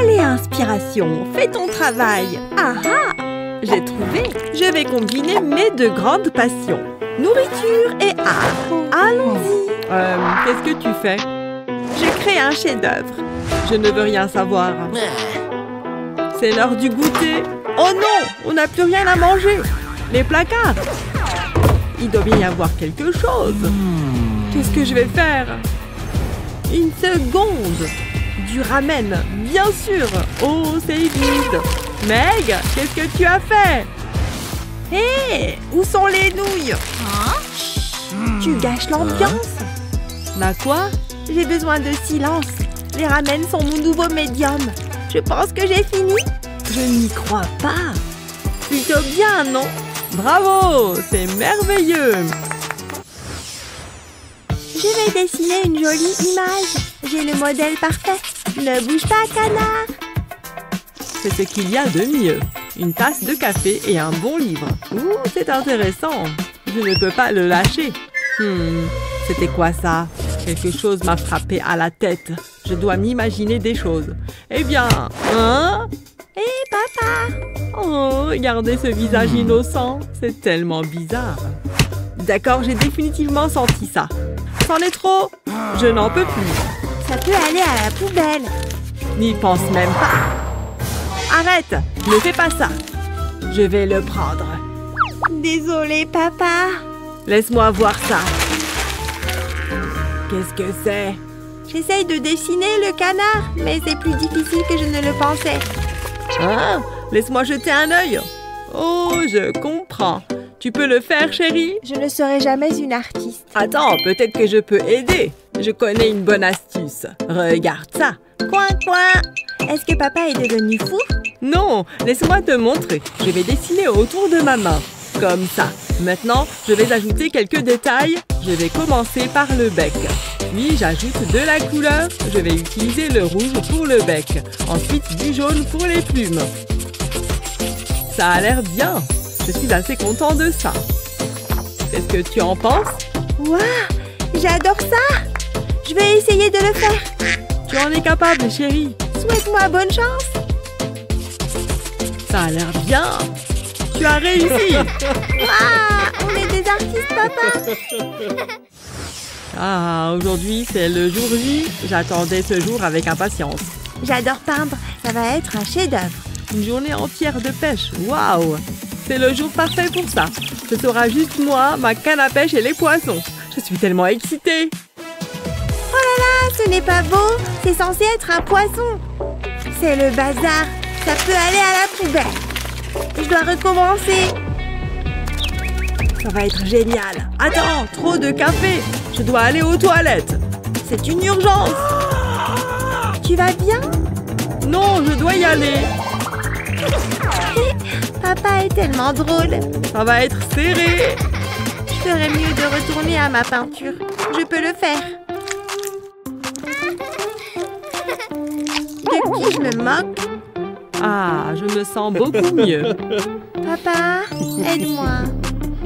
Allez, inspiration, fais ton travail. Ah ah! J'ai trouvé. Je vais combiner mes deux grandes passions. Nourriture et art. Allons-y. Qu'est-ce que tu fais? Je crée un chef-d'œuvre. Je ne veux rien savoir. C'est l'heure du goûter. Oh non! On n'a plus rien à manger. Les placards. Il doit bien y avoir quelque chose. Qu'est-ce que je vais faire? Une seconde. Du ramen, bien sûr. Oh, c'est vide. Meg, qu'est-ce que tu as fait? Hé, où sont les nouilles? Tu gâches l'ambiance. Bah quoi? J'ai besoin de silence. Les ramen sont mon nouveau médium. Je pense que j'ai fini. Je n'y crois pas. Plutôt bien, non? Bravo, c'est merveilleux. Je vais dessiner une jolie image. J'ai le modèle parfait. Ne bouge pas, canard. C'est ce qu'il y a de mieux. Une tasse de café et un bon livre. Ouh, c'est intéressant. Je ne peux pas le lâcher. C'était quoi ça? Quelque chose m'a frappé à la tête. Je dois m'imaginer des choses. Eh bien, hein? Hé, papa! Oh, regardez ce visage innocent. C'est tellement bizarre. D'accord, j'ai définitivement senti ça. C'en est trop. Je n'en peux plus. Ça peut aller à la poubelle. N'y pense même pas. Arrête! Ne fais pas ça. Je vais le prendre. Désolée, papa. Laisse-moi voir ça. Qu'est-ce que c'est? J'essaye de dessiner le canard, mais c'est plus difficile que je ne le pensais. Hein? Laisse-moi jeter un œil. Oh, je comprends. Tu peux le faire, chérie? Je ne serai jamais une artiste. Attends, peut-être que je peux aider. Je connais une bonne astuce. Regarde ça. Coin, coin. Est-ce que papa est devenu fou? Non, laisse-moi te montrer. Je vais dessiner autour de ma main. Comme ça. Maintenant, je vais ajouter quelques détails. Je vais commencer par le bec. Puis, j'ajoute de la couleur. Je vais utiliser le rouge pour le bec. Ensuite, du jaune pour les plumes. Ça a l'air bien. Je suis assez content de ça. Qu'est-ce que tu en penses? Waouh, j'adore ça. Je vais essayer de le faire. Tu en es capable, chérie. Souhaite-moi bonne chance. Ça a l'air bien. Tu as réussi. Waouh, on est des artistes, papa. Ah, aujourd'hui, c'est le jour J. J'attendais ce jour avec impatience. J'adore peindre. Ça va être un chef-d'œuvre. Une journée entière de pêche. Waouh! C'est le jour parfait pour ça. Ce sera juste moi, ma canne à pêche et les poissons. Je suis tellement excitée. Oh là là, ce n'est pas beau. C'est censé être un poisson. C'est le bazar. Ça peut aller à la poubelle. Je dois recommencer. Ça va être génial. Attends, trop de café. Je dois aller aux toilettes. C'est une urgence. Tu vas bien? Non, je dois y aller. Papa est tellement drôle. Ça va être serré. Je ferais mieux de retourner à ma peinture. Je peux le faire. De qui je me moque? Ah, je me sens beaucoup mieux. Papa, aide-moi.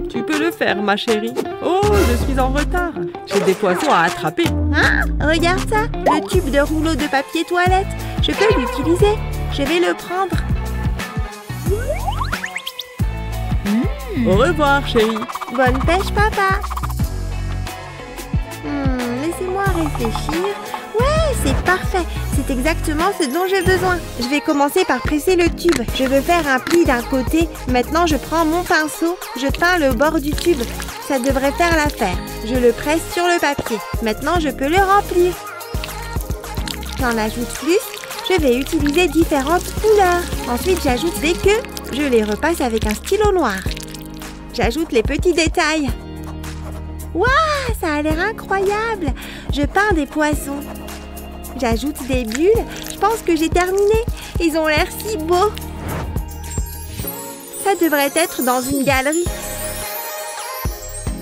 Tu peux le faire, ma chérie. Oh, je suis en retard. J'ai des poissons à attraper. Hein? Regarde ça, le tube de rouleau de papier toilette. Je peux l'utiliser. Je vais le prendre. Au revoir, chérie. Bonne pêche, papa. Laissez-moi réfléchir. Ouais, c'est parfait. C'est exactement ce dont j'ai besoin. Je vais commencer par presser le tube. Je veux faire un pli d'un côté. Maintenant, je prends mon pinceau. Je peins le bord du tube. Ça devrait faire l'affaire. Je le presse sur le papier. Maintenant, je peux le remplir. J'en ajoute plus. Je vais utiliser différentes couleurs. Ensuite, j'ajoute des queues. Je les repasse avec un stylo noir. J'ajoute les petits détails. Waouh, ça a l'air incroyable. Je peins des poissons. J'ajoute des bulles. Je pense que j'ai terminé. Ils ont l'air si beaux. Ça devrait être dans une galerie.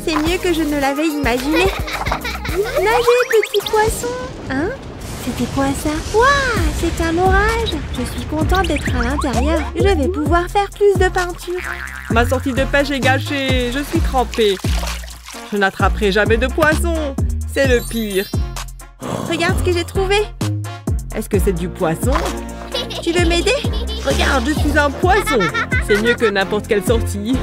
C'est mieux que je ne l'avais imaginé. Nagez, petit poisson. Hein? C'était quoi ça? Waouh, c'est un orage. Je suis contente d'être à l'intérieur. Je vais pouvoir faire plus de peinture. Ma sortie de pêche est gâchée. Je suis trempée. Je n'attraperai jamais de poisson. C'est le pire. Regarde ce que j'ai trouvé. Est-ce que c'est du poisson? Tu veux m'aider? Regarde, je suis un poisson. C'est mieux que n'importe quelle sortie.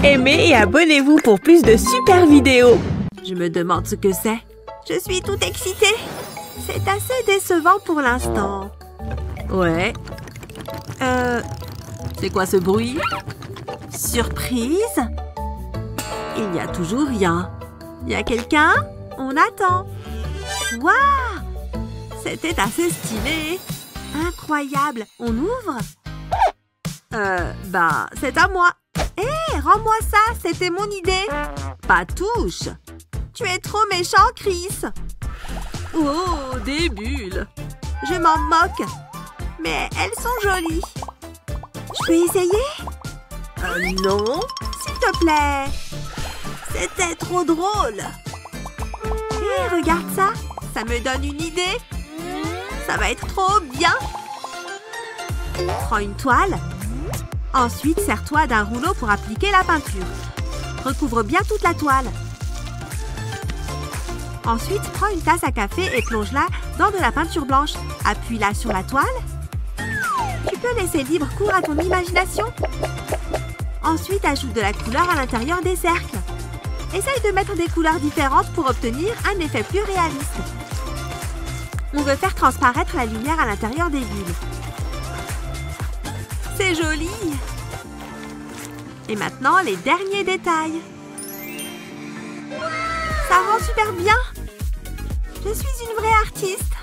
Aimez et abonnez-vous pour plus de super vidéos. Je me demande ce que c'est. Je suis toute excitée. C'est assez décevant pour l'instant. Ouais. C'est quoi ce bruit? Surprise? Il n'y a toujours rien. Y a quelqu'un? On attend. Waouh! C'était assez stylé. Incroyable. On ouvre? C'est à moi. Hé, rends-moi ça. C'était mon idée. Pas touche. Tu es trop méchant, Chris. Oh, des bulles. Je m'en moque. Mais elles sont jolies. Je peux essayer? Non. S'il te plaît. C'était trop drôle. Hé, regarde ça. Ça me donne une idée. Ça va être trop bien. Prends une toile. Ensuite, serre-toi d'un rouleau pour appliquer la peinture. Recouvre bien toute la toile. Ensuite, prends une tasse à café et plonge-la dans de la peinture blanche. Appuie-la sur la toile. Tu peux laisser libre cours à ton imagination. Ensuite, ajoute de la couleur à l'intérieur des cercles. Essaye de mettre des couleurs différentes pour obtenir un effet plus réaliste. On veut faire transparaître la lumière à l'intérieur des bulles. C'est joli! Et maintenant, les derniers détails. Ça rend super bien! Je suis une vraie artiste.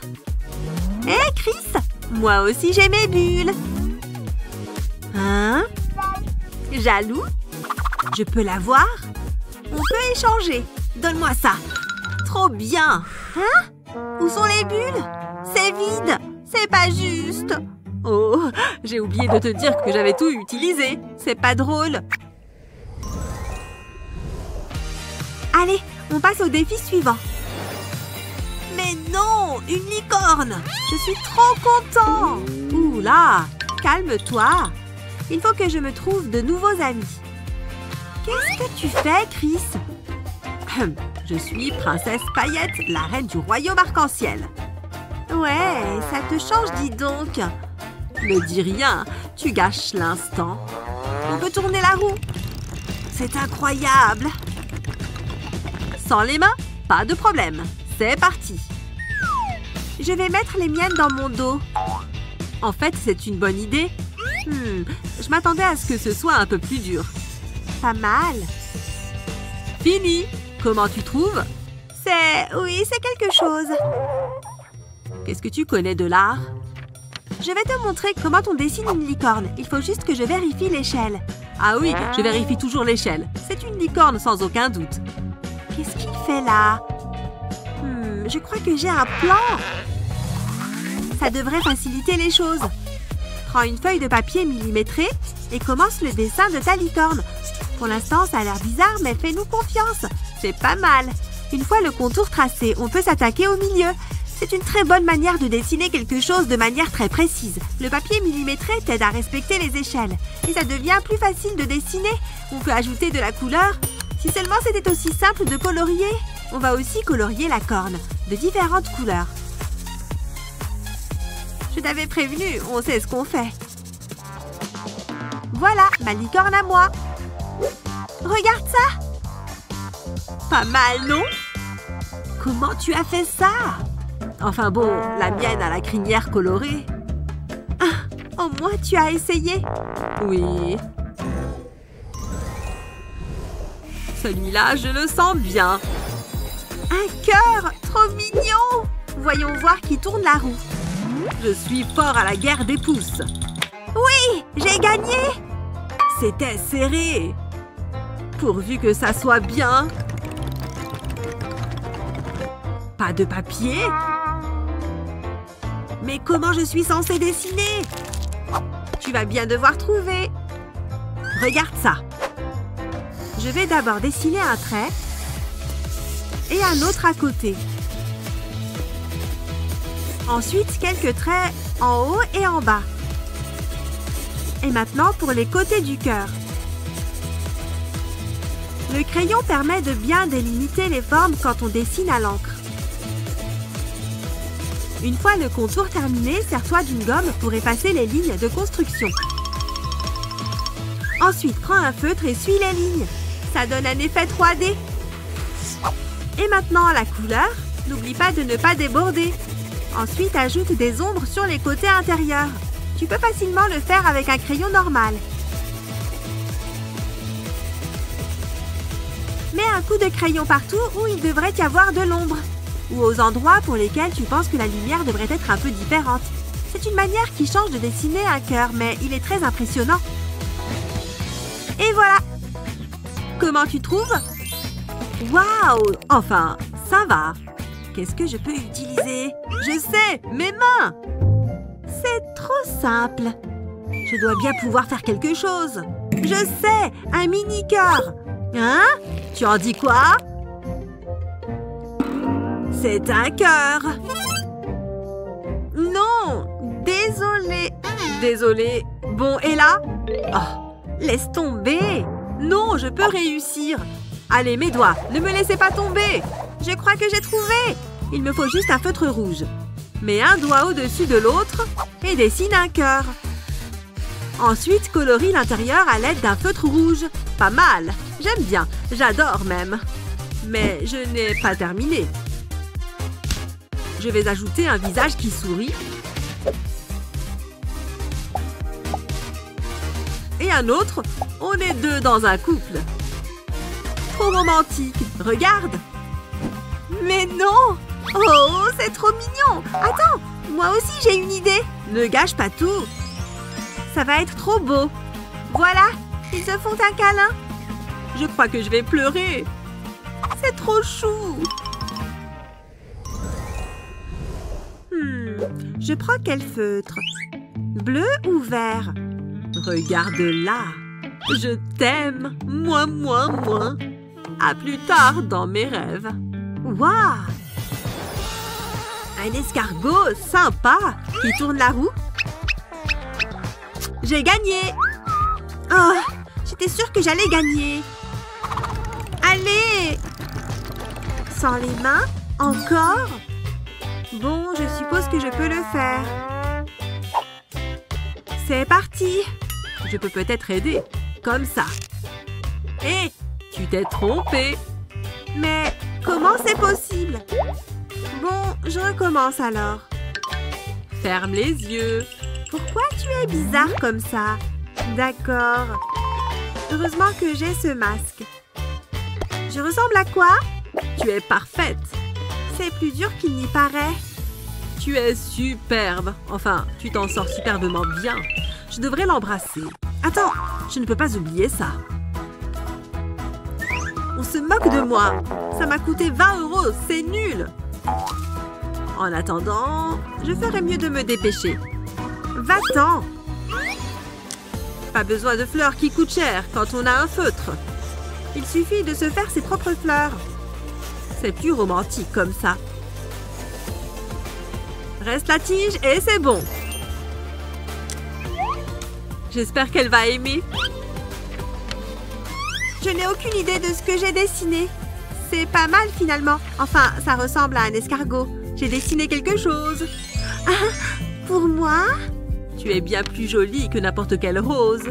Hé, Chris! Moi aussi, j'ai mes bulles. Hein? Jaloux? Je peux la voir? On peut échanger. Donne-moi ça. Trop bien. Hein? Où sont les bulles? C'est vide. C'est pas juste. Oh, j'ai oublié de te dire que j'avais tout utilisé. C'est pas drôle. Allez, on passe au défi suivant. Mais non, une licorne. Je suis trop content. Ouh là, calme-toi. Il faut que je me trouve de nouveaux amis. Qu'est-ce que tu fais, Chris? Je suis Princesse Paillette, la reine du royaume arc-en-ciel. Ouais, ça te change, dis donc. Ne dis rien, tu gâches l'instant. On peut tourner la roue. C'est incroyable. Sans les mains, pas de problème. C'est parti. Je vais mettre les miennes dans mon dos. En fait, c'est une bonne idée. Je m'attendais à ce que ce soit un peu plus dur. Pas mal. Fini. Comment tu trouves? Oui, c'est quelque chose. Qu'est-ce que tu connais de l'art? Je vais te montrer comment on dessine une licorne. Il faut juste que je vérifie l'échelle. Ah oui, je vérifie toujours l'échelle. C'est une licorne sans aucun doute. Qu'est-ce qu'il fait là? Je crois que j'ai un plan. Ça devrait faciliter les choses. Prends une feuille de papier millimétrée et commence le dessin de ta licorne. Pour l'instant, ça a l'air bizarre, mais fais-nous confiance. C'est pas mal. Une fois le contour tracé, on peut s'attaquer au milieu. C'est une très bonne manière de dessiner quelque chose de manière très précise. Le papier millimétré t'aide à respecter les échelles. Et ça devient plus facile de dessiner. On peut ajouter de la couleur. Si seulement c'était aussi simple de colorier. On va aussi colorier la corne, de différentes couleurs. Je t'avais prévenu, on sait ce qu'on fait. Voilà, ma licorne à moi. Regarde ça. Pas mal, non? Comment tu as fait ça? Enfin bon, la mienne a la crinière colorée. Ah, au moins tu as essayé. Oui. Celui-là, je le sens bien. Un cœur, trop mignon. Voyons voir qui tourne la roue. Je suis fort à la guerre des pouces. Oui, j'ai gagné. C'était serré. Pourvu que ça soit bien. Pas de papier? Mais comment je suis censée dessiner? Tu vas bien devoir trouver. Regarde ça. Je vais d'abord dessiner un trait et un autre à côté. Ensuite, quelques traits en haut et en bas. Et maintenant, pour les côtés du cœur. Le crayon permet de bien délimiter les formes quand on dessine à l'encre. Une fois le contour terminé, sers-toi d'une gomme pour effacer les lignes de construction. Ensuite, prends un feutre et suis les lignes. Ça donne un effet 3D. Et maintenant, la couleur. N'oublie pas de ne pas déborder. Ensuite, ajoute des ombres sur les côtés intérieurs. Tu peux facilement le faire avec un crayon normal. Mets un coup de crayon partout où il devrait y avoir de l'ombre. Ou aux endroits pour lesquels tu penses que la lumière devrait être un peu différente. C'est une manière qui change de dessiner un cœur, mais il est très impressionnant. Et voilà! Comment tu trouves? Waouh! Enfin, ça va. Qu'est-ce que je peux utiliser? Je sais! Mes mains! C'est trop simple. Je dois bien pouvoir faire quelque chose. Je sais! Un mini-cœur! Hein? Tu en dis quoi? C'est un cœur! Non! Désolée! Désolée. Bon, et là? Oh, laisse tomber! Non, je peux réussir! Allez, mes doigts, ne me laissez pas tomber! Je crois que j'ai trouvé! Il me faut juste un feutre rouge. Mets un doigt au-dessus de l'autre et dessine un cœur. Ensuite, colorie l'intérieur à l'aide d'un feutre rouge. Pas mal! J'aime bien, j'adore même. Mais je n'ai pas terminé. Je vais ajouter un visage qui sourit. Et un autre. On est deux dans un couple. Trop romantique. Regarde. Mais non! Oh, c'est trop mignon! Attends, moi aussi j'ai une idée. Ne gâche pas tout. Ça va être trop beau. Voilà, ils se font un câlin. Je crois que je vais pleurer. C'est trop chou. Je prends quel feutre? Bleu ou vert? Regarde là. Je t'aime. Moi. À plus tard dans mes rêves. Waouh! Un escargot sympa qui tourne la roue. J'ai gagné! Oh, j'étais sûre que j'allais gagner. Allez! Sans les mains? Encore? Bon, je suppose que je peux le faire. C'est parti! Je peux peut-être aider. Comme ça. Hé! Tu t'es trompé! Mais comment c'est possible? Bon, je recommence alors. Ferme les yeux. Pourquoi tu es bizarre comme ça? D'accord. Heureusement que j'ai ce masque. Je ressemble à quoi? Tu es parfaite. C'est plus dur qu'il n'y paraît. Tu es superbe. Enfin, tu t'en sors superbement bien. Je devrais l'embrasser. Attends, je ne peux pas oublier ça. On se moque de moi. Ça m'a coûté 20 €. C'est nul. En attendant, je ferais mieux de me dépêcher. Va-t'en! Pas besoin de fleurs qui coûtent cher quand on a un feutre. Il suffit de se faire ses propres fleurs. C'est plus romantique comme ça. Reste la tige et c'est bon. J'espère qu'elle va aimer. Je n'ai aucune idée de ce que j'ai dessiné. C'est pas mal finalement. Enfin, ça ressemble à un escargot. J'ai dessiné quelque chose. Ah, pour moi? Tu es bien plus jolie que n'importe quelle rose.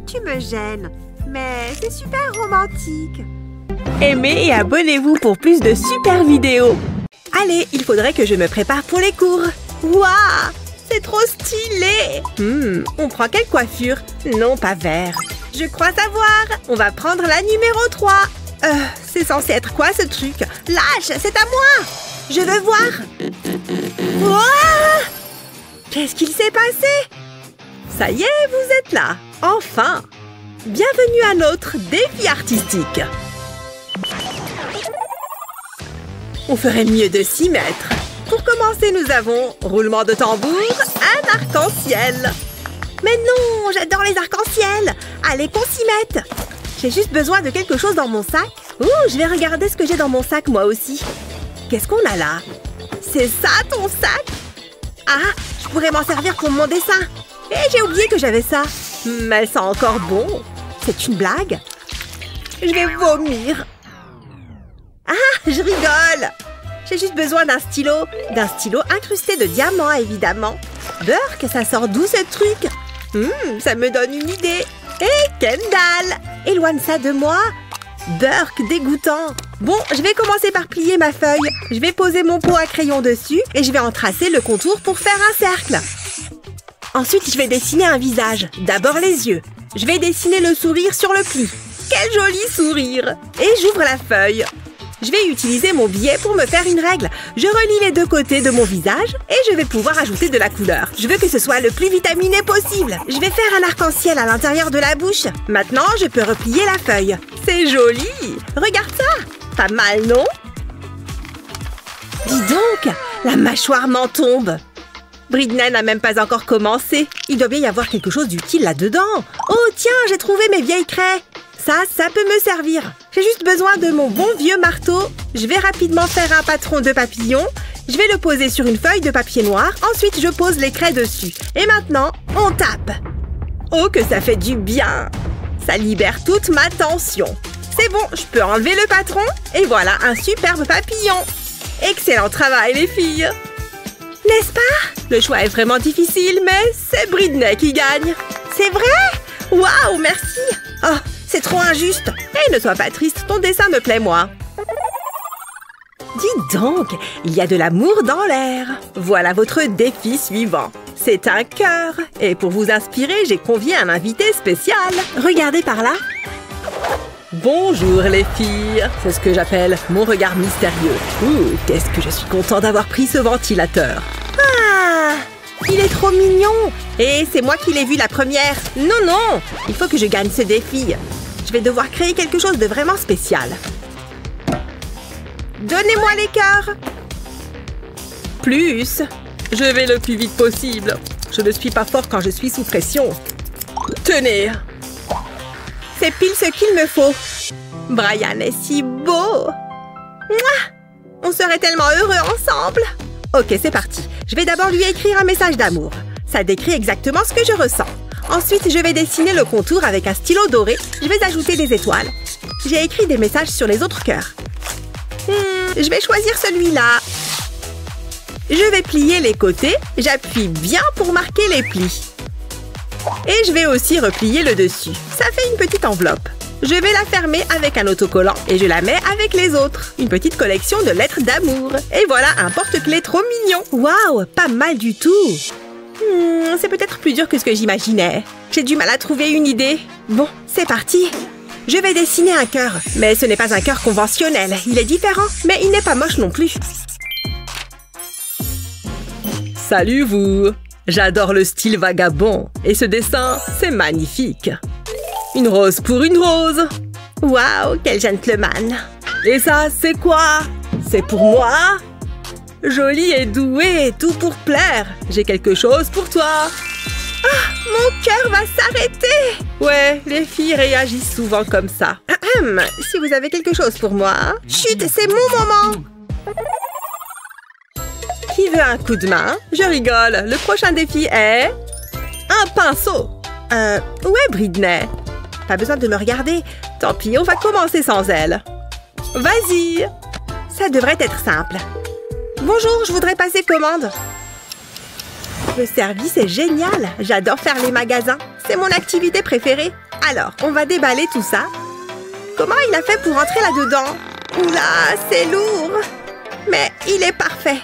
Tu me gênes. Mais c'est super romantique. Aimez et abonnez-vous pour plus de super vidéos. Allez, il faudrait que je me prépare pour les cours. Waouh! C'est trop stylé! On prend quelle coiffure? Non, pas vert. Je crois savoir. On va prendre la numéro 3. C'est censé être quoi ce truc? Lâche, c'est à moi! Je veux voir. Ouah! Qu'est-ce qu'il s'est passé? Ça y est, vous êtes là. Enfin! Bienvenue à notre défi artistique. On ferait mieux de s'y mettre. Pour commencer, nous avons roulement de tambour, un arc-en-ciel. Mais non, j'adore les arcs-en-ciel. Allez, qu'on s'y mette. J'ai juste besoin de quelque chose dans mon sac. Ouh, je vais regarder ce que j'ai dans mon sac, moi aussi. Qu'est-ce qu'on a là? C'est ça, ton sac? Ah, je pourrais m'en servir pour mon dessin. Et j'ai oublié que j'avais ça. Mais elle sent encore bon. C'est une blague? Je vais vomir. Ah, je rigole. J'ai juste besoin d'un stylo incrusté de diamants, évidemment. Burk, ça sort d'où ce truc? Ça me donne une idée. Hé, Kendall, éloigne ça de moi. Burk, dégoûtant. Bon, je vais commencer par plier ma feuille. Je vais poser mon pot à crayon dessus et je vais en tracer le contour pour faire un cercle. Ensuite, je vais dessiner un visage. D'abord les yeux. Je vais dessiner le sourire sur le pli. Quel joli sourire! Et j'ouvre la feuille. Je vais utiliser mon billet pour me faire une règle. Je relie les deux côtés de mon visage et je vais pouvoir ajouter de la couleur. Je veux que ce soit le plus vitaminé possible. Je vais faire un arc-en-ciel à l'intérieur de la bouche. Maintenant, je peux replier la feuille. C'est joli! Regarde ça! Pas mal, non? Dis donc, la mâchoire m'en tombe. Britney n'a même pas encore commencé. Il doit bien y avoir quelque chose d'utile là-dedans. Oh, tiens, j'ai trouvé mes vieilles craies. Ça peut me servir. J'ai juste besoin de mon bon vieux marteau. Je vais rapidement faire un patron de papillon. Je vais le poser sur une feuille de papier noir. Ensuite, je pose les craies dessus. Et maintenant, on tape. Oh, que ça fait du bien. Ça libère toute ma tension. C'est bon, je peux enlever le patron. Et voilà un superbe papillon. Excellent travail, les filles. N'est-ce pas? Le choix est vraiment difficile, mais c'est Britney qui gagne. C'est vrai? Waouh, merci. Oh, c'est trop injuste. Hey, ne sois pas triste, ton dessin me plaît, moi. Dis donc, il y a de l'amour dans l'air. Voilà votre défi suivant. C'est un cœur. Et pour vous inspirer, j'ai convié un invité spécial. Regardez par là. Bonjour les filles. C'est ce que j'appelle mon regard mystérieux. Ouh, qu'est-ce que je suis content d'avoir pris ce ventilateur. Ah, il est trop mignon. Et c'est moi qui l'ai vu la première. Non, non, il faut que je gagne ce défi. Je vais devoir créer quelque chose de vraiment spécial. Donnez-moi les cœurs. Plus. Je vais le plus vite possible. Je ne suis pas fort quand je suis sous pression. Tenez. C'est pile ce qu'il me faut. Brian est si beau. Mouah! On serait tellement heureux ensemble. Ok, c'est parti. Je vais d'abord lui écrire un message d'amour. Ça décrit exactement ce que je ressens. Ensuite, je vais dessiner le contour avec un stylo doré. Je vais ajouter des étoiles. J'ai écrit des messages sur les autres cœurs. Je vais choisir celui-là. Je vais plier les côtés. J'appuie bien pour marquer les plis. Et je vais aussi replier le dessus. Ça fait une petite enveloppe. Je vais la fermer avec un autocollant et je la mets avec les autres. Une petite collection de lettres d'amour. Et voilà un porte-clés trop mignon. Waouh, pas mal du tout. C'est peut-être plus dur que ce que j'imaginais. J'ai du mal à trouver une idée. Bon, c'est parti. Je vais dessiner un cœur. Mais ce n'est pas un cœur conventionnel. Il est différent, mais il n'est pas moche non plus. Salut vous! J'adore le style vagabond. Et ce dessin, c'est magnifique. Une rose pour une rose. Waouh, quel gentleman. Et ça, c'est quoi? C'est pour moi? Joli et doué, tout pour plaire. J'ai quelque chose pour toi. Ah, mon cœur va s'arrêter. Ouais, les filles réagissent souvent comme ça. Si vous avez quelque chose pour moi... Chut, c'est mon moment. Qui veut un coup de main? Je rigole. Le prochain défi est... un pinceau. Où est Britney? Pas besoin de me regarder. Tant pis, on va commencer sans elle. Vas-y. Ça devrait être simple. Bonjour, je voudrais passer commande. Le service est génial. J'adore faire les magasins. C'est mon activité préférée. Alors, on va déballer tout ça. Comment il a fait pour entrer là-dedans? Oula, c'est lourd. Mais il est parfait.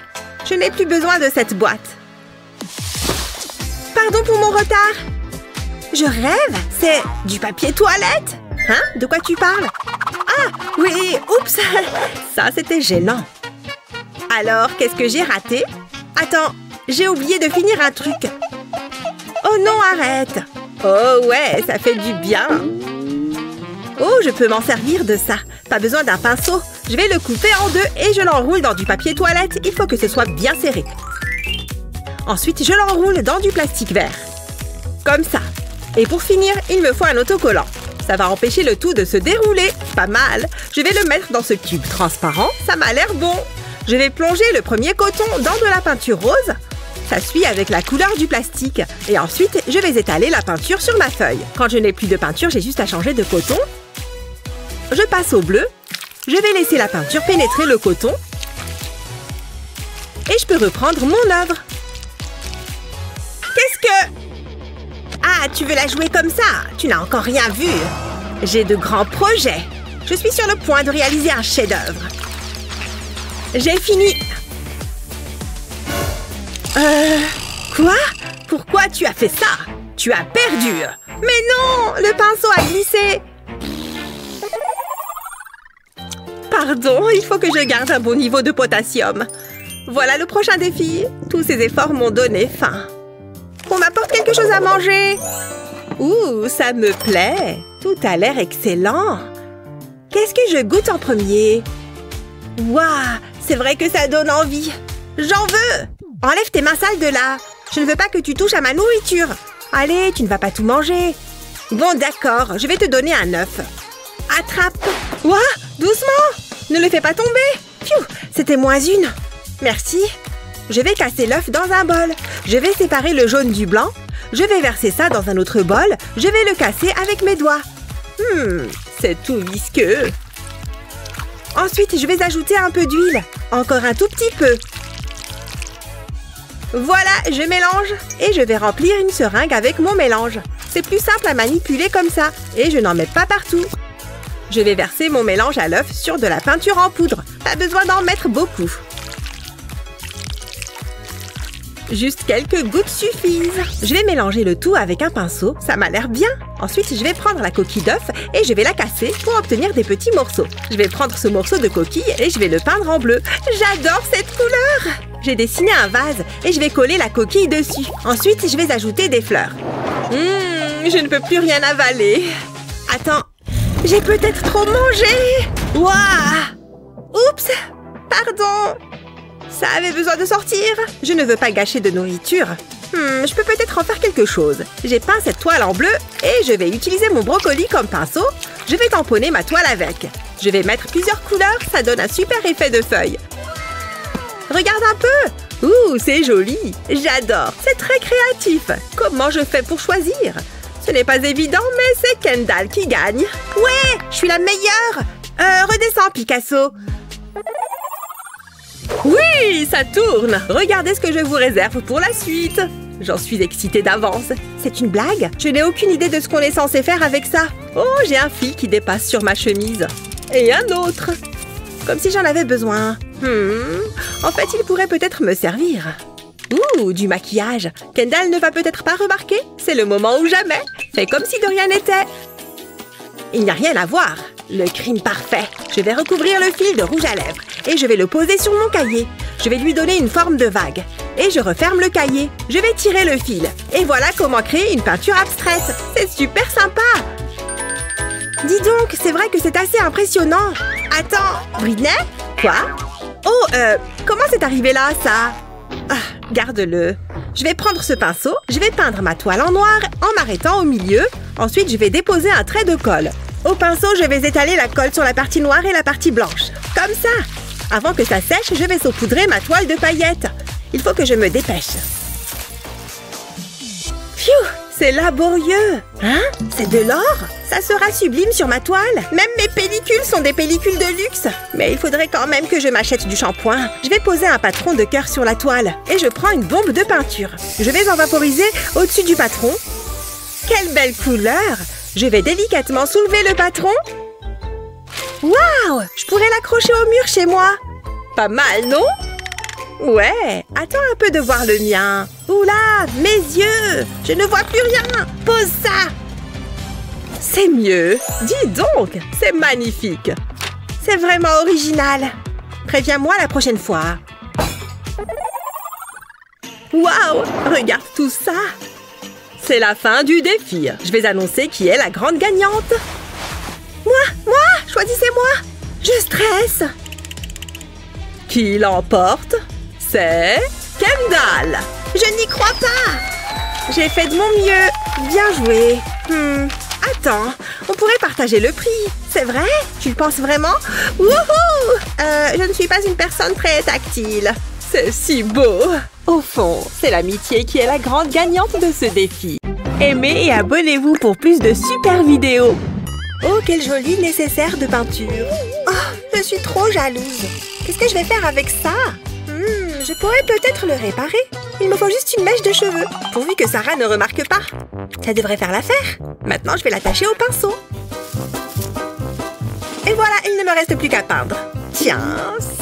Je n'ai plus besoin de cette boîte. Pardon pour mon retard. Je rêve. C'est du papier toilette. Hein? De quoi tu parles? Ah, oui, oups. Ça, c'était gênant. Alors, qu'est-ce que j'ai raté? Attends, j'ai oublié de finir un truc. Oh non, arrête. Oh ouais, ça fait du bien. Oh, je peux m'en servir de ça. Pas besoin d'un pinceau. Je vais le couper en deux et je l'enroule dans du papier toilette. Il faut que ce soit bien serré. Ensuite, je l'enroule dans du plastique vert. Comme ça. Et pour finir, il me faut un autocollant. Ça va empêcher le tout de se dérouler. Pas mal. Je vais le mettre dans ce tube transparent. Ça m'a l'air bon. Je vais plonger le premier coton dans de la peinture rose. Ça suit avec la couleur du plastique. Et ensuite, je vais étaler la peinture sur ma feuille. Quand je n'ai plus de peinture, j'ai juste à changer de coton. Je passe au bleu. Je vais laisser la peinture pénétrer le coton. je peux reprendre mon œuvre. Qu'est-ce que... Ah, tu veux la jouer comme ça? Tu n'as encore rien vu. J'ai de grands projets. Je suis sur le point de réaliser un chef-d'œuvre. J'ai fini. Quoi? Pourquoi tu as fait ça? Tu as perdu. Mais non, le pinceau a glissé. Pardon, il faut que je garde un bon niveau de potassium. Voilà le prochain défi. Tous ces efforts m'ont donné faim. On m'apporte quelque chose à manger. Ouh, ça me plaît. Tout a l'air excellent. Qu'est-ce que je goûte en premier? Waouh, c'est vrai que ça donne envie. J'en veux. Enlève tes mains sales de là. Je ne veux pas que tu touches à ma nourriture. Allez, tu ne vas pas tout manger. Bon, d'accord, je vais te donner un œuf. Attrape. Ouah, doucement. Ne le fais pas tomber. Pfiou, c'était moins une. Merci. Je vais casser l'œuf dans un bol. Je vais séparer le jaune du blanc. Je vais verser ça dans un autre bol. Je vais le casser avec mes doigts. C'est tout visqueux. Ensuite, je vais ajouter un peu d'huile. Encore un tout petit peu. Voilà, je mélange. Et je vais remplir une seringue avec mon mélange. C'est plus simple à manipuler comme ça. Et je n'en mets pas partout. Je vais verser mon mélange à l'œuf sur de la peinture en poudre. Pas besoin d'en mettre beaucoup. Juste quelques gouttes suffisent. Je vais mélanger le tout avec un pinceau, ça m'a l'air bien. Ensuite, je vais prendre la coquille d'œuf et je vais la casser pour obtenir des petits morceaux. Je vais prendre ce morceau de coquille et je vais le peindre en bleu. J'adore cette couleur! J'ai dessiné un vase et je vais coller la coquille dessus. Ensuite, je vais ajouter des fleurs. Je ne peux plus rien avaler. Attends, j'ai peut-être trop mangé. Waouh! Oups! Pardon! Ça avait besoin de sortir. Je ne veux pas gâcher de nourriture. Je peux peut-être en faire quelque chose. J'ai peint cette toile en bleu et je vais utiliser mon brocoli comme pinceau. Je vais tamponner ma toile avec. Je vais mettre plusieurs couleurs, ça donne un super effet de feuille. Regarde un peu. Ouh, c'est joli. J'adore. C'est très créatif. Comment je fais pour choisir? Ce n'est pas évident, mais c'est Kendall qui gagne. Ouais, je suis la meilleure. Redescends, Picasso. Oui, ça tourne! Regardez ce que je vous réserve pour la suite! J'en suis excitée d'avance. C'est une blague? Je n'ai aucune idée de ce qu'on est censé faire avec ça. Oh, j'ai un fil qui dépasse sur ma chemise. Et un autre. Comme si j'en avais besoin. En fait, il pourrait peut-être me servir. Ouh, du maquillage. Kendall ne va peut-être pas remarquer. C'est le moment ou jamais. Fais comme si de rien n'était. Il n'y a rien à voir. Le crime parfait. Je vais recouvrir le fil de rouge à lèvres et je vais le poser sur mon cahier. Je vais lui donner une forme de vague. Et je referme le cahier. Je vais tirer le fil. Et voilà comment créer une peinture abstraite. C'est super sympa. Dis donc, c'est vrai que c'est assez impressionnant. Attends, Britney? Quoi? Oh, comment c'est arrivé là, ça? Ah, garde-le. Je vais prendre ce pinceau, je vais peindre ma toile en noir en m'arrêtant au milieu. Ensuite, je vais déposer un trait de colle. Au pinceau, je vais étaler la colle sur la partie noire et la partie blanche. Comme ça. Avant que ça sèche, je vais saupoudrer ma toile de paillettes. Il faut que je me dépêche. Pfiou, c'est laborieux. Hein? C'est de l'or? Ça sera sublime sur ma toile. Même mes pellicules sont des pellicules de luxe. Mais il faudrait quand même que je m'achète du shampoing. Je vais poser un patron de cœur sur la toile. Et je prends une bombe de peinture. Je vais en vaporiser au-dessus du patron. Quelle belle couleur! Je vais délicatement soulever le patron. Waouh! Je pourrais l'accrocher au mur chez moi. Pas mal, non? Ouais, attends un peu de voir le mien. Oula, mes yeux! Je ne vois plus rien. Pose ça. C'est mieux. Dis donc, c'est magnifique. C'est vraiment original. Préviens-moi la prochaine fois. Waouh! Regarde tout ça. C'est la fin du défi. Je vais annoncer qui est la grande gagnante. Moi, choisissez-moi. Je stresse. Qui l'emporte? C'est Kendall. Je n'y crois pas. J'ai fait de mon mieux. Bien joué. Attends, on pourrait partager le prix. C'est vrai? Tu le penses vraiment? Wouhou! Je ne suis pas une personne très tactile. C'est si beau. Au fond, c'est l'amitié qui est la grande gagnante de ce défi. Aimez et abonnez-vous pour plus de super vidéos. Oh, quel joli nécessaire de peinture. Oh, je suis trop jalouse. Qu'est-ce que je vais faire avec ça? Je pourrais peut-être le réparer. Il me faut juste une mèche de cheveux, pourvu que Sarah ne remarque pas. Ça devrait faire l'affaire. Maintenant, je vais l'attacher au pinceau. Et voilà, il ne me reste plus qu'à peindre. Tiens,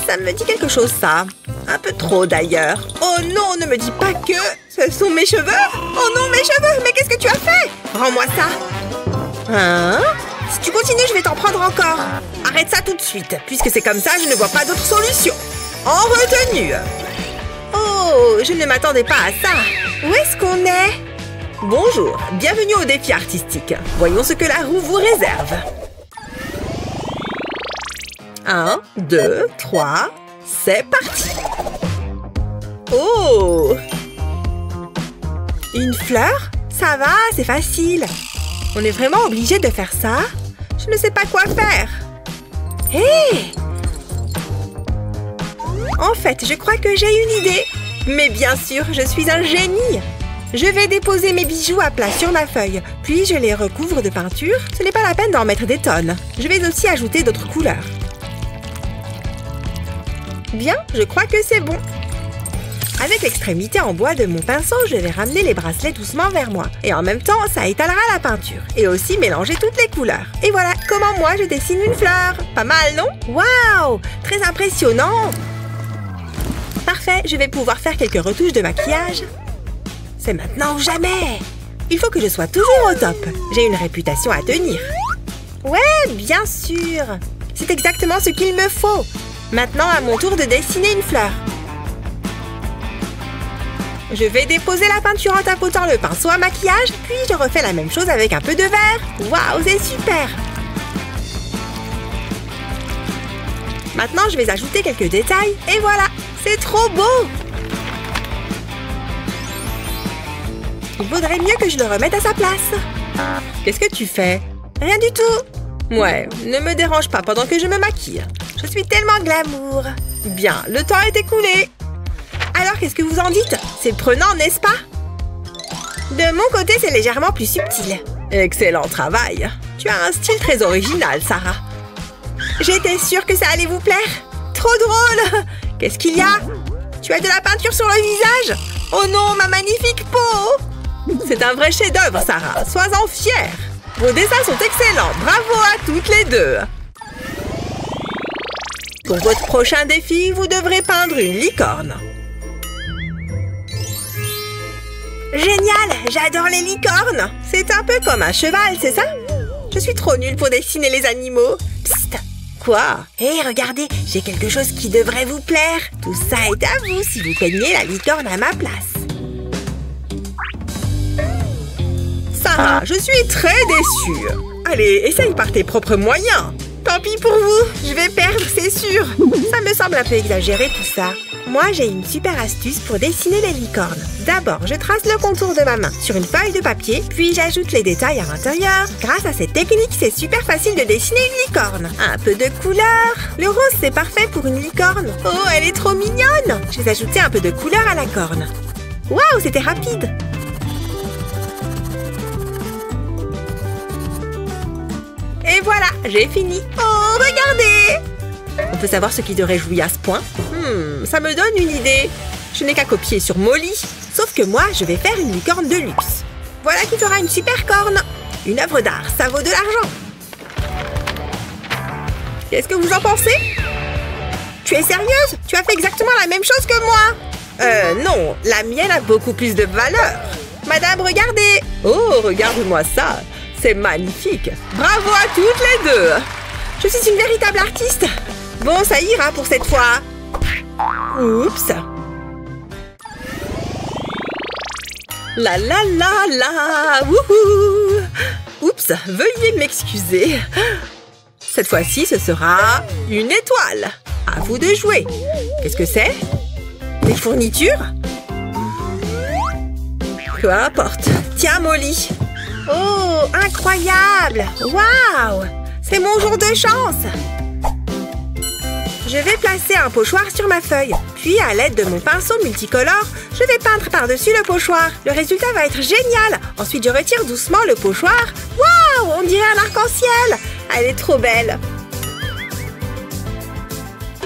ça me dit quelque chose, ça. Un peu trop, d'ailleurs. Oh non, ne me dis pas que ce sont mes cheveux. Oh non, mes cheveux. Mais qu'est-ce que tu as fait? Rends-moi ça. Hein? Si tu continues, je vais t'en prendre encore. Arrête ça tout de suite. Puisque c'est comme ça, je ne vois pas d'autre solution. En retenue. Oh, je ne m'attendais pas à ça. Où est-ce qu'on est? Bonjour, bienvenue au défi artistique. Voyons ce que la roue vous réserve. 1, 2, 3, c'est parti. Oh! Une fleur? Ça va, c'est facile. On est vraiment obligé de faire ça? Je ne sais pas quoi faire. Hé! Hey! En fait, je crois que j'ai une idée. Mais bien sûr, je suis un génie. Je vais déposer mes bijoux à plat sur ma feuille, puis je les recouvre de peinture. Ce n'est pas la peine d'en mettre des tonnes. Je vais aussi ajouter d'autres couleurs. Bien, je crois que c'est bon. Avec l'extrémité en bois de mon pinceau, je vais ramener les bracelets doucement vers moi. Et en même temps, ça étalera la peinture. Et aussi mélanger toutes les couleurs. Et voilà comment moi je dessine une fleur. Pas mal, non? Waouh! Très impressionnant! Parfait, je vais pouvoir faire quelques retouches de maquillage. C'est maintenant ou jamais! Il faut que je sois toujours au top. J'ai une réputation à tenir. Ouais, bien sûr! C'est exactement ce qu'il me faut. Maintenant, à mon tour de dessiner une fleur. Je vais déposer la peinture en tapotant le pinceau à maquillage, puis je refais la même chose avec un peu de vert. Waouh, c'est super! Maintenant, je vais ajouter quelques détails, et voilà! C'est trop beau! Il vaudrait mieux que je le remette à sa place. Qu'est-ce que tu fais? Rien du tout. Ouais, ne me dérange pas pendant que je me maquille. Je suis tellement glamour. Bien, le temps est écoulé. Alors, qu'est-ce que vous en dites? C'est prenant, n'est-ce pas? De mon côté, c'est légèrement plus subtil. Excellent travail. Tu as un style très original, Sarah. J'étais sûre que ça allait vous plaire. Trop drôle! Qu'est-ce qu'il y a? Tu as de la peinture sur le visage? Oh non, ma magnifique peau! C'est un vrai chef-d'œuvre, Sarah. Sois-en fière. Vos dessins sont excellents. Bravo à toutes les deux. Pour votre prochain défi, vous devrez peindre une licorne. Génial! J'adore les licornes! C'est un peu comme un cheval, c'est ça? Je suis trop nulle pour dessiner les animaux. Psst! Quoi? Hé, regardez, j'ai quelque chose qui devrait vous plaire. Tout ça est à vous si vous peignez la licorne à ma place. Sarah, je suis très déçue. Allez, essaye par tes propres moyens. Tant pis pour vous, je vais perdre, c'est sûr. Ça me semble un peu exagéré tout ça. Moi, j'ai une super astuce pour dessiner les licornes. D'abord, je trace le contour de ma main sur une feuille de papier, puis j'ajoute les détails à l'intérieur. Grâce à cette technique, c'est super facile de dessiner une licorne. Un peu de couleur. Le rose, c'est parfait pour une licorne. Oh, elle est trop mignonne. Je vais ajouter un peu de couleur à la corne. Waouh, c'était rapide. Et voilà, j'ai fini. Oh, regardez! On peut savoir ce qui te réjouit à ce point? Ça me donne une idée. Je n'ai qu'à copier sur Molly. Sauf que moi, je vais faire une licorne de luxe. Voilà qui fera une super corne. Une œuvre d'art, ça vaut de l'argent. Qu'est-ce que vous en pensez? Tu es sérieuse? Tu as fait exactement la même chose que moi. Non, la mienne a beaucoup plus de valeur. Madame, regardez. Oh, regarde-moi ça. C'est magnifique. Bravo à toutes les deux. Je suis une véritable artiste. Bon, ça ira pour cette fois. Oups. La la la la. Wouhou. Oups, veuillez m'excuser. Cette fois-ci, ce sera une étoile. À vous de jouer. Qu'est-ce que c'est? Des fournitures? Peu importe. Tiens, Molly. Oh, incroyable! Waouh! C'est mon jour de chance! Je vais placer un pochoir sur ma feuille. Puis, à l'aide de mon pinceau multicolore, je vais peindre par-dessus le pochoir. Le résultat va être génial! Ensuite, je retire doucement le pochoir. Waouh! On dirait un arc-en-ciel! Elle est trop belle!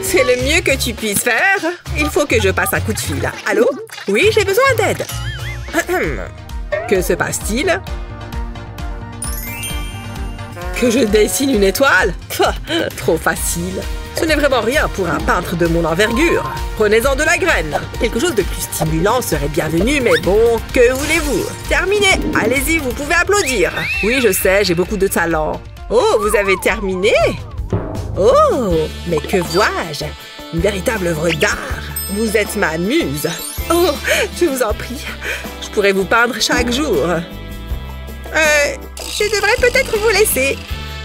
C'est le mieux que tu puisses faire. Il faut que je passe un coup de fil. Allô? Oui, j'ai besoin d'aide. Que se passe-t-il? Que je dessine une étoile? Trop facile. Ce n'est vraiment rien pour un peintre de mon envergure. Prenez-en de la graine. Quelque chose de plus stimulant serait bienvenu, mais bon, que voulez-vous? Terminé. Allez-y, vous pouvez applaudir. Oui, je sais, j'ai beaucoup de talent. Oh, vous avez terminé? Oh, mais que vois-je? Une véritable œuvre d'art. Vous êtes ma muse. Oh, je vous en prie. Je pourrais vous peindre chaque jour. Je devrais peut-être vous laisser.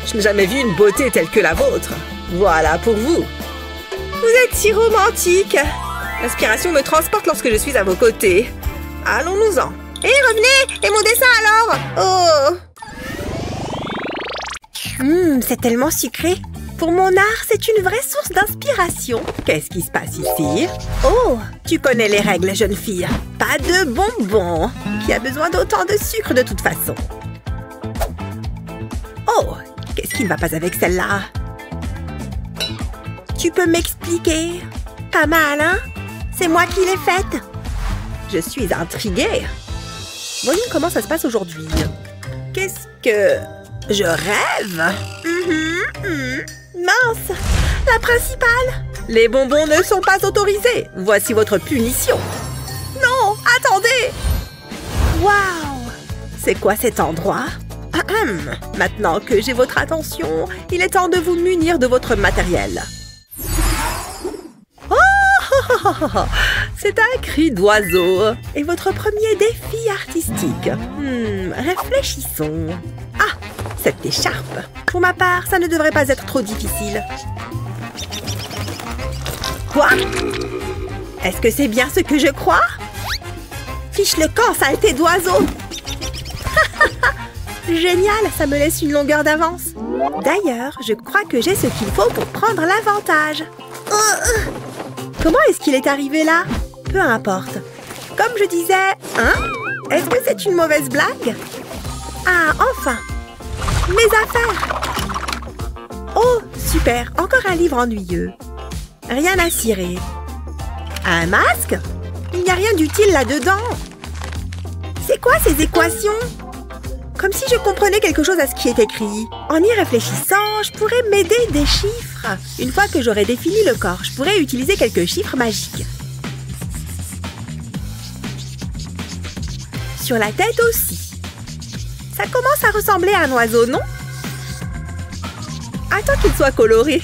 Je n'ai jamais vu une beauté telle que la vôtre. Voilà pour vous. Vous êtes si romantique. L'inspiration me transporte lorsque je suis à vos côtés. Allons-nous-en. Hé, revenez! Et mon dessin alors? Oh! C'est tellement sucré. Pour mon art, c'est une vraie source d'inspiration. Qu'est-ce qui se passe ici? Oh, tu connais les règles, jeune fille. Pas de bonbons. Qui a besoin d'autant de sucre de toute façon? Oh, qu'est-ce qui ne va pas avec celle-là? Tu peux m'expliquer? Pas mal, hein? C'est moi qui l'ai faite. Je suis intriguée. Voyons comment ça se passe aujourd'hui. Qu'est-ce que... je rêve? Mince! La principale! Les bonbons ne sont pas autorisés. Voici votre punition. Non! Attendez! Waouh! C'est quoi cet endroit? Maintenant que j'ai votre attention, il est temps de vous munir de votre matériel. Oh! C'est un cri d'oiseau. Et votre premier défi artistique? Réfléchissons. Ah! Cette écharpe. Pour ma part, ça ne devrait pas être trop difficile. Quoi? Est-ce que c'est bien ce que je crois? Fiche le camp, saleté d'oiseau! Génial, ça me laisse une longueur d'avance. D'ailleurs, je crois que j'ai ce qu'il faut pour prendre l'avantage. Comment est-ce qu'il est arrivé là? Peu importe. Comme je disais... Hein? Est-ce que c'est une mauvaise blague? Ah, enfin! Mes affaires! Oh, super! Encore un livre ennuyeux. Rien à cirer. Un masque? Il n'y a rien d'utile là-dedans. C'est quoi ces équations? Comme si je comprenais quelque chose à ce qui est écrit. En y réfléchissant, je pourrais m'aider des chiffres. Une fois que j'aurai défini le corps, je pourrais utiliser quelques chiffres magiques. Sur la tête aussi. Ça commence à ressembler à un oiseau, non? Attends qu'il soit coloré.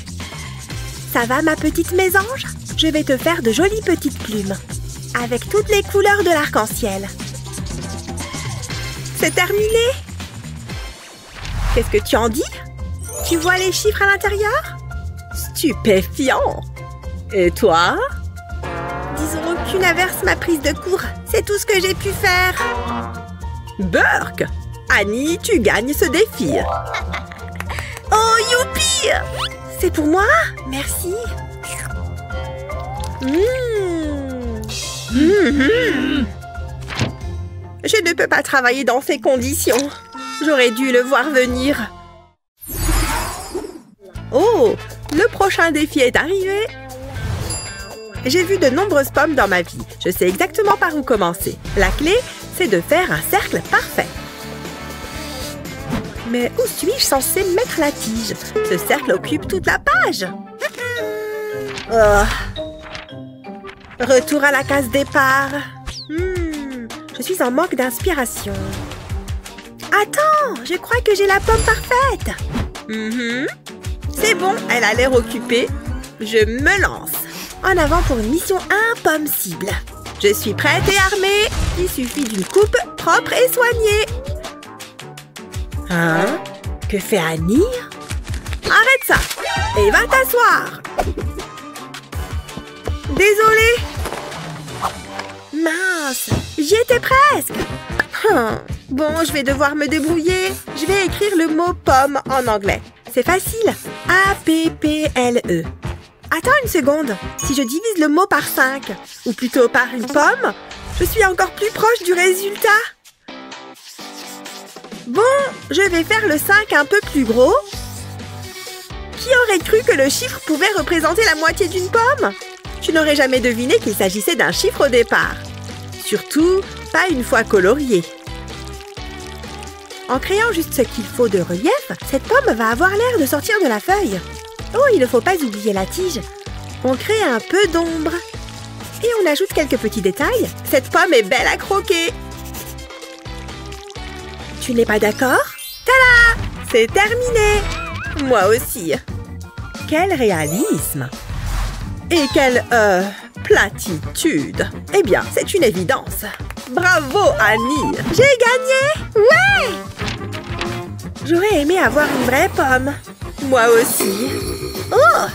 Ça va, ma petite mésange? Je vais te faire de jolies petites plumes. Avec toutes les couleurs de l'arc-en-ciel. C'est terminé? Qu'est-ce que tu en dis? Tu vois les chiffres à l'intérieur? Stupéfiant! Et toi? Disons qu'une averse m'a prise de court. C'est tout ce que j'ai pu faire. Burk! Annie, tu gagnes ce défi. Oh, youpi! C'est pour moi? Merci. Je ne peux pas travailler dans ces conditions. J'aurais dû le voir venir. Oh, le prochain défi est arrivé. J'ai vu de nombreuses pommes dans ma vie. Je sais exactement par où commencer. La clé, c'est de faire un cercle parfait. Mais où suis-je censée mettre la tige? Ce cercle occupe toute la page. Retour à la case départ. Je suis en manque d'inspiration. Attends, je crois que j'ai la pomme parfaite. C'est bon, elle a l'air occupée. Je me lance. En avant pour une mission impossible. Je suis prête et armée. Il suffit d'une coupe propre et soignée. Hein? Que fait Annie? Arrête ça et va t'asseoir. Désolée. Mince, j'y étais presque. Bon, je vais devoir me débrouiller. Je vais écrire le mot pomme en anglais. C'est facile. A-P-P-L-E. Attends une seconde. Si je divise le mot par 5, ou plutôt par une pomme, je suis encore plus proche du résultat. Bon, je vais faire le 5 un peu plus gros. Qui aurait cru que le chiffre pouvait représenter la moitié d'une pomme? Tu n'aurais jamais deviné qu'il s'agissait d'un chiffre au départ. Surtout, pas une fois colorié. En créant juste ce qu'il faut de relief, cette pomme va avoir l'air de sortir de la feuille. Oh, il ne faut pas oublier la tige. On crée un peu d'ombre. Et on ajoute quelques petits détails. Cette pomme est belle à croquer. Tu n'es pas d'accord? Tada! C'est terminé! Moi aussi. Quel réalisme! Et quelle, platitude! Eh bien, c'est une évidence. Bravo, Annie! J'ai gagné! Ouais! J'aurais aimé avoir une vraie pomme. Moi aussi. Oh!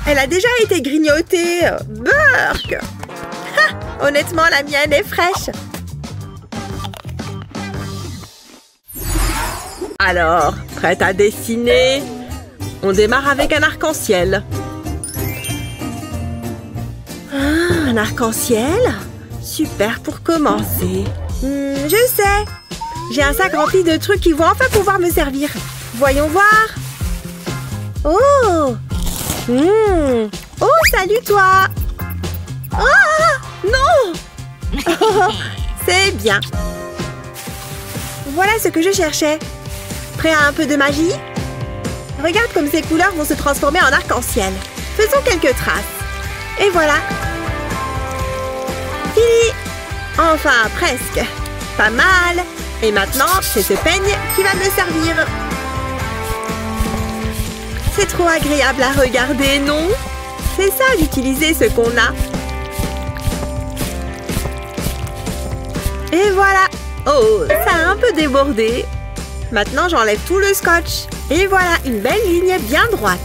Elle a déjà été grignotée. Burk! Ha! Honnêtement, la mienne est fraîche. Alors, prête à dessiner? On démarre avec un arc-en-ciel. Ah, un arc-en-ciel? Super pour commencer. Je sais. J'ai un sac rempli de trucs qui vont enfin pouvoir me servir. Voyons voir. Oh! Oh, salut toi! Oh! Non! Oh, c'est bien. Voilà ce que je cherchais. Prêt à un peu de magie? Regarde comme ces couleurs vont se transformer en arc-en-ciel. Faisons quelques traces. Et voilà. Fini! Enfin, presque. Pas mal. Et maintenant, c'est ce peigne qui va me servir. C'est trop agréable à regarder, non? C'est ça d'utiliser ce qu'on a. Et voilà. Oh, ça a un peu débordé. Maintenant, j'enlève tout le scotch. Et voilà, une belle ligne bien droite.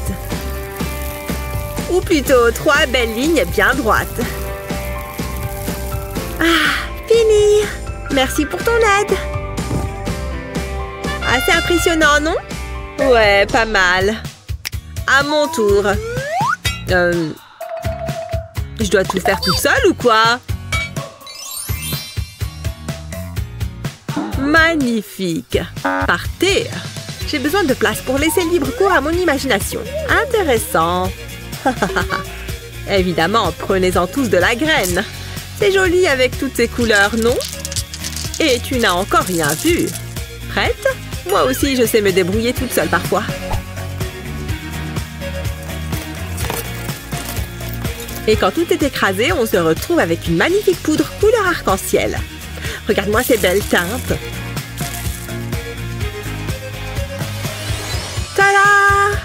Ou plutôt, 3 belles lignes bien droites. Ah, fini. Merci pour ton aide. Assez impressionnant, non? Ouais, pas mal. À mon tour. Je dois tout faire toute seule ou quoi? Magnifique. Partez. J'ai besoin de place pour laisser libre cours à mon imagination. Intéressant. Évidemment, prenez-en tous de la graine. C'est joli avec toutes ces couleurs, non? Et tu n'as encore rien vu. Prête? Moi aussi, je sais me débrouiller toute seule parfois. Et quand tout est écrasé, on se retrouve avec une magnifique poudre couleur arc-en-ciel. Regarde-moi ces belles teintes. Tada!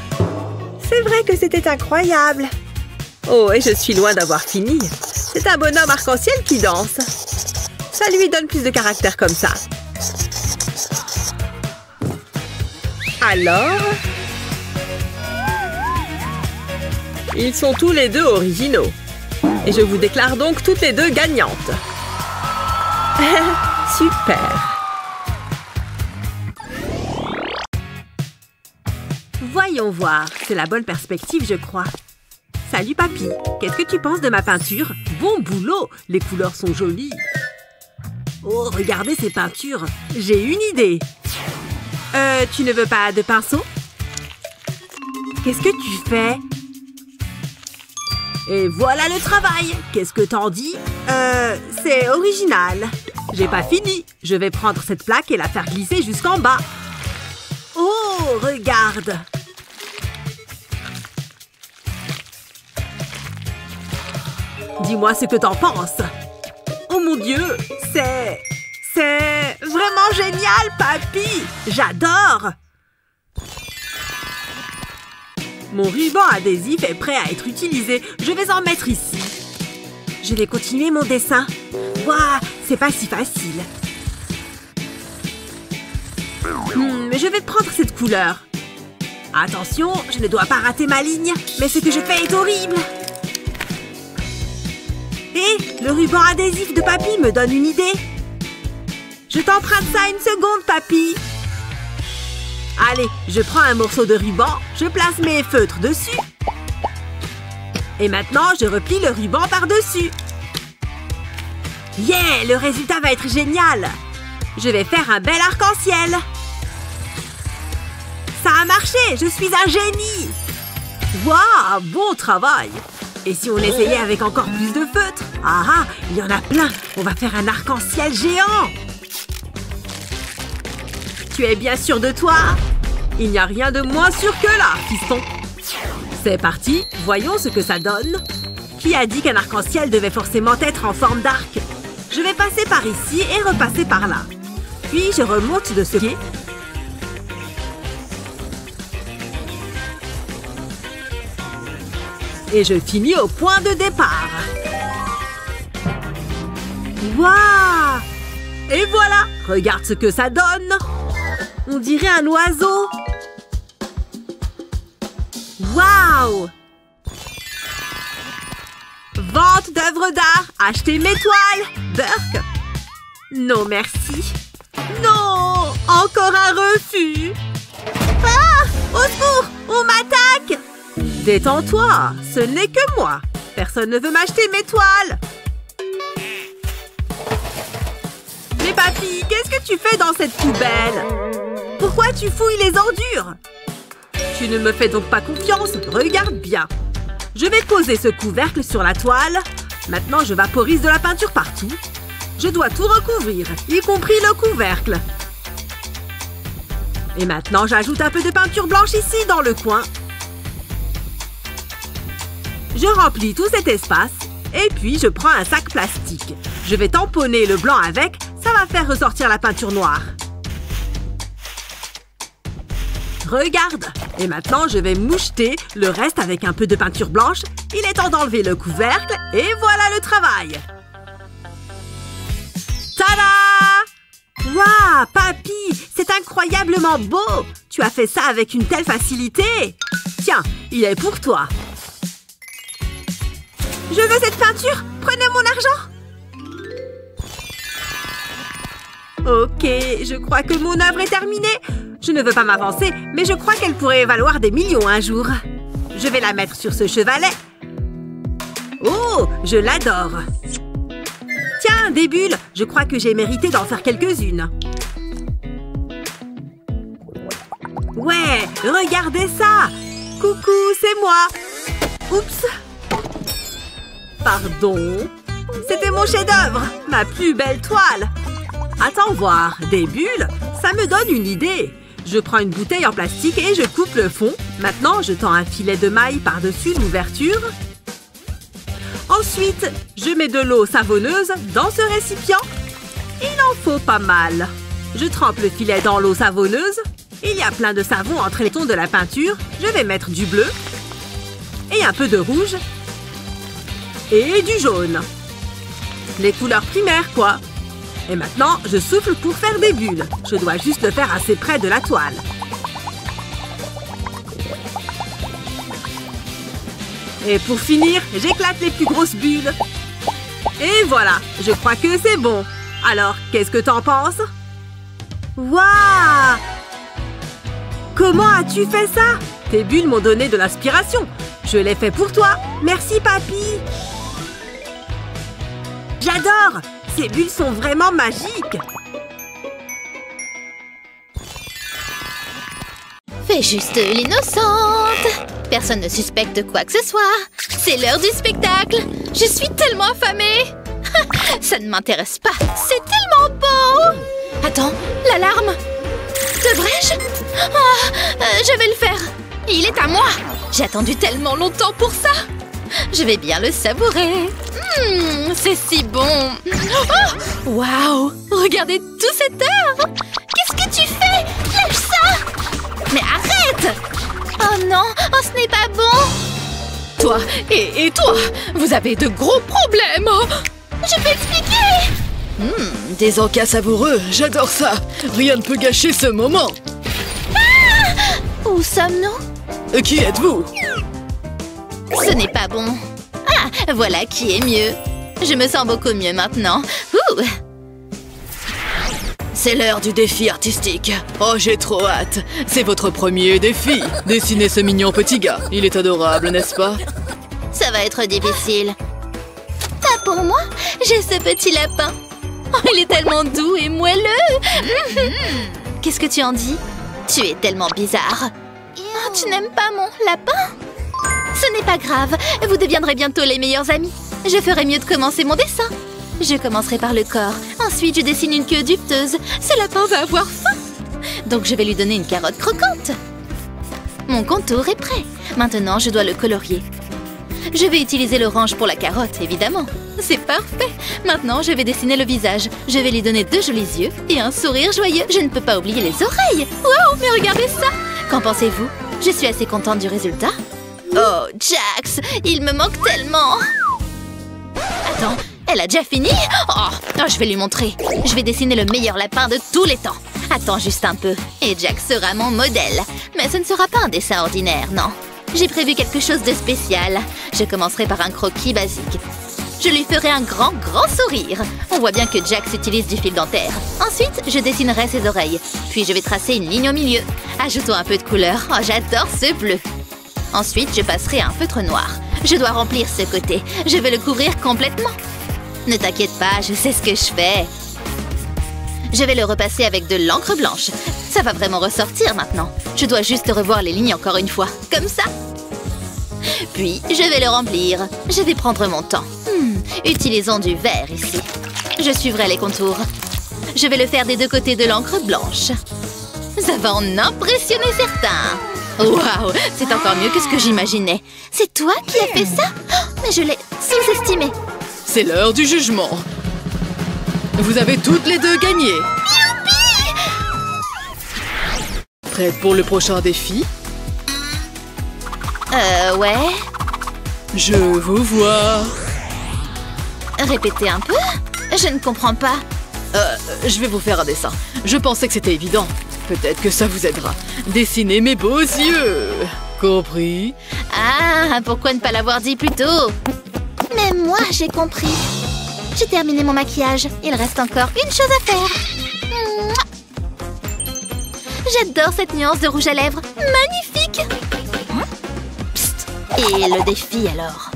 C'est vrai que c'était incroyable. Oh, et je suis loin d'avoir fini. C'est un bonhomme arc-en-ciel qui danse. Ça lui donne plus de caractère comme ça. Alors? Ils sont tous les deux originaux. Et je vous déclare donc toutes les deux gagnantes. Super! Voyons voir. C'est la bonne perspective, je crois. Salut, papy. Qu'est-ce que tu penses de ma peinture? Bon boulot! Les couleurs sont jolies. Oh, regardez ces peintures. J'ai une idée. Tu ne veux pas de pinceau? Qu'est-ce que tu fais? Et voilà le travail! Qu'est-ce que t'en dis? C'est original. J'ai pas fini. Je vais prendre cette plaque et la faire glisser jusqu'en bas. Oh, regarde! Dis-moi ce que t'en penses. Oh mon Dieu! C'est vraiment génial, papy! J'adore! Mon ruban adhésif est prêt à être utilisé. Je vais en mettre ici. Je vais continuer mon dessin. Waouh, c'est pas si facile. Je vais prendre cette couleur. Attention, je ne dois pas rater ma ligne. Mais ce que je fais est horrible. Et le ruban adhésif de papy me donne une idée. Je t'emprunte ça une seconde, papy. Allez, je prends un morceau de ruban, je place mes feutres dessus. Et maintenant, je replie le ruban par-dessus. Yeah, le résultat va être génial. Je vais faire un bel arc-en-ciel. Ça a marché, je suis un génie. Waouh, bon travail! Et si on essayait avec encore plus de feutres? Ah ah, il y en a plein! On va faire un arc-en-ciel géant! Tu es bien sûr de toi? Il n'y a rien de moins sûr que là, fiston! C'est parti, voyons ce que ça donne. Qui a dit qu'un arc-en-ciel devait forcément être en forme d'arc? Je vais passer par ici et repasser par là. Puis je remonte de ce pied. Et je finis au point de départ. Waouh! Et voilà! Regarde ce que ça donne! On dirait un oiseau! Waouh! Vente d'œuvres d'art! Achetez mes toiles! Burk! Non, merci! Non! Encore un refus! Ah! Au secours! On m'attaque! Détends-toi! Ce n'est que moi! Personne ne veut m'acheter mes toiles! Mais papy, qu'est-ce que tu fais dans cette poubelle? Pourquoi tu fouilles les ordures? Tu ne me fais donc pas confiance? Regarde bien! Je vais poser ce couvercle sur la toile. Maintenant, je vaporise de la peinture partout. Je dois tout recouvrir, y compris le couvercle. Et maintenant, j'ajoute un peu de peinture blanche ici, dans le coin. Je remplis tout cet espace. Et puis, je prends un sac plastique. Je vais tamponner le blanc avec. Ça va faire ressortir la peinture noire. Regarde! Et maintenant, je vais moucheter le reste avec un peu de peinture blanche. Il est temps d'enlever le couvercle. Et voilà le travail! Tada! Waouh, papy! C'est incroyablement beau! Tu as fait ça avec une telle facilité! Tiens, il est pour toi! Je veux cette peinture! Prenez mon argent! Ok, je crois que mon œuvre est terminée. Je ne veux pas m'avancer, mais je crois qu'elle pourrait valoir des millions un jour. Je vais la mettre sur ce chevalet. Oh, je l'adore. Tiens, des bulles. Je crois que j'ai mérité d'en faire quelques-unes. Ouais, regardez ça. Coucou, c'est moi. Oups. Pardon. C'était mon chef-d'œuvre, ma plus belle toile. Attends voir, des bulles, ça me donne une idée. Je prends une bouteille en plastique et je coupe le fond. Maintenant, je tends un filet de maille par-dessus l'ouverture. Ensuite, je mets de l'eau savonneuse dans ce récipient. Il en faut pas mal. Je trempe le filet dans l'eau savonneuse. Il y a plein de savon entre les tons de la peinture. Je vais mettre du bleu. Et un peu de rouge. Et du jaune. Les couleurs primaires, quoi. Et maintenant, je souffle pour faire des bulles. Je dois juste le faire assez près de la toile. Et pour finir, j'éclate les plus grosses bulles. Et voilà, je crois que c'est bon. Alors, qu'est-ce que t'en penses? Waouh! Comment as-tu fait ça? Tes bulles m'ont donné de l'inspiration. Je l'ai fait pour toi. Merci, papy. J'adore! Ces bulles sont vraiment magiques! Fais juste l'innocente! Personne ne suspecte quoi que ce soit! C'est l'heure du spectacle! Je suis tellement affamée! Ça ne m'intéresse pas! C'est tellement beau! Attends, l'alarme! Devrais-je? Je vais le faire! Il est à moi! J'ai attendu tellement longtemps pour ça! Je vais bien le savourer! C'est si bon! Oh! Waouh! Regardez tout cet œuf! Qu'est-ce que tu fais? Lâche ça! Mais arrête! Oh non! Oh, ce n'est pas bon! Toi et toi, vous avez de gros problèmes! Je peux expliquer! Des encas savoureux, j'adore ça! Rien ne peut gâcher ce moment! Où sommes-nous? Qui êtes-vous? Ce n'est pas bon. Ah, voilà qui est mieux. Je me sens beaucoup mieux maintenant. Ouh. C'est l'heure du défi artistique. Oh, j'ai trop hâte. C'est votre premier défi. Dessinez ce mignon petit gars. Il est adorable, n'est-ce pas? Ça va être difficile. Pas pour moi. J'ai ce petit lapin. Oh, il est tellement doux et moelleux. Qu'est-ce que tu en dis? Tu es tellement bizarre. Oh, tu n'aimes pas mon lapin? Ce n'est pas grave, vous deviendrez bientôt les meilleurs amis. Je ferai mieux de commencer mon dessin. Je commencerai par le corps, ensuite je dessine une queue duveteuse. Ce lapin va avoir faim. Donc je vais lui donner une carotte croquante. Mon contour est prêt. Maintenant, je dois le colorier. Je vais utiliser l'orange pour la carotte, évidemment. C'est parfait. Maintenant, je vais dessiner le visage. Je vais lui donner 2 jolis yeux et un sourire joyeux. Je ne peux pas oublier les oreilles. Wow, mais regardez ça. Qu'en pensez-vous? Je suis assez contente du résultat. Oh, Jax, il me manque tellement. Attends, elle a déjà fini? Oh, je vais lui montrer. Je vais dessiner le meilleur lapin de tous les temps. Attends juste un peu. Et Jax sera mon modèle. Mais ce ne sera pas un dessin ordinaire, non. J'ai prévu quelque chose de spécial. Je commencerai par un croquis basique. Je lui ferai un grand sourire. On voit bien que Jax utilise du fil dentaire. Ensuite, je dessinerai ses oreilles. Puis je vais tracer une ligne au milieu. Ajoutons un peu de couleur. Oh, j'adore ce bleu. Ensuite, je passerai un feutre noir. Je dois remplir ce côté. Je vais le couvrir complètement. Ne t'inquiète pas, je sais ce que je fais. Je vais le repasser avec de l'encre blanche. Ça va vraiment ressortir maintenant. Je dois juste revoir les lignes encore une fois. Comme ça. Puis, je vais le remplir. Je vais prendre mon temps. Utilisons du vert ici. Je suivrai les contours. Je vais le faire des 2 côtés de l'encre blanche. Ça va en impressionner certains. Waouh, c'est encore mieux que ce que j'imaginais. C'est toi qui as fait ça? Oh, mais je l'ai sous-estimé. C'est l'heure du jugement. Vous avez toutes les 2 gagné. Youpi! Prête pour le prochain défi? Ouais. Je vous vois. Répétez un peu? Je ne comprends pas. Je vais vous faire un dessin. Je pensais que c'était évident. Peut-être que ça vous aidera. Dessinez mes beaux yeux. Compris? Ah, pourquoi ne pas l'avoir dit plus tôt? Mais moi, j'ai compris. J'ai terminé mon maquillage. Il reste encore une chose à faire. J'adore cette nuance de rouge à lèvres. Magnifique! Psst. Et le défi, alors?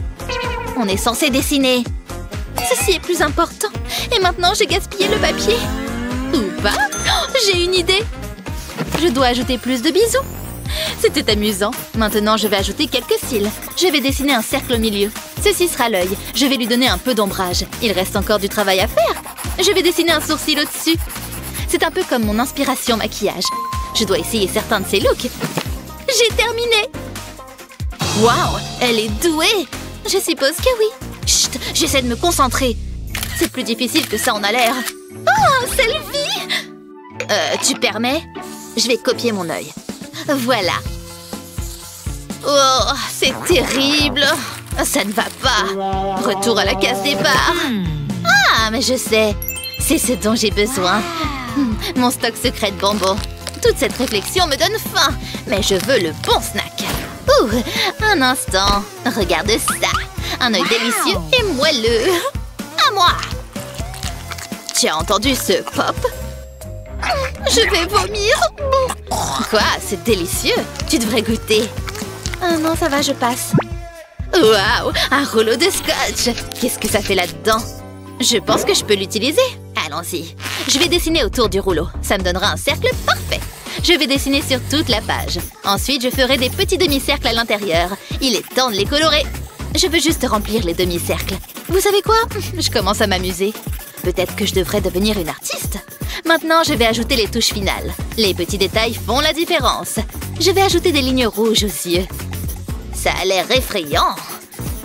On est censé dessiner. Ceci est plus important. Et maintenant, j'ai gaspillé le papier. Ou pas? Oh, j'ai une idée. Je dois ajouter plus de bisous. C'était amusant. Maintenant, je vais ajouter quelques cils. Je vais dessiner un cercle au milieu. Ceci sera l'œil. Je vais lui donner un peu d'ombrage. Il reste encore du travail à faire. Je vais dessiner un sourcil au-dessus. C'est un peu comme mon inspiration maquillage. Je dois essayer certains de ces looks. J'ai terminé. Waouh, elle est douée. Je suppose que oui. Chut, j'essaie de me concentrer. C'est plus difficile que ça en a l'air. Oh, selfie! Tu permets? Je vais copier mon œil. Voilà. Oh, c'est terrible. Ça ne va pas. Retour à la case départ. Ah, mais je sais. C'est ce dont j'ai besoin. Mon stock secret de bonbons. Toute cette réflexion me donne faim. Mais je veux le bon snack. Ouh, un instant. Regarde ça. Un œil délicieux et moelleux. À moi. Tu as entendu ce pop? Je vais vomir. Quoi? C'est délicieux. Tu devrais goûter. Ah non, ça va, je passe. Waouh, un rouleau de scotch. Qu'est-ce que ça fait là-dedans? Je pense que je peux l'utiliser. Allons-y. Je vais dessiner autour du rouleau. Ça me donnera un cercle parfait. Je vais dessiner sur toute la page. Ensuite, je ferai des petits demi-cercles à l'intérieur. Il est temps de les colorer. Je veux juste remplir les demi-cercles. Vous savez quoi? Je commence à m'amuser. Peut-être que je devrais devenir une artiste. Maintenant, je vais ajouter les touches finales. Les petits détails font la différence. Je vais ajouter des lignes rouges aux yeux. Ça a l'air effrayant.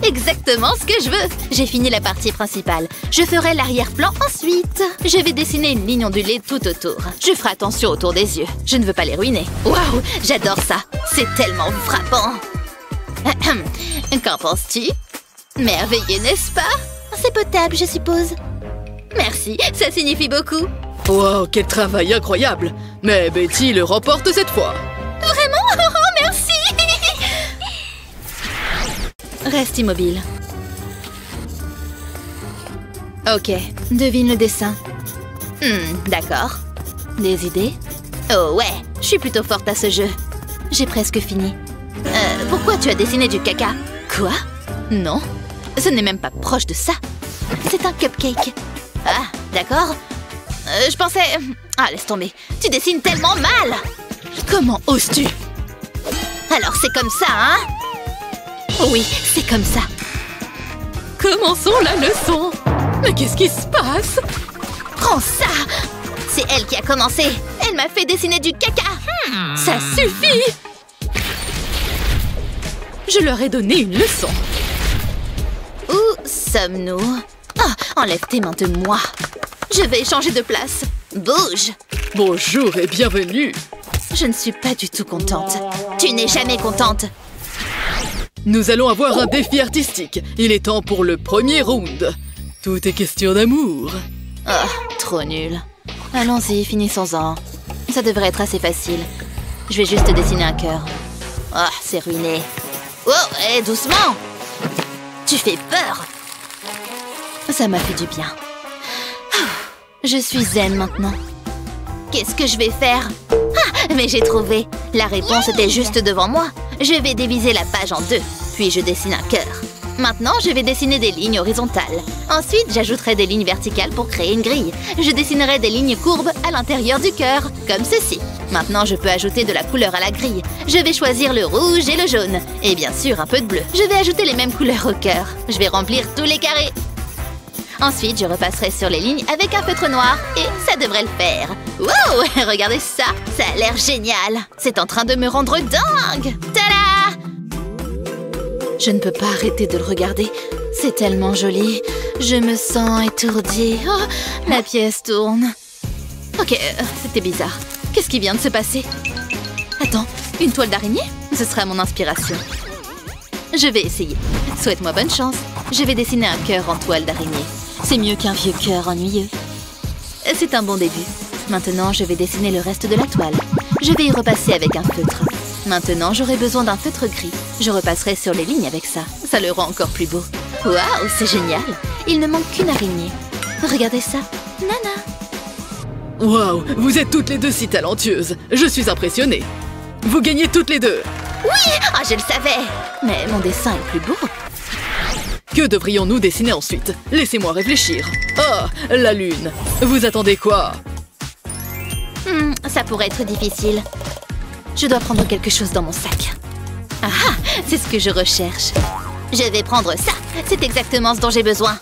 Exactement ce que je veux. J'ai fini la partie principale. Je ferai l'arrière-plan ensuite. Je vais dessiner une ligne ondulée tout autour. Je ferai attention autour des yeux. Je ne veux pas les ruiner. Waouh, j'adore ça. C'est tellement frappant. Qu'en penses-tu? Merveilleux, n'est-ce pas? C'est potable, je suppose. Merci, ça signifie beaucoup. Wow, quel travail incroyable! Mais Betty le remporte cette fois. Vraiment? Oh, merci. Reste immobile. Ok, devine le dessin. D'accord. Des idées? Oh ouais, je suis plutôt forte à ce jeu. J'ai presque fini. Pourquoi tu as dessiné du caca? Quoi? Non, ce n'est même pas proche de ça. C'est un cupcake. Ah, d'accord. Je pensais... Ah, laisse tomber. Tu dessines tellement mal. Comment oses-tu? Alors c'est comme ça, hein? Oui, c'est comme ça. Commençons la leçon. Mais qu'est-ce qui se passe? Prends ça! C'est elle qui a commencé. Elle m'a fait dessiner du caca. Ça suffit! Je leur ai donné une leçon. Où sommes-nous? Oh, enlève tes mains de moi. Je vais changer de place. Bouge! Bonjour et bienvenue. Je ne suis pas du tout contente. Tu n'es jamais contente. Nous allons avoir un défi artistique. Il est temps pour le premier round. Tout est question d'amour. Oh, trop nul. Allons-y, finissons-en. Ça devrait être assez facile. Je vais juste dessiner un cœur. Oh, c'est ruiné. Oh, hé, doucement! Tu fais peur! Ça m'a fait du bien. Je suis zen maintenant. Qu'est-ce que je vais faire? Ah, mais j'ai trouvé! La réponse était juste devant moi. Je vais diviser la page en 2, puis je dessine un cœur. Maintenant, je vais dessiner des lignes horizontales. Ensuite, j'ajouterai des lignes verticales pour créer une grille. Je dessinerai des lignes courbes à l'intérieur du cœur, comme ceci. Maintenant, je peux ajouter de la couleur à la grille. Je vais choisir le rouge et le jaune. Et bien sûr, un peu de bleu. Je vais ajouter les mêmes couleurs au cœur. Je vais remplir tous les carrés. Ensuite, je repasserai sur les lignes avec un feutre noir et ça devrait le faire. Wow! Regardez ça! Ça a l'air génial! C'est en train de me rendre dingue! Tada! Je ne peux pas arrêter de le regarder. C'est tellement joli. Je me sens étourdie. Oh, la pièce tourne. Ok, c'était bizarre. Qu'est-ce qui vient de se passer? Attends, une toile d'araignée? Ce sera mon inspiration. Je vais essayer. Souhaite-moi bonne chance. Je vais dessiner un cœur en toile d'araignée. C'est mieux qu'un vieux cœur ennuyeux. C'est un bon début. Maintenant, je vais dessiner le reste de la toile. Je vais y repasser avec un feutre. Maintenant, j'aurai besoin d'un feutre gris. Je repasserai sur les lignes avec ça. Ça le rend encore plus beau. Waouh, c'est génial! Il ne manque qu'une araignée. Regardez ça. Nana! Waouh, vous êtes toutes les deux si talentueuses. Je suis impressionnée. Vous gagnez toutes les deux. Oui! Ah, je le savais! Mais mon dessin est plus beau. Que devrions-nous dessiner ensuite? Laissez-moi réfléchir. Ah, la lune. Vous attendez quoi? Ça pourrait être difficile. Je dois prendre quelque chose dans mon sac. Ah, c'est ce que je recherche. Je vais prendre ça. C'est exactement ce dont j'ai besoin.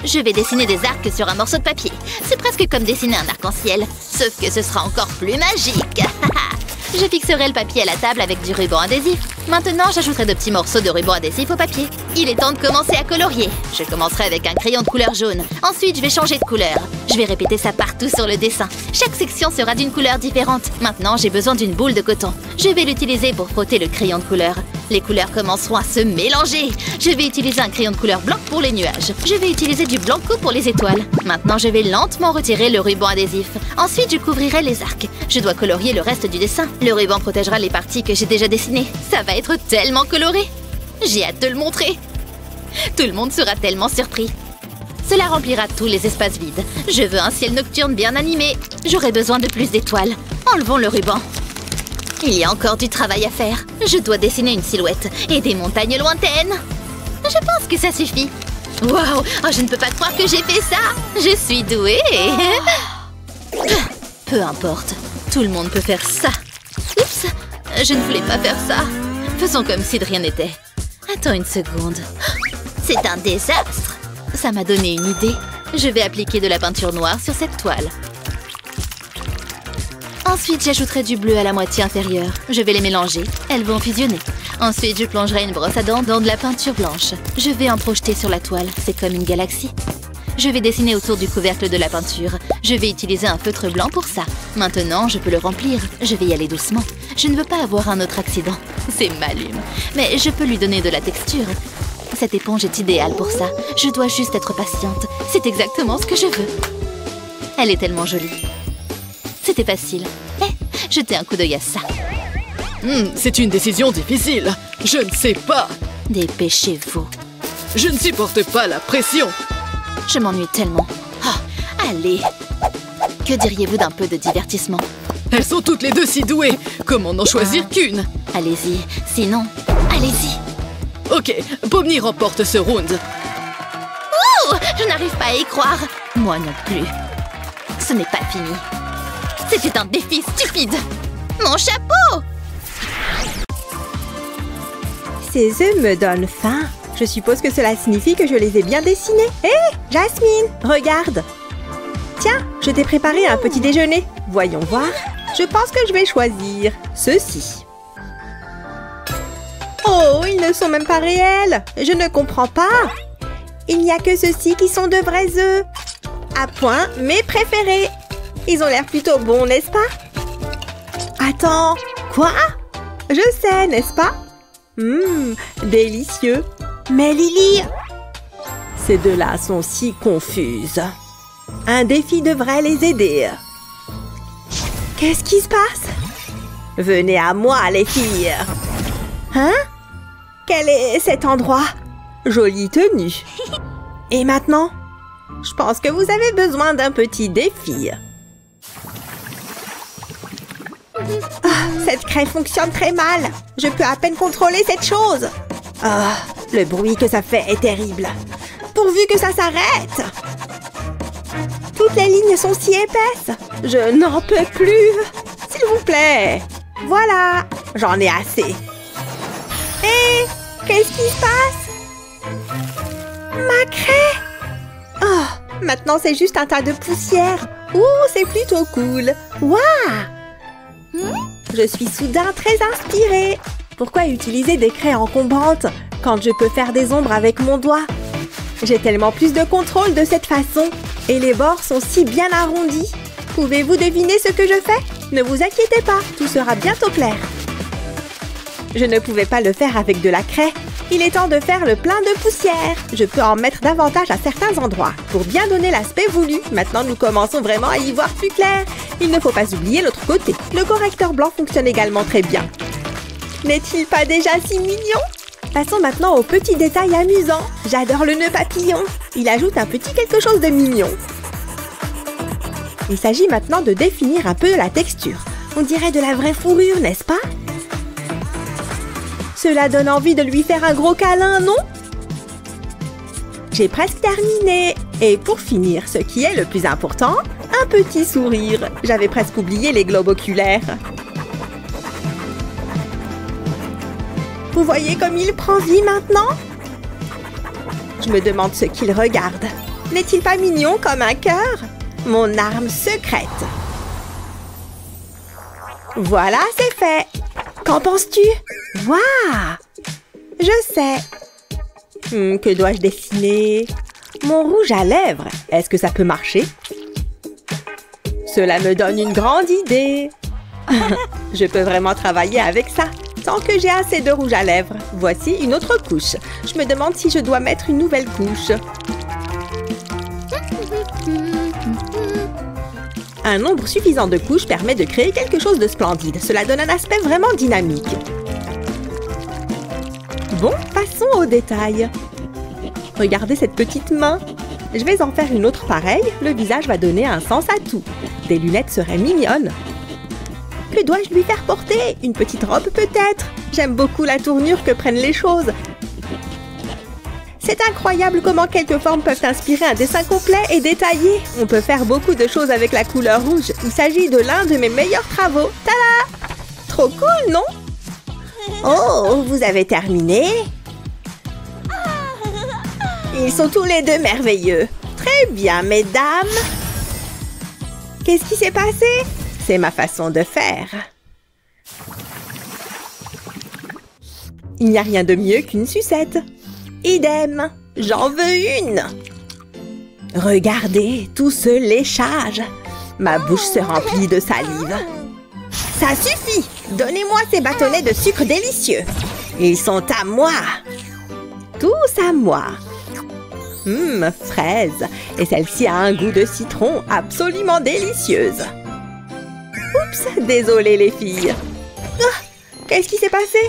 Je vais dessiner des arcs sur un morceau de papier. C'est presque comme dessiner un arc-en-ciel. Sauf que ce sera encore plus magique. Je fixerai le papier à la table avec du ruban adhésif. Maintenant, j'ajouterai de petits morceaux de ruban adhésif au papier. Il est temps de commencer à colorier. Je commencerai avec un crayon de couleur jaune. Ensuite, je vais changer de couleur. Je vais répéter ça partout sur le dessin. Chaque section sera d'une couleur différente. Maintenant, j'ai besoin d'une boule de coton. Je vais l'utiliser pour frotter le crayon de couleur. Les couleurs commenceront à se mélanger. Je vais utiliser un crayon de couleur blanc pour les nuages. Je vais utiliser du blanco pour les étoiles. Maintenant, je vais lentement retirer le ruban adhésif. Ensuite, je couvrirai les arcs. Je dois colorier le reste du dessin. Le ruban protégera les parties que j'ai déjà dessinées. Ça va être tellement coloré. J'ai hâte de le montrer. Tout le monde sera tellement surpris. Cela remplira tous les espaces vides. Je veux un ciel nocturne bien animé. J'aurai besoin de plus d'étoiles. Enlevons le ruban. Il y a encore du travail à faire. Je dois dessiner une silhouette et des montagnes lointaines. Je pense que ça suffit. Waouh! Oh, je ne peux pas croire que j'ai fait ça. Je suis douée. Peu importe. Tout le monde peut faire ça. Oups! Je ne voulais pas faire ça. Faisons comme si de rien n'était. Attends une seconde. C'est un désastre. Ça m'a donné une idée. Je vais appliquer de la peinture noire sur cette toile. Ensuite, j'ajouterai du bleu à la moitié inférieure. Je vais les mélanger. Elles vont fusionner. Ensuite, je plongerai une brosse à dents dans de la peinture blanche. Je vais en projeter sur la toile. C'est comme une galaxie. Je vais dessiner autour du couvercle de la peinture. Je vais utiliser un feutre blanc pour ça. Maintenant, je peux le remplir. Je vais y aller doucement. Je ne veux pas avoir un autre accident. C'est Malume. Mais je peux lui donner de la texture. Cette éponge est idéale pour ça. Je dois juste être patiente. C'est exactement ce que je veux. Elle est tellement jolie. C'était facile. Jetez un coup d'œil à ça. C'est une décision difficile. Je ne sais pas. Dépêchez-vous. Je ne supporte pas la pression. Je m'ennuie tellement. Oh, allez. Que diriez-vous d'un peu de divertissement? Elles sont toutes les deux si douées. Comment n'en choisir qu'une? Allez-y. Sinon, allez-y. Ok, Pomni remporte ce round. Ouh! Je n'arrive pas à y croire. Moi non plus. Ce n'est pas fini. C'était un défi stupide. Mon chapeau! Ces œufs me donnent faim. Je suppose que cela signifie que je les ai bien dessinés. Hé, Jasmine, regarde. Tiens, je t'ai préparé un petit déjeuner. Voyons voir. Je pense que je vais choisir ceci. Oh, ils ne sont même pas réels. Je ne comprends pas. Il n'y a que ceux-ci qui sont de vrais œufs. À point, mes préférés. Ils ont l'air plutôt bons, n'est-ce pas? Attends, quoi? Je sais, n'est-ce pas? Délicieux. Mais Lily, ces deux-là sont si confuses. Un défi devrait les aider. Qu'est-ce qui se passe? Venez à moi, les filles. Hein? Quel est cet endroit? Jolie tenue. Et maintenant? Je pense que vous avez besoin d'un petit défi. Cette craie fonctionne très mal. Je peux à peine contrôler cette chose. Le bruit que ça fait est terrible. Pourvu que ça s'arrête. Toutes les lignes sont si épaisses. Je n'en peux plus. S'il vous plaît. Voilà. J'en ai assez. Hé, qu'est-ce qui se passe? Ma craie. Oh, maintenant c'est juste un tas de poussière. Ouh, c'est plutôt cool. Waouh! Je suis soudain très inspirée. Pourquoi utiliser des craies encombrantes quand je peux faire des ombres avec mon doigt? J'ai tellement plus de contrôle de cette façon. Et les bords sont si bien arrondis. Pouvez-vous deviner ce que je fais? Ne vous inquiétez pas, tout sera bientôt clair. Je ne pouvais pas le faire avec de la craie. Il est temps de faire le plein de poussière. Je peux en mettre davantage à certains endroits pour bien donner l'aspect voulu. Maintenant, nous commençons vraiment à y voir plus clair. Il ne faut pas oublier l'autre côté. Le correcteur blanc fonctionne également très bien. N'est-il pas déjà si mignon? Passons maintenant aux petits détails amusants. J'adore le nœud papillon. Il ajoute un petit quelque chose de mignon. Il s'agit maintenant de définir un peu la texture. On dirait de la vraie fourrure, n'est-ce pas? Cela donne envie de lui faire un gros câlin, non? J'ai presque terminé. Et pour finir, ce qui est le plus important, un petit sourire. J'avais presque oublié les globes oculaires. Vous voyez comme il prend vie maintenant? Je me demande ce qu'il regarde. N'est-il pas mignon comme un cœur? Mon arme secrète. Voilà, c'est fait. Qu'en penses-tu? Waouh! Je sais. Que dois-je dessiner? Mon rouge à lèvres. Est-ce que ça peut marcher? Cela me donne une grande idée. Je peux vraiment travailler avec ça. Tant que j'ai assez de rouge à lèvres. Voici une autre couche. Je me demande si je dois mettre une nouvelle couche. Un nombre suffisant de couches permet de créer quelque chose de splendide. Cela donne un aspect vraiment dynamique. Bon, passons aux détails. Regardez cette petite main. Je vais en faire une autre pareille. Le visage va donner un sens à tout. Des lunettes seraient mignonnes. Que dois-je lui faire porter? Une petite robe peut-être? J'aime beaucoup la tournure que prennent les choses. C'est incroyable comment quelques formes peuvent inspirer un dessin complet et détaillé. On peut faire beaucoup de choses avec la couleur rouge. Il s'agit de l'un de mes meilleurs travaux. Tada! Trop cool, non? Oh, vous avez terminé? Ils sont tous les deux merveilleux. Très bien, mesdames. Qu'est-ce qui s'est passé? C'est ma façon de faire. Il n'y a rien de mieux qu'une sucette. Idem, j'en veux une. Regardez tout ce léchage. Ma bouche se remplit de salive. Ça suffit. Donnez-moi ces bâtonnets de sucre délicieux. Ils sont à moi. Tous à moi. Fraise. Et celle-ci a un goût de citron absolument délicieuse. Oups, désolée les filles. Qu'est-ce qui s'est passé?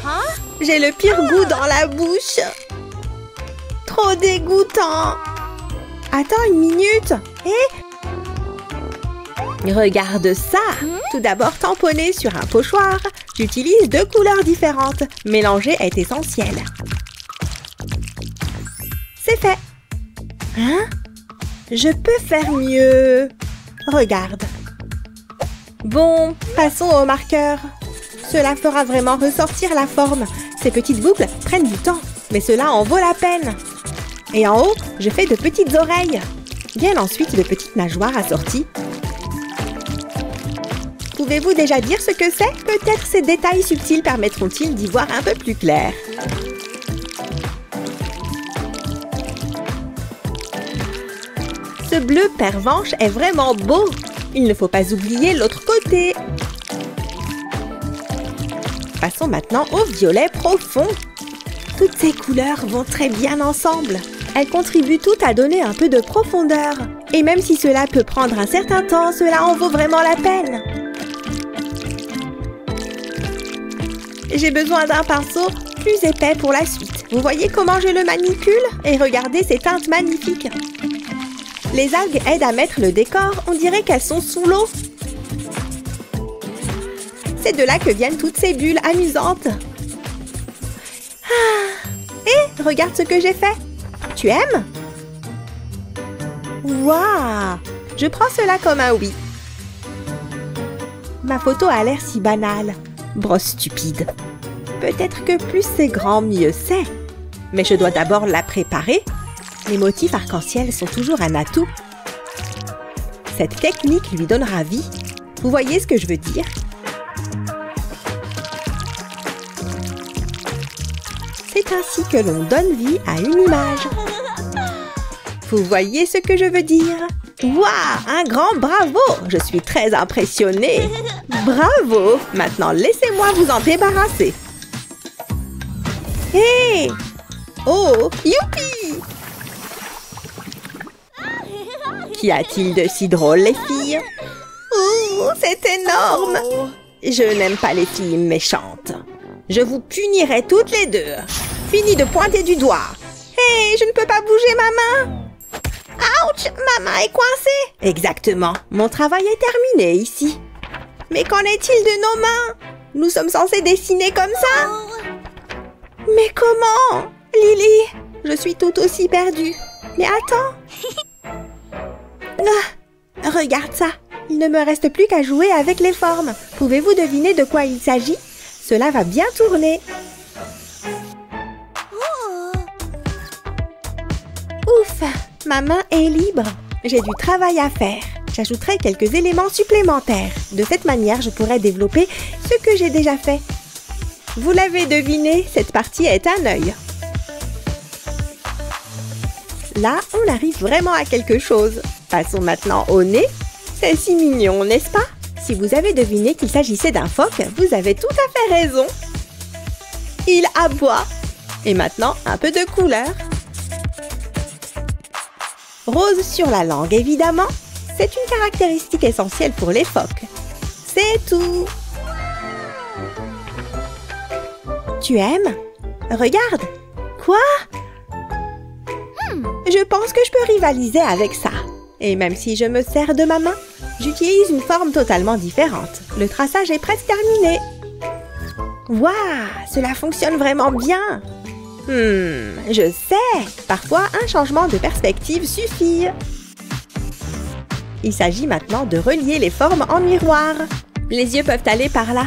J'ai le pire goût dans la bouche. Trop dégoûtant. Attends une minute. Regarde ça. Tout d'abord tamponné sur un pochoir. J'utilise 2 couleurs différentes. Mélanger est essentiel. C'est fait. Hein? Je peux faire mieux. Regarde. Bon, passons au marqueur. Cela fera vraiment ressortir la forme. Ces petites boucles prennent du temps, mais cela en vaut la peine. Et en haut, je fais de petites oreilles. Viennent ensuite de petites nageoires assorties. Pouvez-vous déjà dire ce que c'est? Peut-être ces détails subtils permettront-ils d'y voir un peu plus clair. Ce bleu pervenche est vraiment beau. Il ne faut pas oublier l'autre côté. Passons maintenant au violet profond. Toutes ces couleurs vont très bien ensemble. Elles contribuent toutes à donner un peu de profondeur. Et même si cela peut prendre un certain temps, cela en vaut vraiment la peine. J'ai besoin d'un pinceau plus épais pour la suite. Vous voyez comment je le manipule? Et regardez ces teintes magnifiques. Les algues aident à mettre le décor. On dirait qu'elles sont sous l'eau. C'est de là que viennent toutes ces bulles amusantes. Et regarde ce que j'ai fait. Tu aimes? Waouh! Je prends cela comme un oui. Ma photo a l'air si banale. Brosse stupide. Peut-être que plus c'est grand, mieux c'est. Mais je dois d'abord la préparer. Les motifs arc-en-ciel sont toujours un atout. Cette technique lui donnera vie. Vous voyez ce que je veux dire? C'est ainsi que l'on donne vie à une image. Vous voyez ce que je veux dire? Waouh! Un grand bravo! Je suis très impressionnée. Bravo! Maintenant, laissez-moi vous en débarrasser. Hé! Oh! Youpi! Qu'y a-t-il de si drôle, les filles? Oh! C'est énorme! Je n'aime pas les filles méchantes. Je vous punirai toutes les deux. Fini de pointer du doigt. Hé! Je ne peux pas bouger ma main! Ouch! Ma main est coincée! Exactement. Mon travail est terminé ici. Mais qu'en est-il de nos mains? Nous sommes censés dessiner comme ça? Mais comment? Lily, je suis tout aussi perdue. Mais attends. Regarde ça. Il ne me reste plus qu'à jouer avec les formes. Pouvez-vous deviner de quoi il s'agit? Cela va bien tourner. Ouf! Ma main est libre. J'ai du travail à faire. J'ajouterai quelques éléments supplémentaires. De cette manière, je pourrai développer ce que j'ai déjà fait. Vous l'avez deviné, cette partie est un œil. Là, on arrive vraiment à quelque chose. Passons maintenant au nez. C'est si mignon, n'est-ce pas? Si vous avez deviné qu'il s'agissait d'un phoque, vous avez tout à fait raison. Il aboie. Et maintenant, un peu de couleur. Rose sur la langue, évidemment. C'est une caractéristique essentielle pour les phoques. C'est tout. Tu aimes? Regarde. Quoi? Je pense que je peux rivaliser avec ça. Et même si je me sers de ma main, j'utilise une forme totalement différente. Le traçage est presque terminé. Waouh, cela fonctionne vraiment bien. Je sais. Parfois, un changement de perspective suffit. Il s'agit maintenant de relier les formes en miroir. Les yeux peuvent aller par là.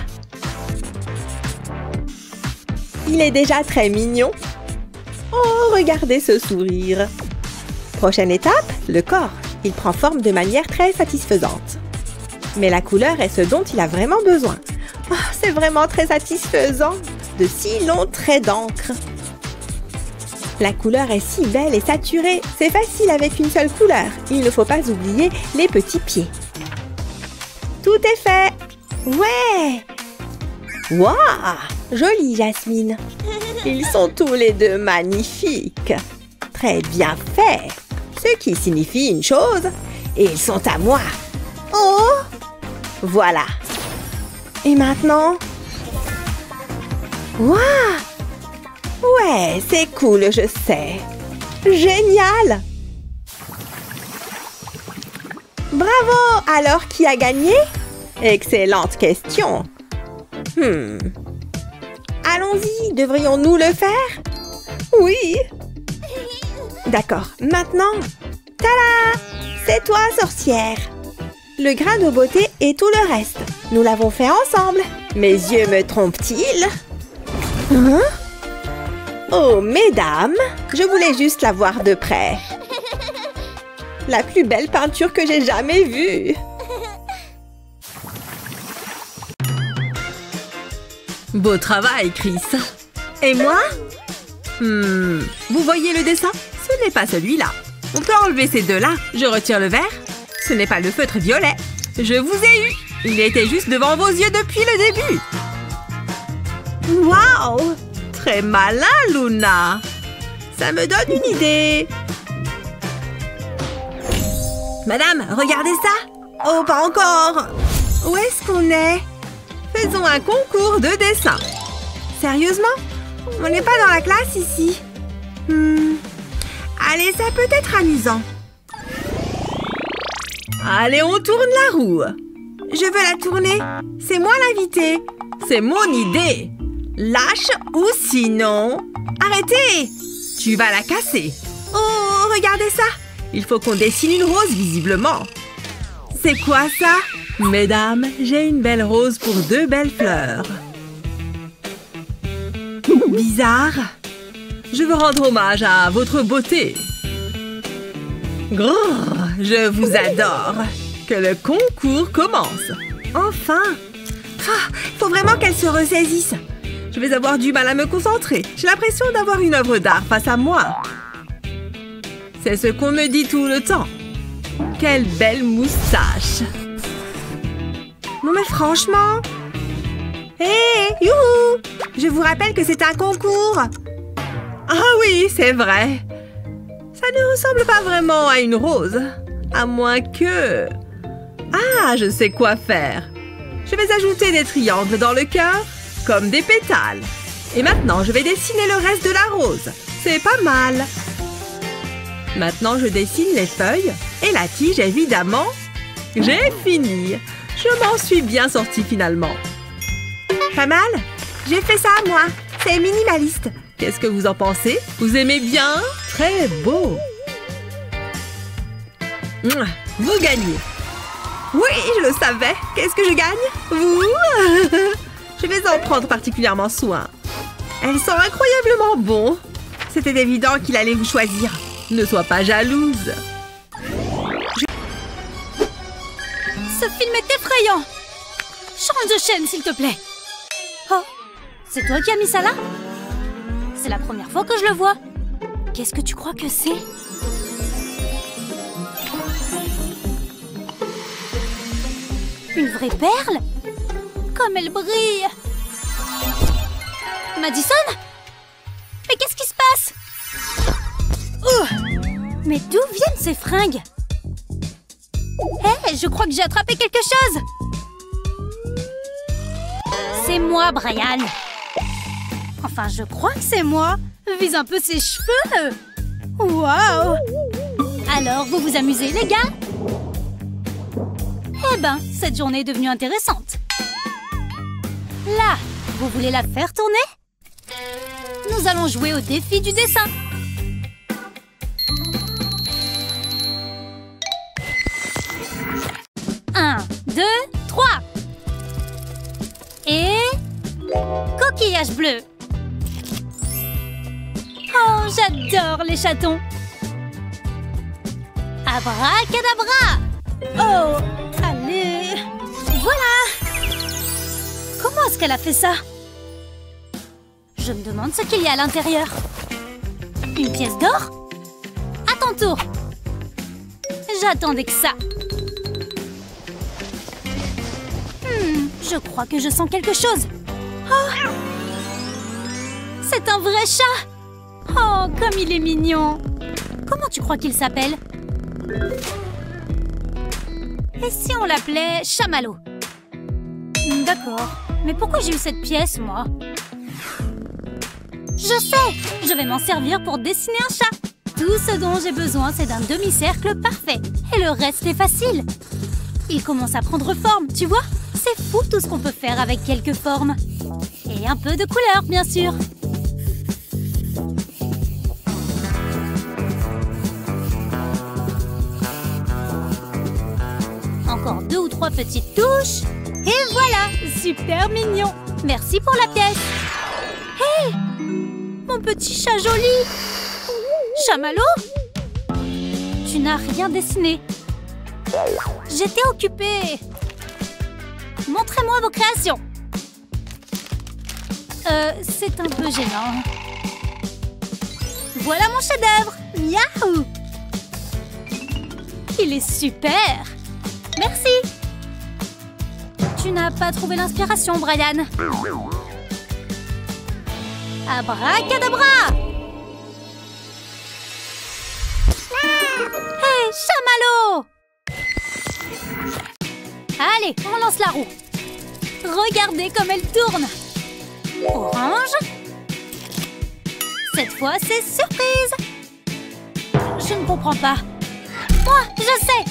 Il est déjà très mignon. Oh, regardez ce sourire. Prochaine étape, le corps. Il prend forme de manière très satisfaisante. Mais la couleur est ce dont il a vraiment besoin. Oh, c'est vraiment très satisfaisant. De si longs traits d'encre. La couleur est si belle et saturée. C'est facile avec une seule couleur. Il ne faut pas oublier les petits pieds. Tout est fait. Ouais. Waouh! Jolie, Jasmine. Ils sont tous les deux magnifiques. Très bien fait. Ce qui signifie une chose. Et ils sont à moi. Oh! Voilà. Et maintenant? Waouh! Ouais, c'est cool, je sais. Génial! Bravo! Alors, qui a gagné? Excellente question. Allons-y, devrions-nous le faire? Oui. D'accord, maintenant, tada! C'est toi, sorcière. Le grain de beauté et tout le reste. Nous l'avons fait ensemble. Mes yeux me trompent-ils? Hein? Oh, mesdames, je voulais juste la voir de près. La plus belle peinture que j'ai jamais vue. Beau travail, Chris. Et moi? Vous voyez le dessin? Ce n'est pas celui-là. On peut enlever ces deux-là. Je retire le vert. Ce n'est pas le feutre violet. Je vous ai eu. Il était juste devant vos yeux depuis le début. Waouh! Très malin, Luna. Ça me donne une idée. Madame, regardez ça. Oh, pas encore. Où est-ce qu'on est? Faisons un concours de dessin. Sérieusement? On n'est pas dans la classe ici. Allez, ça peut être amusant. Allez, on tourne la roue. Je veux la tourner. C'est moi l'invité. C'est mon idée. Lâche ou sinon... Arrêtez! Tu vas la casser. Oh, regardez ça. Il faut qu'on dessine une rose, visiblement. C'est quoi ça? Mesdames, j'ai une belle rose pour deux belles fleurs. Bizarre. Je veux rendre hommage à votre beauté. Je vous adore. Que le concours commence. Enfin. Il faut vraiment qu'elle se ressaisisse. Je vais avoir du mal à me concentrer. J'ai l'impression d'avoir une œuvre d'art face à moi. C'est ce qu'on me dit tout le temps. Quelle belle moustache. Non mais franchement. Hé, youhou! Je vous rappelle que c'est un concours. Ah oui, c'est vrai. Ça ne ressemble pas vraiment à une rose. À moins que... Ah, je sais quoi faire. Je vais ajouter des triangles dans le cœur, comme des pétales. Et maintenant, je vais dessiner le reste de la rose. C'est pas mal. Maintenant, je dessine les feuilles et la tige, évidemment. J'ai fini. Je m'en suis bien sortie finalement. Pas mal? J'ai fait ça, moi. C'est minimaliste. Qu'est-ce que vous en pensez? Vous aimez bien? Très beau. Vous gagnez. Oui, je le savais. Qu'est-ce que je gagne? Vous? Je vais en prendre particulièrement soin. Elles sont incroyablement bons. C'était évident qu'il allait vous choisir. Ne sois pas jalouse. Ce film est effrayant. Change de chaîne, s'il te plaît. Oh, c'est toi qui as mis ça là? C'est la première fois que je le vois. Qu'est-ce que tu crois que c'est? Une vraie perle? Comme elle brille! Madison? Mais qu'est-ce qui se passe? Mais d'où viennent ces fringues? Hé, je crois que j'ai attrapé quelque chose! C'est moi, Brian! Enfin, je crois que c'est moi! Vise un peu ses cheveux! Waouh! Alors, vous vous amusez, les gars? Eh ben, cette journée est devenue intéressante. Là, vous voulez la faire tourner? Nous allons jouer au défi du dessin. Un, deux, trois. Et... coquillage bleu. Oh, j'adore les chatons. Abracadabra. Oh, allez. Voilà. Comment est-ce qu'elle a fait ça? Je me demande ce qu'il y a à l'intérieur. Une pièce d'or? À ton tour. J'attendais que ça. Je crois que je sens quelque chose. Oh, c'est un vrai chat. Oh, comme il est mignon. Comment tu crois qu'il s'appelle? Et si on l'appelait Chamallow? D'accord. Mais pourquoi j'ai eu cette pièce, moi? Je sais! Je vais m'en servir pour dessiner un chat. Tout ce dont j'ai besoin, c'est d'un demi-cercle parfait. Et le reste est facile. Il commence à prendre forme, tu vois? C'est fou tout ce qu'on peut faire avec quelques formes. Et un peu de couleur, bien sûr. Encore 2 ou 3 petites touches. Et voilà, super mignon. Merci pour la pièce. Hé, mon petit chat joli. Chamallow? Tu n'as rien dessiné. J'étais occupée. Montrez-moi vos créations. C'est un peu gênant. Voilà mon chef-d'œuvre. Yahoo! Il est super. Merci. Tu n'as pas trouvé l'inspiration, Brian. Abracadabra! Hé, chamallow! Allez, on lance la roue. Regardez comme elle tourne. Orange. Cette fois, c'est surprise. Je ne comprends pas. Moi, je sais.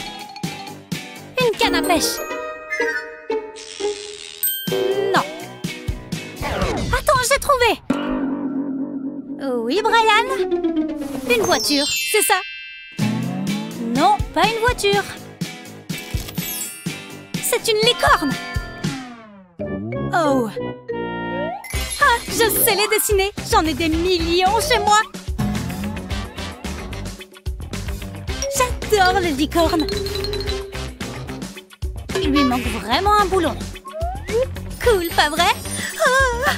Une canne à pêche. Non. Attends, j'ai trouvé. Oui, Brian. Une voiture, c'est ça? Non, pas une voiture. C'est une licorne. Oh. Ah, je sais les dessiner. J'en ai des millions chez moi. J'adore les licornes. Il lui manque vraiment un boulon. Cool, pas vrai? Ah.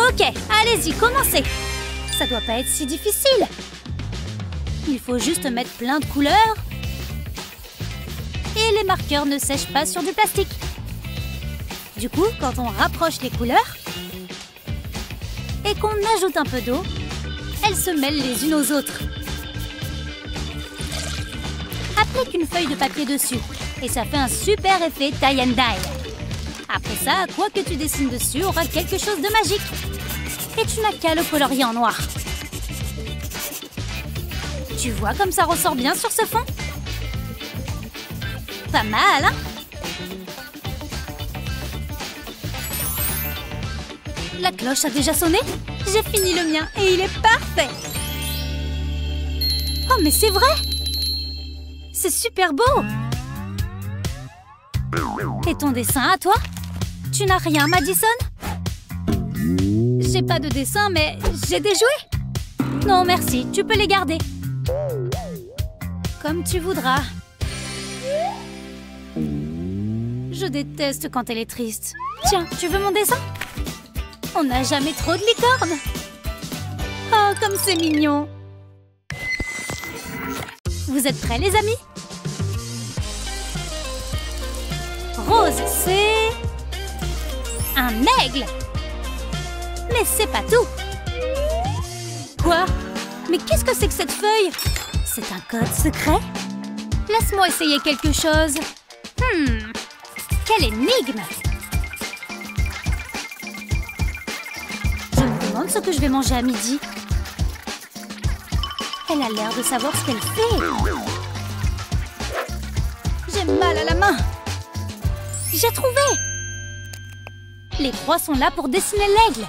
Ok, allez-y, commencez. Ça doit pas être si difficile. Il faut juste mettre plein de couleurs. Et les marqueurs ne sèchent pas sur du plastique. Du coup, quand on rapproche les couleurs et qu'on ajoute un peu d'eau, elles se mêlent les unes aux autres. Applique une feuille de papier dessus et ça fait un super effet tie and dye. Après ça, quoi que tu dessines dessus aura quelque chose de magique. Et tu n'as qu'à le colorier en noir. Tu vois comme ça ressort bien sur ce fond? Pas mal, hein? La cloche a déjà sonné? J'ai fini le mien et il est parfait! Oh, mais c'est vrai! C'est super beau! Et ton dessin à toi? Tu n'as rien, Madison? J'ai pas de dessin, mais j'ai des jouets! Non, merci, tu peux les garder. Comme tu voudras. Je déteste quand elle est triste. Tiens, tu veux mon dessin? On n'a jamais trop de licornes. Oh, comme c'est mignon. Vous êtes prêts, les amis? Rose, c'est... un aigle. Mais c'est pas tout. Quoi? Mais qu'est-ce que c'est que cette feuille? C'est un code secret? Laisse-moi essayer quelque chose. Quelle énigme! Je me demande ce que je vais manger à midi. Elle a l'air de savoir ce qu'elle fait. J'ai mal à la main. J'ai trouvé! Les croix sont là pour dessiner l'aigle.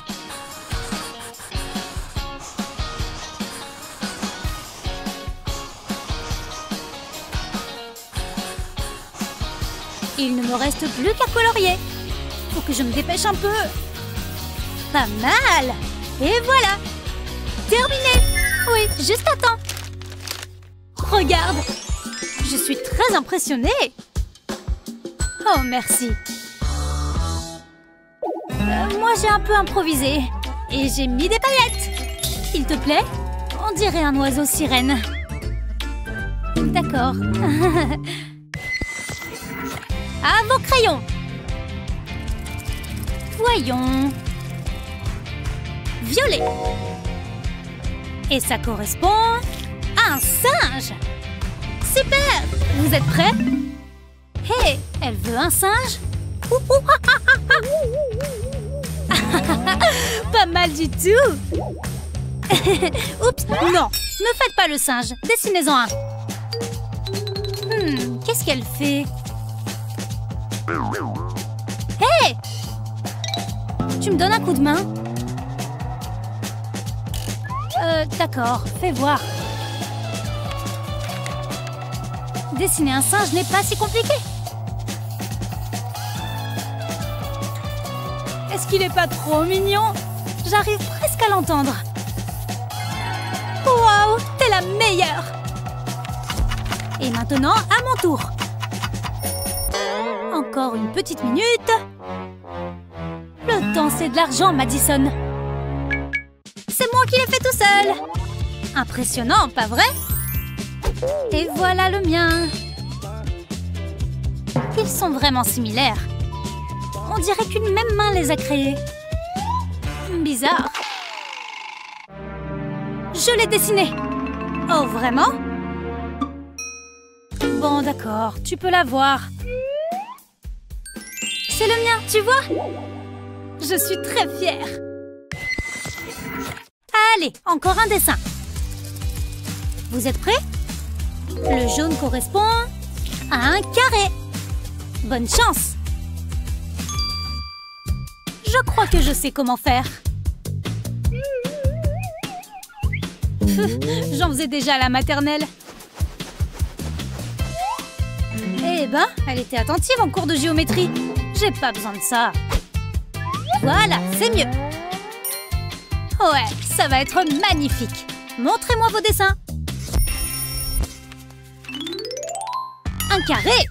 Il ne me reste plus qu'à colorier. Faut que je me dépêche un peu. Pas mal. Et voilà. Terminé. Oui, juste à temps. Regarde. Je suis très impressionnée. Oh, merci. Moi, j'ai un peu improvisé. Et j'ai mis des paillettes. Il te plaît? On dirait un oiseau sirène. D'accord. À vos crayons. Voyons. Violet. Et ça correspond à un singe. Super. Vous êtes prêts? Hé, elle veut un singe? Pas mal du tout. Oups, non. Ne faites pas le singe. Dessinez-en un. Qu'est-ce qu'elle fait? Hé! Tu me donnes un coup de main? D'accord, fais voir. Dessiner un singe n'est pas si compliqué. Est-ce qu'il est pas trop mignon? J'arrive presque à l'entendre. Waouh, t'es la meilleure! Et maintenant, à mon tour. Encore une petite minute. Le temps, c'est de l'argent, Madison. C'est moi qui l'ai fait tout seul. Impressionnant, pas vrai? Et voilà le mien. Ils sont vraiment similaires. On dirait qu'une même main les a créés. Bizarre. Je l'ai dessiné. Oh, vraiment? Bon, d'accord, tu peux la voir. C'est le mien, tu vois? Je suis très fière. Allez, encore un dessin. Vous êtes prêts? Le jaune correspond à un carré. Bonne chance. Je crois que je sais comment faire. J'en faisais déjà à la maternelle. Eh ben, elle était attentive en cours de géométrie. J'ai pas besoin de ça. Voilà, c'est mieux. Ouais, ça va être magnifique. Montrez-moi vos dessins. Un carré.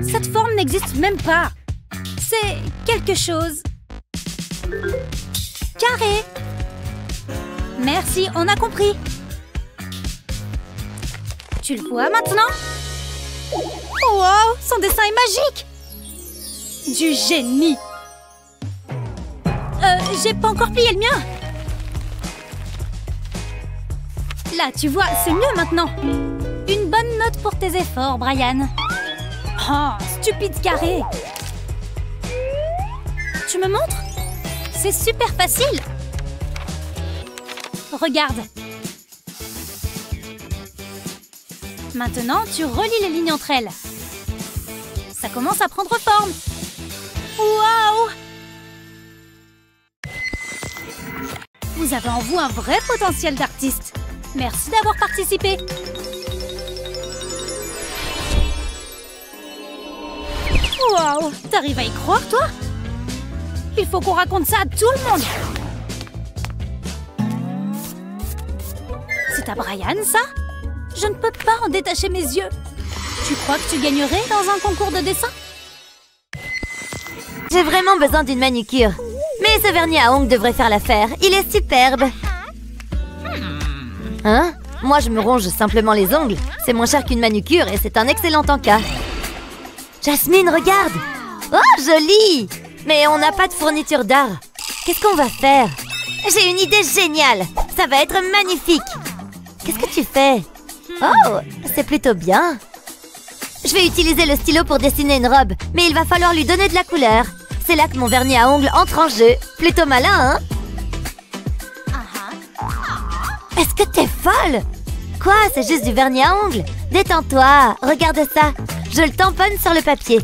Cette forme n'existe même pas. C'est quelque chose. Carré. Merci, on a compris. Tu le vois maintenant? Wow, son dessin est magique. Du génie. J'ai pas encore plié le mien. Là, tu vois, c'est mieux maintenant. Une bonne note pour tes efforts, Brian. Oh, stupide carré. Tu me montres? C'est super facile. Regarde. Maintenant, tu relis les lignes entre elles. Ça commence à prendre forme. Waouh! Vous avez en vous un vrai potentiel d'artiste. Merci d'avoir participé. Waouh! T'arrives à y croire, toi? Il faut qu'on raconte ça à tout le monde. C'est à Brian, ça? Je ne peux pas en détacher mes yeux. Tu crois que tu gagnerais dans un concours de dessin? J'ai vraiment besoin d'une manucure. Mais ce vernis à ongles devrait faire l'affaire. Il est superbe. Hein? Moi, je me ronge simplement les ongles. C'est moins cher qu'une manucure et c'est un excellent encas. Jasmine, regarde! Oh, joli! Mais on n'a pas de fourniture d'art. Qu'est-ce qu'on va faire? J'ai une idée géniale! Ça va être magnifique! Qu'est-ce que tu fais? Oh, c'est plutôt bien. Je vais utiliser le stylo pour dessiner une robe, mais il va falloir lui donner de la couleur. C'est là que mon vernis à ongles entre en jeu. Plutôt malin, hein? Est-ce que t'es folle? Quoi? C'est juste du vernis à ongles? Détends-toi, regarde ça. Je le tamponne sur le papier.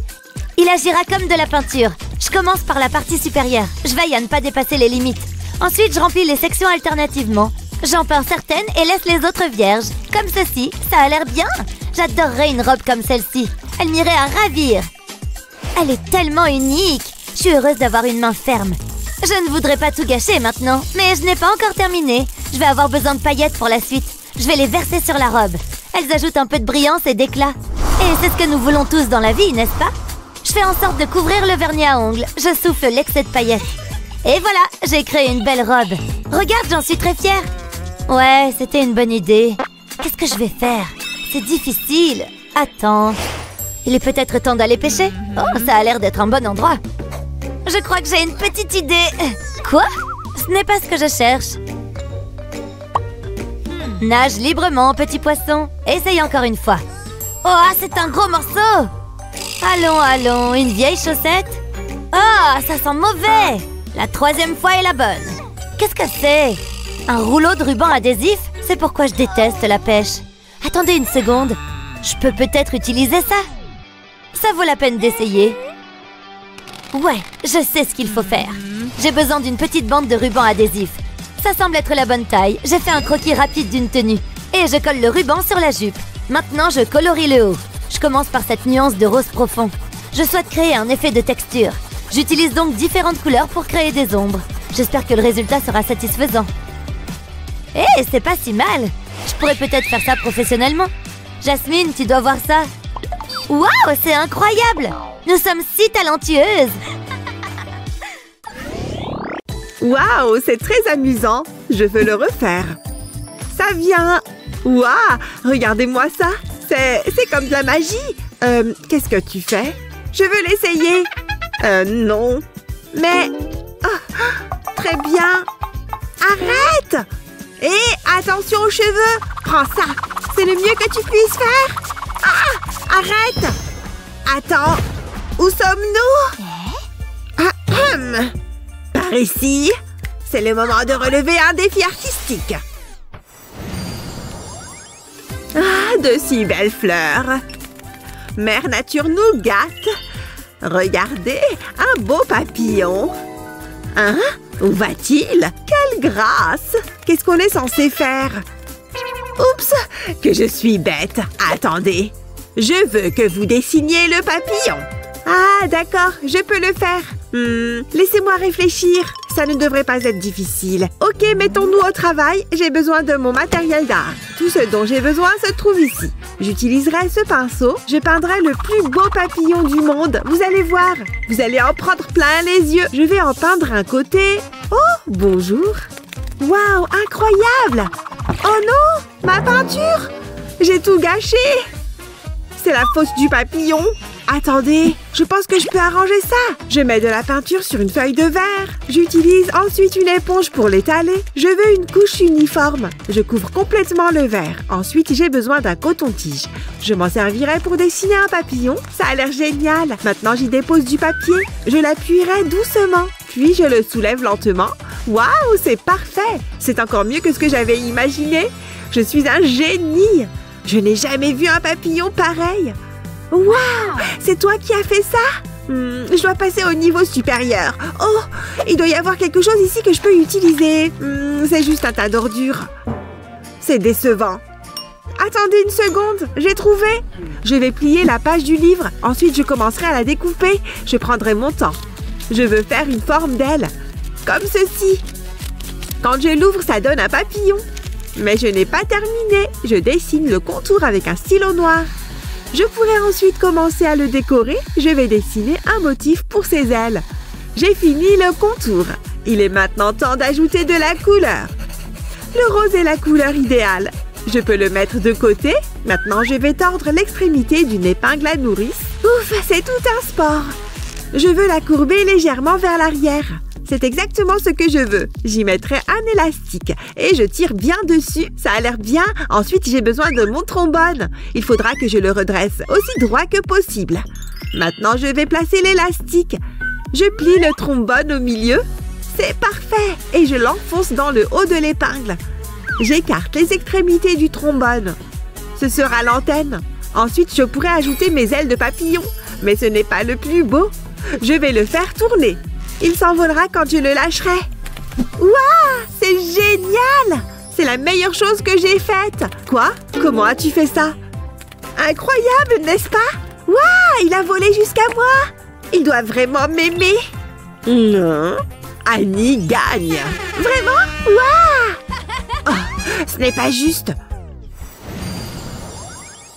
Il agira comme de la peinture. Je commence par la partie supérieure. Je veille à ne pas dépasser les limites. Ensuite, je remplis les sections alternativement. J'en peins certaines et laisse les autres vierges. Comme ceci, ça a l'air bien. J'adorerais une robe comme celle-ci. Elle m'irait à ravir. Elle est tellement unique. Je suis heureuse d'avoir une main ferme. Je ne voudrais pas tout gâcher maintenant, mais je n'ai pas encore terminé. Je vais avoir besoin de paillettes pour la suite. Je vais les verser sur la robe. Elles ajoutent un peu de brillance et d'éclat. Et c'est ce que nous voulons tous dans la vie, n'est-ce pas? Je fais en sorte de couvrir le vernis à ongles. Je souffle l'excès de paillettes. Et voilà, j'ai créé une belle robe. Regarde, j'en suis très fière. Ouais, c'était une bonne idée. Qu'est-ce que je vais faire? C'est difficile. Attends. Il est peut-être temps d'aller pêcher. Oh, ça a l'air d'être un bon endroit. Je crois que j'ai une petite idée. Quoi? Ce n'est pas ce que je cherche. Nage librement, petit poisson. Essaye encore une fois. Oh, c'est un gros morceau. Allons, allons, une vieille chaussette. Ah, ça sent mauvais. La troisième fois est la bonne. Qu'est-ce que c'est? Un rouleau de ruban adhésif? C'est pourquoi je déteste la pêche. Attendez une seconde. Je peux peut-être utiliser ça? Ça vaut la peine d'essayer. Ouais, je sais ce qu'il faut faire. J'ai besoin d'une petite bande de ruban adhésif. Ça semble être la bonne taille. J'ai fait un croquis rapide d'une tenue. Et je colle le ruban sur la jupe. Maintenant, je colorie le haut. Je commence par cette nuance de rose profond. Je souhaite créer un effet de texture. J'utilise donc différentes couleurs pour créer des ombres. J'espère que le résultat sera satisfaisant. Hé, c'est pas si mal. Je pourrais peut-être faire ça professionnellement. Jasmine, tu dois voir ça. Waouh, c'est incroyable! Nous sommes si talentueuses! Waouh, c'est très amusant. Je veux le refaire. Ça vient. Waouh, regardez-moi ça. C'est comme de la magie. Qu'est-ce que tu fais? Je veux l'essayer. Non. Mais... très bien. Arrête! Et attention aux cheveux. Prends ça. C'est le mieux que tu puisses faire. Ah! Arrête! Attends. Où sommes-nous? Par ici. C'est le moment de relever un défi artistique. Ah, de si belles fleurs. Mère Nature nous gâte. Regardez, un beau papillon. Hein? Où va-t-il? Quelle grâce! Qu'est-ce qu'on est censé faire? Oups! Que je suis bête. Attendez. Je veux que vous dessiniez le papillon. Ah, d'accord, je peux le faire. Laissez-moi réfléchir. Ça ne devrait pas être difficile. Ok, mettons-nous au travail. J'ai besoin de mon matériel d'art. Tout ce dont j'ai besoin se trouve ici. J'utiliserai ce pinceau. Je peindrai le plus beau papillon du monde. Vous allez voir. Vous allez en prendre plein les yeux. Je vais en peindre un côté. Oh, bonjour. Waouh, incroyable. Oh non, ma peinture. J'ai tout gâché. C'est la faute du papillon. Attendez, je pense que je peux arranger ça. Je mets de la peinture sur une feuille de verre. J'utilise ensuite une éponge pour l'étaler. Je veux une couche uniforme. Je couvre complètement le verre. Ensuite, j'ai besoin d'un coton-tige. Je m'en servirai pour dessiner un papillon. Ça a l'air génial. Maintenant, j'y dépose du papier. Je l'appuierai doucement. Puis, je le soulève lentement. Waouh, c'est parfait. C'est encore mieux que ce que j'avais imaginé. Je suis un génie. Je n'ai jamais vu un papillon pareil. Waouh! C'est toi qui as fait ça? Je dois passer au niveau supérieur. Oh! Il doit y avoir quelque chose ici que je peux utiliser. C'est juste un tas d'ordures. C'est décevant. Attendez une seconde, j'ai trouvé. Je vais plier la page du livre. Ensuite, je commencerai à la découper. Je prendrai mon temps. Je veux faire une forme d'aile. Comme ceci. Quand je l'ouvre, ça donne un papillon. Mais je n'ai pas terminé. Je dessine le contour avec un stylo noir. Je pourrais ensuite commencer à le décorer. Je vais dessiner un motif pour ses ailes. J'ai fini le contour. Il est maintenant temps d'ajouter de la couleur. Le rose est la couleur idéale. Je peux le mettre de côté. Maintenant, je vais tordre l'extrémité d'une épingle à nourrice. Ouf, c'est tout un sport. Je veux la courber légèrement vers l'arrière. C'est exactement ce que je veux. J'y mettrai un élastique et je tire bien dessus. Ça a l'air bien. Ensuite, j'ai besoin de mon trombone. Il faudra que je le redresse aussi droit que possible. Maintenant, je vais placer l'élastique. Je plie le trombone au milieu. C'est parfait. Et je l'enfonce dans le haut de l'épingle. J'écarte les extrémités du trombone. Ce sera l'antenne. Ensuite, je pourrai ajouter mes ailes de papillon. Mais ce n'est pas le plus beau. Je vais le faire tourner. Il s'envolera quand je le lâcherai. Waouh! C'est génial! C'est la meilleure chose que j'ai faite. Quoi? Comment as-tu fait ça? Incroyable, n'est-ce pas? Waouh! Il a volé jusqu'à moi. Il doit vraiment m'aimer. Non. Annie gagne. Vraiment? Waouh! Oh, ce n'est pas juste.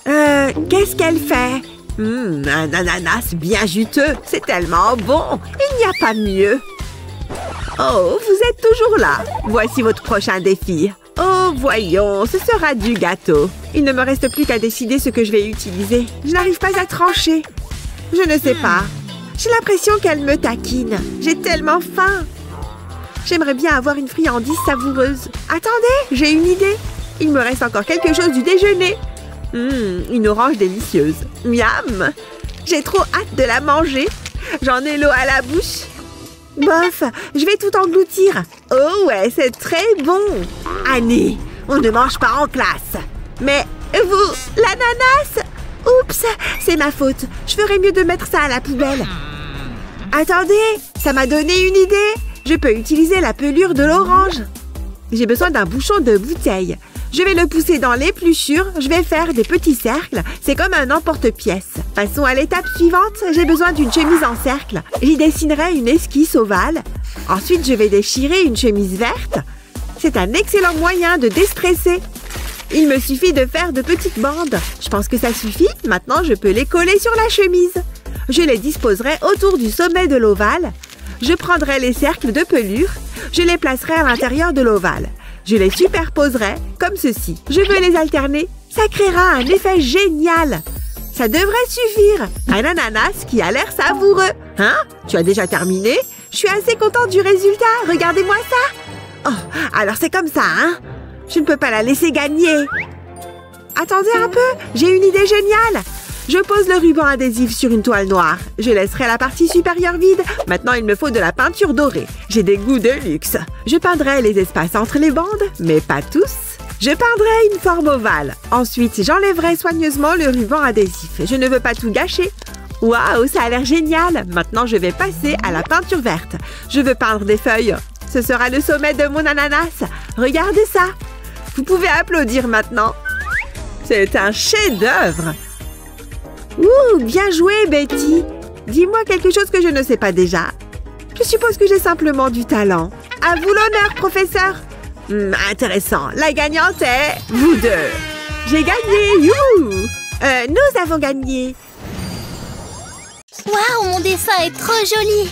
Qu'est-ce qu'elle fait? Un ananas bien juteux. C'est tellement bon. Il n'y a pas mieux. Oh, vous êtes toujours là. Voici votre prochain défi. Oh, voyons, ce sera du gâteau. Il ne me reste plus qu'à décider ce que je vais utiliser. Je n'arrive pas à trancher. Je ne sais pas. J'ai l'impression qu'elle me taquine. J'ai tellement faim. J'aimerais bien avoir une friandise savoureuse. Attendez, j'ai une idée. Il me reste encore quelque chose du déjeuner. Une orange délicieuse. Miam! J'ai trop hâte de la manger. J'en ai l'eau à la bouche. Bof, je vais tout engloutir. Oh ouais, c'est très bon. Annie, on ne mange pas en classe. Mais vous, l'ananas? Oups, c'est ma faute. Je ferais mieux de mettre ça à la poubelle. Attendez, ça m'a donné une idée. Je peux utiliser la pelure de l'orange. J'ai besoin d'un bouchon de bouteille. Je vais le pousser dans l'épluchure. Je vais faire des petits cercles. C'est comme un emporte-pièce. Passons à l'étape suivante. J'ai besoin d'une chemise en cercle. J'y dessinerai une esquisse ovale. Ensuite, je vais déchirer une chemise verte. C'est un excellent moyen de déstresser. Il me suffit de faire de petites bandes. Je pense que ça suffit. Maintenant, je peux les coller sur la chemise. Je les disposerai autour du sommet de l'ovale. Je prendrai les cercles de pelure. Je les placerai à l'intérieur de l'ovale. Je les superposerai comme ceci. Je veux les alterner. Ça créera un effet génial. Ça devrait suffire. Un ananas qui a l'air savoureux. Hein? Tu as déjà terminé? Je suis assez contente du résultat. Regardez-moi ça. Oh, alors c'est comme ça, hein? Je ne peux pas la laisser gagner. Attendez un peu. J'ai une idée géniale. Je pose le ruban adhésif sur une toile noire. Je laisserai la partie supérieure vide. Maintenant, il me faut de la peinture dorée. J'ai des goûts de luxe. Je peindrai les espaces entre les bandes, mais pas tous. Je peindrai une forme ovale. Ensuite, j'enlèverai soigneusement le ruban adhésif. Je ne veux pas tout gâcher. Waouh, ça a l'air génial. Maintenant, je vais passer à la peinture verte. Je veux peindre des feuilles. Ce sera le sommet de mon ananas. Regardez ça. Vous pouvez applaudir maintenant. C'est un chef-d'œuvre. Ouh, bien joué, Betty. Dis-moi quelque chose que je ne sais pas déjà. Je suppose que j'ai simplement du talent. À vous l'honneur, professeur. Intéressant. La gagnante est vous deux. J'ai gagné, youhou. Nous avons gagné. Waouh, mon dessin est trop joli.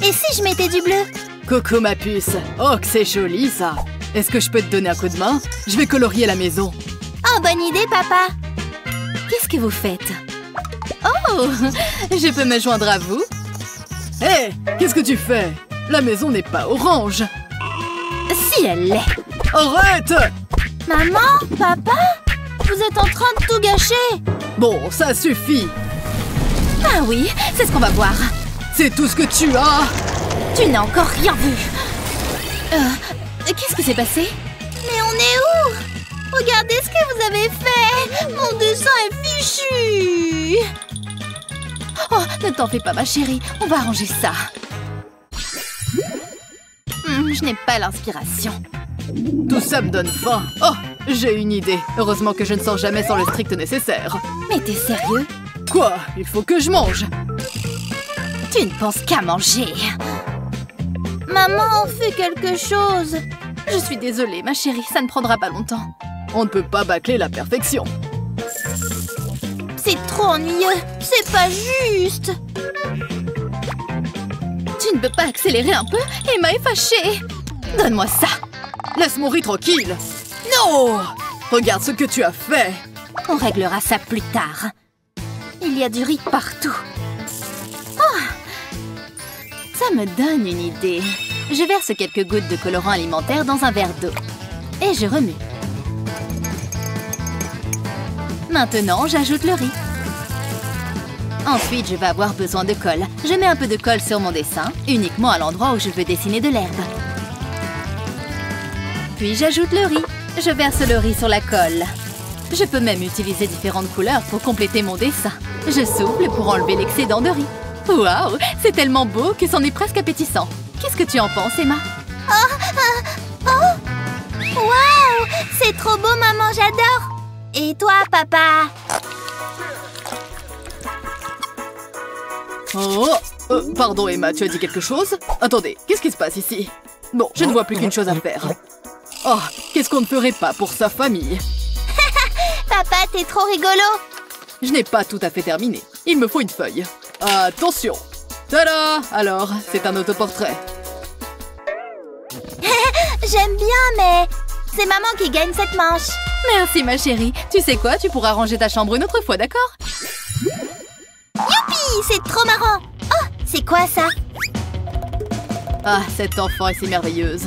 Et si je mettais du bleu? Coco, ma puce. Oh, que c'est joli, ça. Est-ce que je peux te donner un coup de main? Je vais colorier la maison. Oh, bonne idée, papa. Qu'est-ce que vous faites? Oh, je peux me joindre à vous? Hé, qu'est-ce que tu fais? La maison n'est pas orange. Si elle l'est. Arrête! Maman, papa, vous êtes en train de tout gâcher. Bon, ça suffit. Ah oui, c'est ce qu'on va voir. C'est tout ce que tu as. Tu n'as encore rien vu. Qu'est-ce qui s'est passé? Mais on est où? Regardez ce que vous avez fait. Mon dessin est fichu. Oh, ne t'en fais pas, ma chérie. On va arranger ça. Je n'ai pas l'inspiration. Tout ça me donne faim. Oh, j'ai une idée. Heureusement que je ne sors jamais sans le strict nécessaire. Mais t'es sérieux? Quoi? Il faut que je mange. Tu ne penses qu'à manger. Maman, fais quelque chose. Je suis désolée, ma chérie. Ça ne prendra pas longtemps. On ne peut pas bâcler la perfection. C'est trop ennuyeux. C'est pas juste. Tu ne peux pas accélérer un peu? Emma est fâchée. Donne-moi ça. Laisse mon riz tranquille. Non! Regarde ce que tu as fait. On réglera ça plus tard. Il y a du riz partout. Oh! Ça me donne une idée. Je verse quelques gouttes de colorant alimentaire dans un verre d'eau. Et je remue. Maintenant, j'ajoute le riz. Ensuite, je vais avoir besoin de colle. Je mets un peu de colle sur mon dessin, uniquement à l'endroit où je veux dessiner de l'herbe. Puis j'ajoute le riz. Je verse le riz sur la colle. Je peux même utiliser différentes couleurs pour compléter mon dessin. Je souffle pour enlever l'excédent de riz. Waouh, c'est tellement beau que c'en est presque appétissant. Qu'est-ce que tu en penses, Emma? Waouh! C'est trop beau, maman, j'adore! Et toi, papa? Oh, pardon, Emma, tu as dit quelque chose? Attendez, qu'est-ce qui se passe ici? Bon, je ne vois plus qu'une chose à faire. Oh, qu'est-ce qu'on ne ferait pas pour sa famille? Papa, t'es trop rigolo! Je n'ai pas tout à fait terminé. Il me faut une feuille. Attention! Tada! Alors, c'est un autoportrait. J'aime bien, mais c'est maman qui gagne cette manche. Merci, ma chérie. Tu sais quoi? Tu pourras ranger ta chambre une autre fois, d'accord? Youpi! C'est trop marrant! Oh, c'est quoi ça? Ah, cet enfant est si merveilleuse.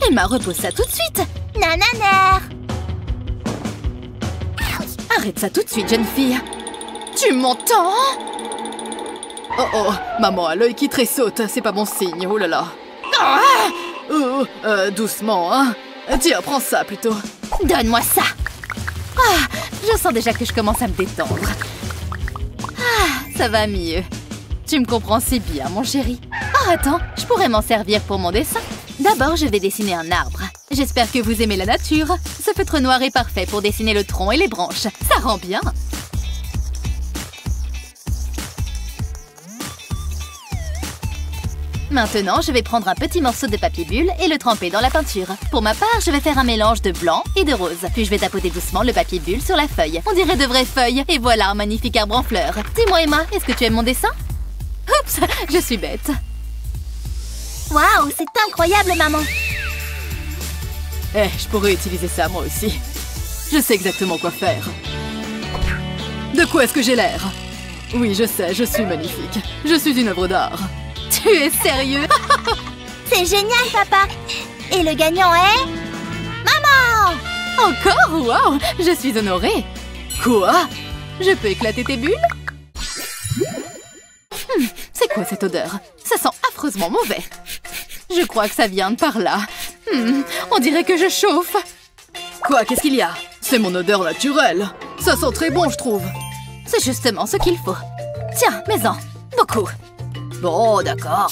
Emma, repose ça tout de suite. Nananer! Arrête ça tout de suite, jeune fille. Tu m'entends? Oh oh, maman a l'œil qui tressaute. C'est pas bon signe, oh là là. Doucement, hein. Tiens, prends ça plutôt. Donne-moi ça. Ah, je sens déjà que je commence à me détendre. Ah, ça va mieux. Tu me comprends si bien, mon chéri. Oh, attends, je pourrais m'en servir pour mon dessin. D'abord, je vais dessiner un arbre. J'espère que vous aimez la nature. Ce feutre noir est parfait pour dessiner le tronc et les branches. Ça rend bien. Maintenant, je vais prendre un petit morceau de papier bulle et le tremper dans la peinture. Pour ma part, je vais faire un mélange de blanc et de rose. Puis je vais tapoter doucement le papier bulle sur la feuille. On dirait de vraies feuilles. Et voilà un magnifique arbre en fleurs. Dis-moi, Emma, est-ce que tu aimes mon dessin? Oups, je suis bête. Waouh, c'est incroyable, maman. Je pourrais utiliser ça moi aussi. Je sais exactement quoi faire. De quoi est-ce que j'ai l'air? Oui, je sais, je suis magnifique. Je suis une œuvre d'art. Tu es sérieux? C'est génial, papa. Et le gagnant est... Maman! Encore? Waouh! Je suis honorée. Quoi? Je peux éclater tes bulles? C'est quoi cette odeur? Ça sent affreusement mauvais. Je crois que ça vient de par là. On dirait que je chauffe. Quoi? Qu'est-ce qu'il y a? C'est mon odeur naturelle. Ça sent très bon, je trouve. C'est justement ce qu'il faut. Tiens, mets-en. Beaucoup. Bon, d'accord.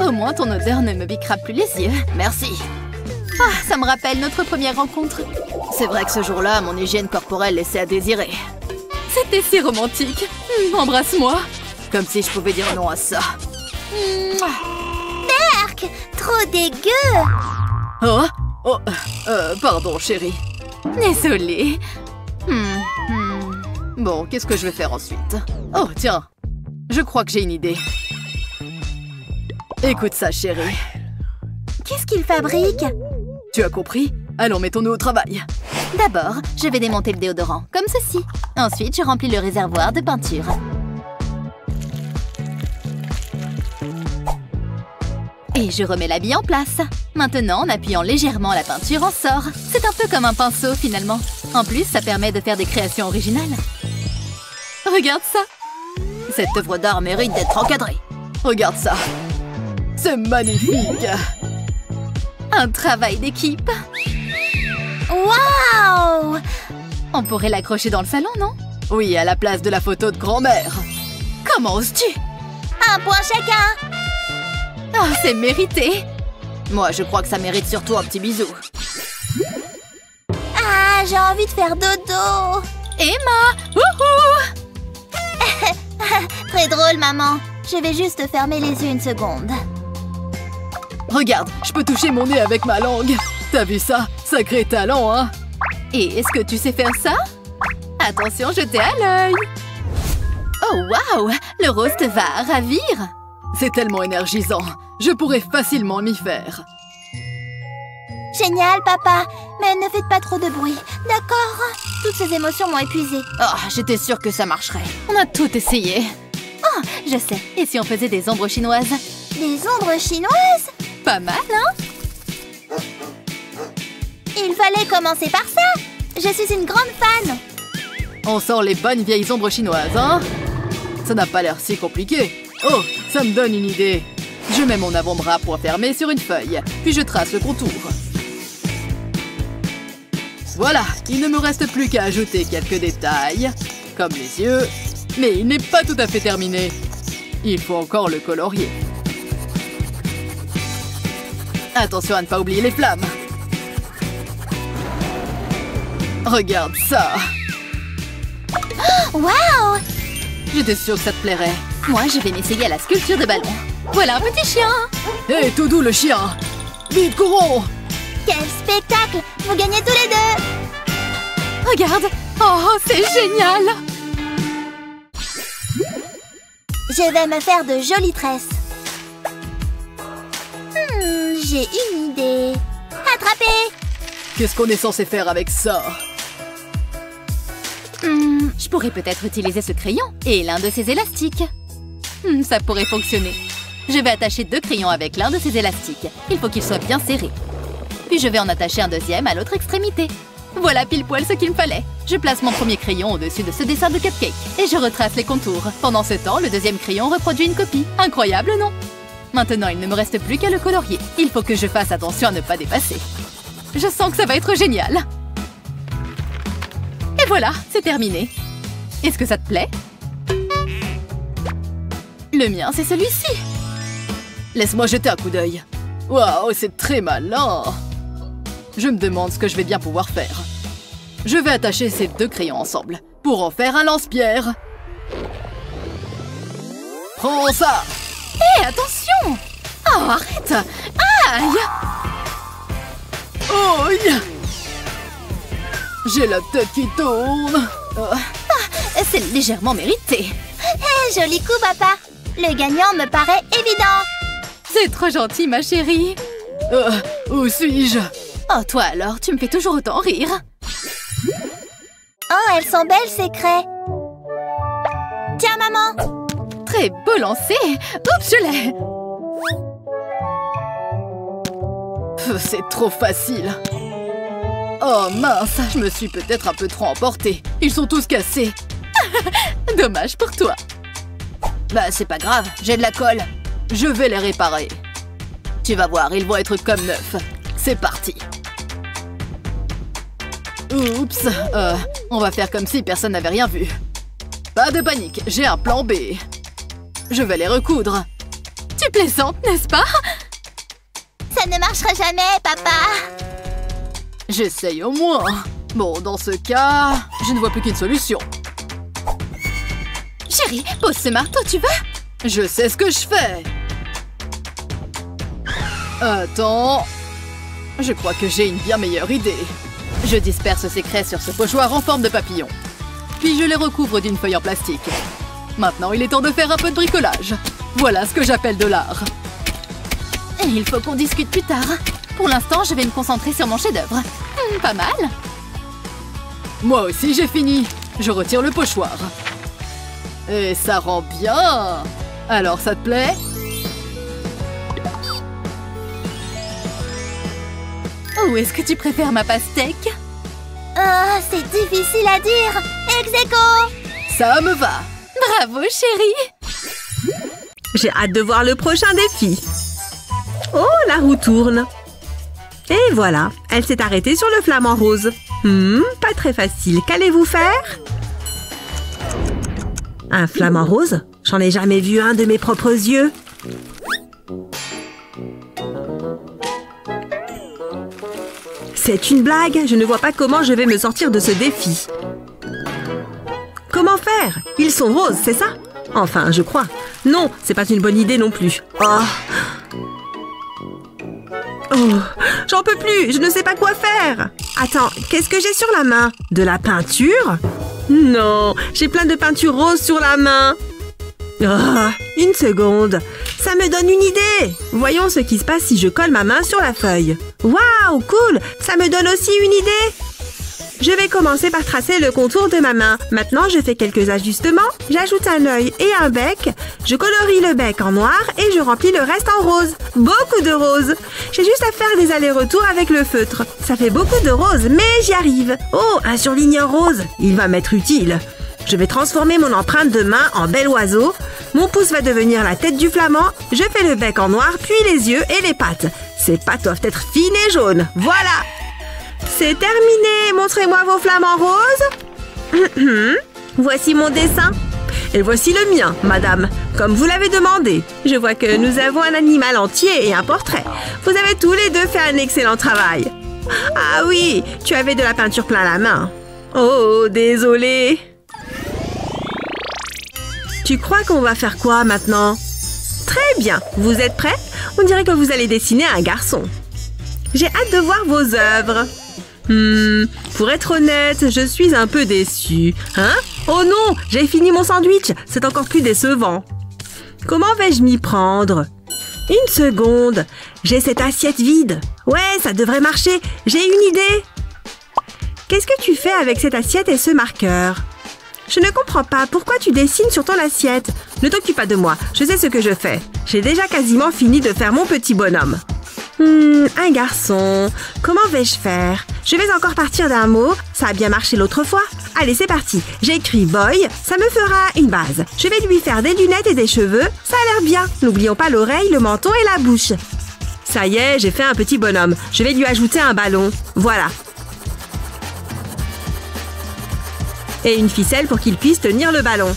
Au moins, ton odeur ne me piquera plus les yeux. Merci. Ah, ça me rappelle notre première rencontre. C'est vrai que ce jour-là, mon hygiène corporelle laissait à désirer. C'était si romantique. Embrasse-moi. Comme si je pouvais dire non à ça. Berk, trop dégueu. Oh, pardon, chérie. Désolée. Bon, qu'est-ce que je vais faire ensuite? Oh, tiens. Je crois que j'ai une idée. Écoute ça, chérie. Qu'est-ce qu'il fabrique? Tu as compris? Allons, mettons-nous au travail. D'abord, je vais démonter le déodorant, comme ceci. Ensuite, je remplis le réservoir de peinture. Et je remets la bille en place. Maintenant, en appuyant légèrement, la peinture en sort. C'est un peu comme un pinceau, finalement. En plus, ça permet de faire des créations originales. Regarde ça. Cette œuvre d'art mérite d'être encadrée. Regarde ça. C'est magnifique. Un travail d'équipe. Waouh! On pourrait l'accrocher dans le salon, non? Oui, à la place de la photo de grand-mère. Comment oses-tu? Un point chacun. Ah, c'est mérité. Moi, je crois que ça mérite surtout un petit bisou. Ah, j'ai envie de faire dodo. Emma! Wouhou! Très drôle, maman. Je vais juste fermer les yeux une seconde. Regarde, je peux toucher mon nez avec ma langue. T'as vu ça? Sacré talent, hein? Et est-ce que tu sais faire ça? Attention, jetez à l'œil. Oh, waouh! Le rose te va ravir. C'est tellement énergisant. Je pourrais facilement m'y faire. Génial, papa. Mais ne faites pas trop de bruit, d'accord? Toutes ces émotions m'ont épuisée. Oh, j'étais sûre que ça marcherait. On a tout essayé. Oh, je sais. Et si on faisait des ombres chinoises? Des ombres chinoises? Pas mal, hein? Il fallait commencer par ça. Je suis une grande fan. On sort les bonnes vieilles ombres chinoises, hein? Ça n'a pas l'air si compliqué. Oh, ça me donne une idée. Je mets mon avant-bras point fermé sur une feuille, puis je trace le contour. Voilà, il ne me reste plus qu'à ajouter quelques détails, comme les yeux, mais il n'est pas tout à fait terminé. Il faut encore le colorier. Attention à ne pas oublier les flammes. Regarde ça. Waouh! J'étais sûre que ça te plairait. Moi, je vais m'essayer à la sculpture de ballon. Voilà un petit chien. Hé, tout doux le chien. Vite, courons. Quel spectacle! Vous gagnez tous les deux! Regarde. Oh, c'est génial. Je vais me faire de jolies tresses. J'ai une idée. Attrapez! Qu'est-ce qu'on est censé faire avec ça? Je pourrais peut-être utiliser ce crayon et l'un de ces élastiques. Ça pourrait fonctionner. Je vais attacher 2 crayons avec l'un de ces élastiques. Il faut qu'ils soient bien serrés. Puis je vais en attacher un deuxième à l'autre extrémité. Voilà pile poil ce qu'il me fallait. Je place mon premier crayon au-dessus de ce dessin de cupcake et je retrace les contours. Pendant ce temps, le deuxième crayon reproduit une copie. Incroyable, non? Maintenant, il ne me reste plus qu'à le colorier. Il faut que je fasse attention à ne pas dépasser. Je sens que ça va être génial. Et voilà, c'est terminé. Est-ce que ça te plaît? Le mien, c'est celui-ci. Laisse-moi jeter un coup d'œil. Waouh, c'est très malin. Je me demande ce que je vais bien pouvoir faire. Je vais attacher ces deux crayons ensemble pour en faire un lance-pierre. Prends ça! Hé, attention! Oh, arrête! Aïe! Aïe! J'ai la tête qui tourne. C'est légèrement mérité. Hé, joli coup, papa. Le gagnant me paraît évident. C'est trop gentil, ma chérie. Où suis-je? Oh, toi alors, tu me fais toujours autant rire. Oh, elles sont belles, ces craies. Tiens, maman. Très beau lancer. Oups, je l'ai. C'est trop facile. Oh mince, je me suis peut-être un peu trop emportée. Ils sont tous cassés. Dommage pour toi. Bah c'est pas grave, j'ai de la colle. Je vais les réparer. Tu vas voir, ils vont être comme neufs. C'est parti. Oups, on va faire comme si personne n'avait rien vu. Pas de panique, j'ai un plan B. Je vais les recoudre. Tu plaisantes, n'est-ce pas? Ça ne marchera jamais, papa. J'essaye au moins. Bon, dans ce cas, je ne vois plus qu'une solution. Chérie, pose ce marteau, tu veux? Je sais ce que je fais. Attends. Je crois que j'ai une bien meilleure idée. Je disperse ces craies sur ce pochoir en forme de papillon. Puis je les recouvre d'une feuille en plastique. Maintenant, il est temps de faire un peu de bricolage. Voilà ce que j'appelle de l'art. Et il faut qu'on discute plus tard. Pour l'instant, je vais me concentrer sur mon chef-d'œuvre. Pas mal. Moi aussi, j'ai fini. Je retire le pochoir. Et ça rend bien. Alors, ça te plaît? Ou est-ce que tu préfères ma pastèque? C'est difficile à dire. Ex-aequo. Ça me va. Bravo, chérie. J'ai hâte de voir le prochain défi. Oh, la roue tourne. Et voilà, elle s'est arrêtée sur le flamant rose. Pas très facile. Qu'allez-vous faire? Un flamant rose? J'en ai jamais vu un de mes propres yeux. C'est une blague. Je ne vois pas comment je vais me sortir de ce défi. Comment faire? Ils sont roses, c'est ça? Enfin, je crois. Non, c'est pas une bonne idée non plus. Oh, j'en peux plus, je ne sais pas quoi faire. Attends, qu'est-ce que j'ai sur la main? De la peinture? Non, j'ai plein de peinture rose sur la main. Une seconde, ça me donne une idée. Voyons ce qui se passe si je colle ma main sur la feuille. Waouh, cool, ça me donne aussi une idée. Je vais commencer par tracer le contour de ma main. Maintenant, je fais quelques ajustements. J'ajoute un œil et un bec. Je colorie le bec en noir et je remplis le reste en rose. Beaucoup de rose. J'ai juste à faire des allers-retours avec le feutre. Ça fait beaucoup de rose, mais j'y arrive. Oh, un surligneur rose. Il va m'être utile. Je vais transformer mon empreinte de main en bel oiseau. Mon pouce va devenir la tête du flamand. Je fais le bec en noir, puis les yeux et les pattes. Ces pattes doivent être fines et jaunes. Voilà! C'est terminé. Montrez-moi vos flamants roses. Voici mon dessin. Et voici le mien, madame, comme vous l'avez demandé. Je vois que nous avons un animal entier et un portrait. Vous avez tous les deux fait un excellent travail. Ah oui, tu avais de la peinture plein la main. Oh, désolé. Tu crois qu'on va faire quoi maintenant? Très bien, vous êtes prêts? On dirait que vous allez dessiner un garçon. J'ai hâte de voir vos œuvres. Pour être honnête, je suis un peu déçue. Hein? Oh non, j'ai fini mon sandwich. C'est encore plus décevant. Comment vais-je m'y prendre? Une seconde. J'ai cette assiette vide. Ouais, ça devrait marcher. J'ai une idée. Qu'est-ce que tu fais avec cette assiette et ce marqueur? Je ne comprends pas. Pourquoi tu dessines sur ton assiette? Ne t'occupe pas de moi. Je sais ce que je fais. J'ai déjà quasiment fini de faire mon petit bonhomme. Un garçon. Comment vais-je faire? Je vais encore partir d'un mot. Ça a bien marché l'autre fois. Allez, c'est parti. J'écris boy. Ça me fera une base. Je vais lui faire des lunettes et des cheveux. Ça a l'air bien. N'oublions pas l'oreille, le menton et la bouche. Ça y est, j'ai fait un petit bonhomme. Je vais lui ajouter un ballon. Voilà. Et une ficelle pour qu'il puisse tenir le ballon.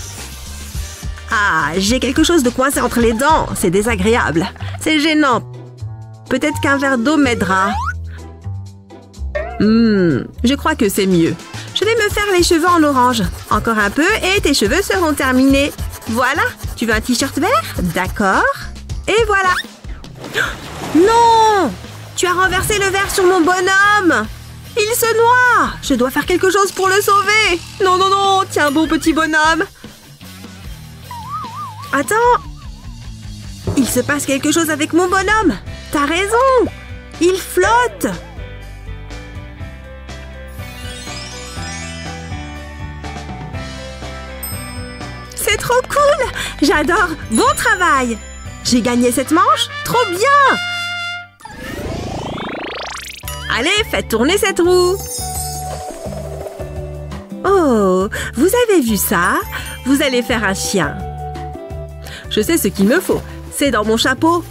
Ah, j'ai quelque chose de coincé entre les dents. C'est désagréable. C'est gênant. Peut-être qu'un verre d'eau m'aidera. Je crois que c'est mieux. Je vais me faire les cheveux en orange. Encore un peu et tes cheveux seront terminés. Voilà. Tu veux un t-shirt vert? D'accord. Et voilà. Non! Tu as renversé le verre sur mon bonhomme! Il se noie! Je dois faire quelque chose pour le sauver! Non, non, non! Tiens bon petit bonhomme! Attends! Il se passe quelque chose avec mon bonhomme! T'as raison! Il flotte! C'est trop cool! J'adore! Bon travail! J'ai gagné cette manche? Trop bien! Allez, faites tourner cette roue! Oh, vous avez vu ça? Vous allez faire un chien. Je sais ce qu'il me faut. C'est dans mon chapeau.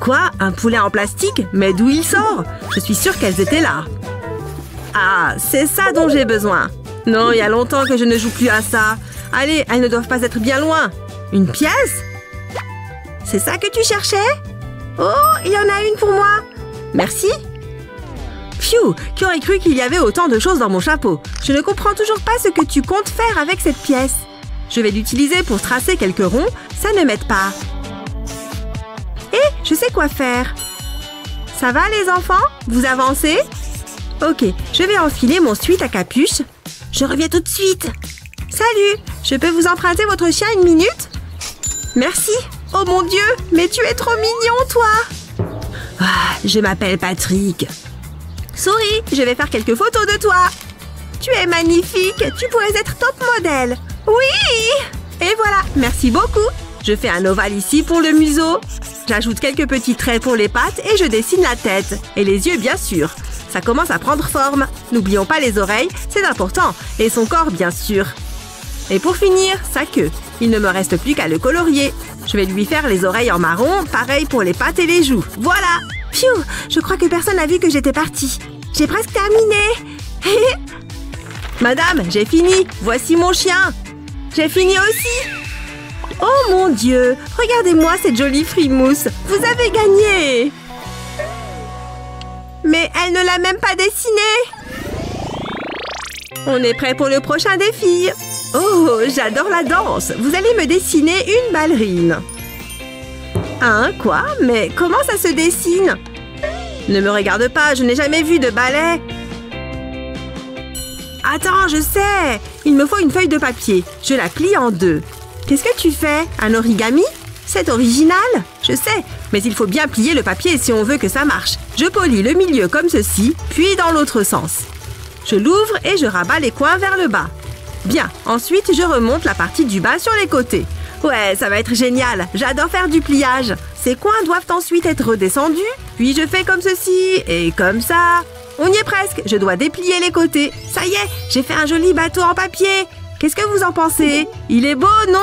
Quoi? Un poulet en plastique? Mais d'où il sort? Je suis sûre qu'elles étaient là. Ah, c'est ça dont j'ai besoin. Non, il y a longtemps que je ne joue plus à ça. Allez, elles ne doivent pas être bien loin. Une pièce? C'est ça que tu cherchais? Oh, il y en a une pour moi. Merci. Phew, qui aurait cru qu'il y avait autant de choses dans mon chapeau? Je ne comprends toujours pas ce que tu comptes faire avec cette pièce. Je vais l'utiliser pour tracer quelques ronds, ça ne m'aide pas. Je sais quoi faire. Ça va les enfants? Vous avancez? Ok, je vais enfiler mon sweat à capuche. Je reviens tout de suite. Salut, je peux vous emprunter votre chien une minute? Merci. Oh mon Dieu, mais tu es trop mignon, toi. Ah, je m'appelle Patrick. Souris, je vais faire quelques photos de toi. Tu es magnifique, tu pourrais être top modèle. Oui! Et voilà, merci beaucoup. Je fais un ovale ici pour le museau. J'ajoute quelques petits traits pour les pattes et je dessine la tête. Et les yeux, bien sûr. Ça commence à prendre forme. N'oublions pas les oreilles, c'est important. Et son corps, bien sûr. Et pour finir, sa queue. Il ne me reste plus qu'à le colorier. Je vais lui faire les oreilles en marron, pareil pour les pattes et les joues. Voilà! Phew! Je crois que personne n'a vu que j'étais partie. J'ai presque terminé. Madame, j'ai fini. Voici mon chien. J'ai fini aussi. Oh mon Dieu! Regardez-moi cette jolie frimousse! Vous avez gagné! Mais elle ne l'a même pas dessinée! On est prêt pour le prochain défi! Oh, j'adore la danse! Vous allez me dessiner une ballerine! Hein, quoi? Mais comment ça se dessine? Ne me regarde pas, je n'ai jamais vu de ballet! Attends, je sais! Il me faut une feuille de papier. Je la plie en deux. Qu'est-ce que tu fais? Un origami? C'est original? Je sais, mais il faut bien plier le papier si on veut que ça marche. Je polis le milieu comme ceci, puis dans l'autre sens. Je l'ouvre et je rabats les coins vers le bas. Bien, ensuite je remonte la partie du bas sur les côtés. Ouais, ça va être génial, j'adore faire du pliage. Ces coins doivent ensuite être redescendus, puis je fais comme ceci et comme ça. On y est presque, je dois déplier les côtés. Ça y est, j'ai fait un joli bateau en papier. Qu'est-ce que vous en pensez? Il est beau, non?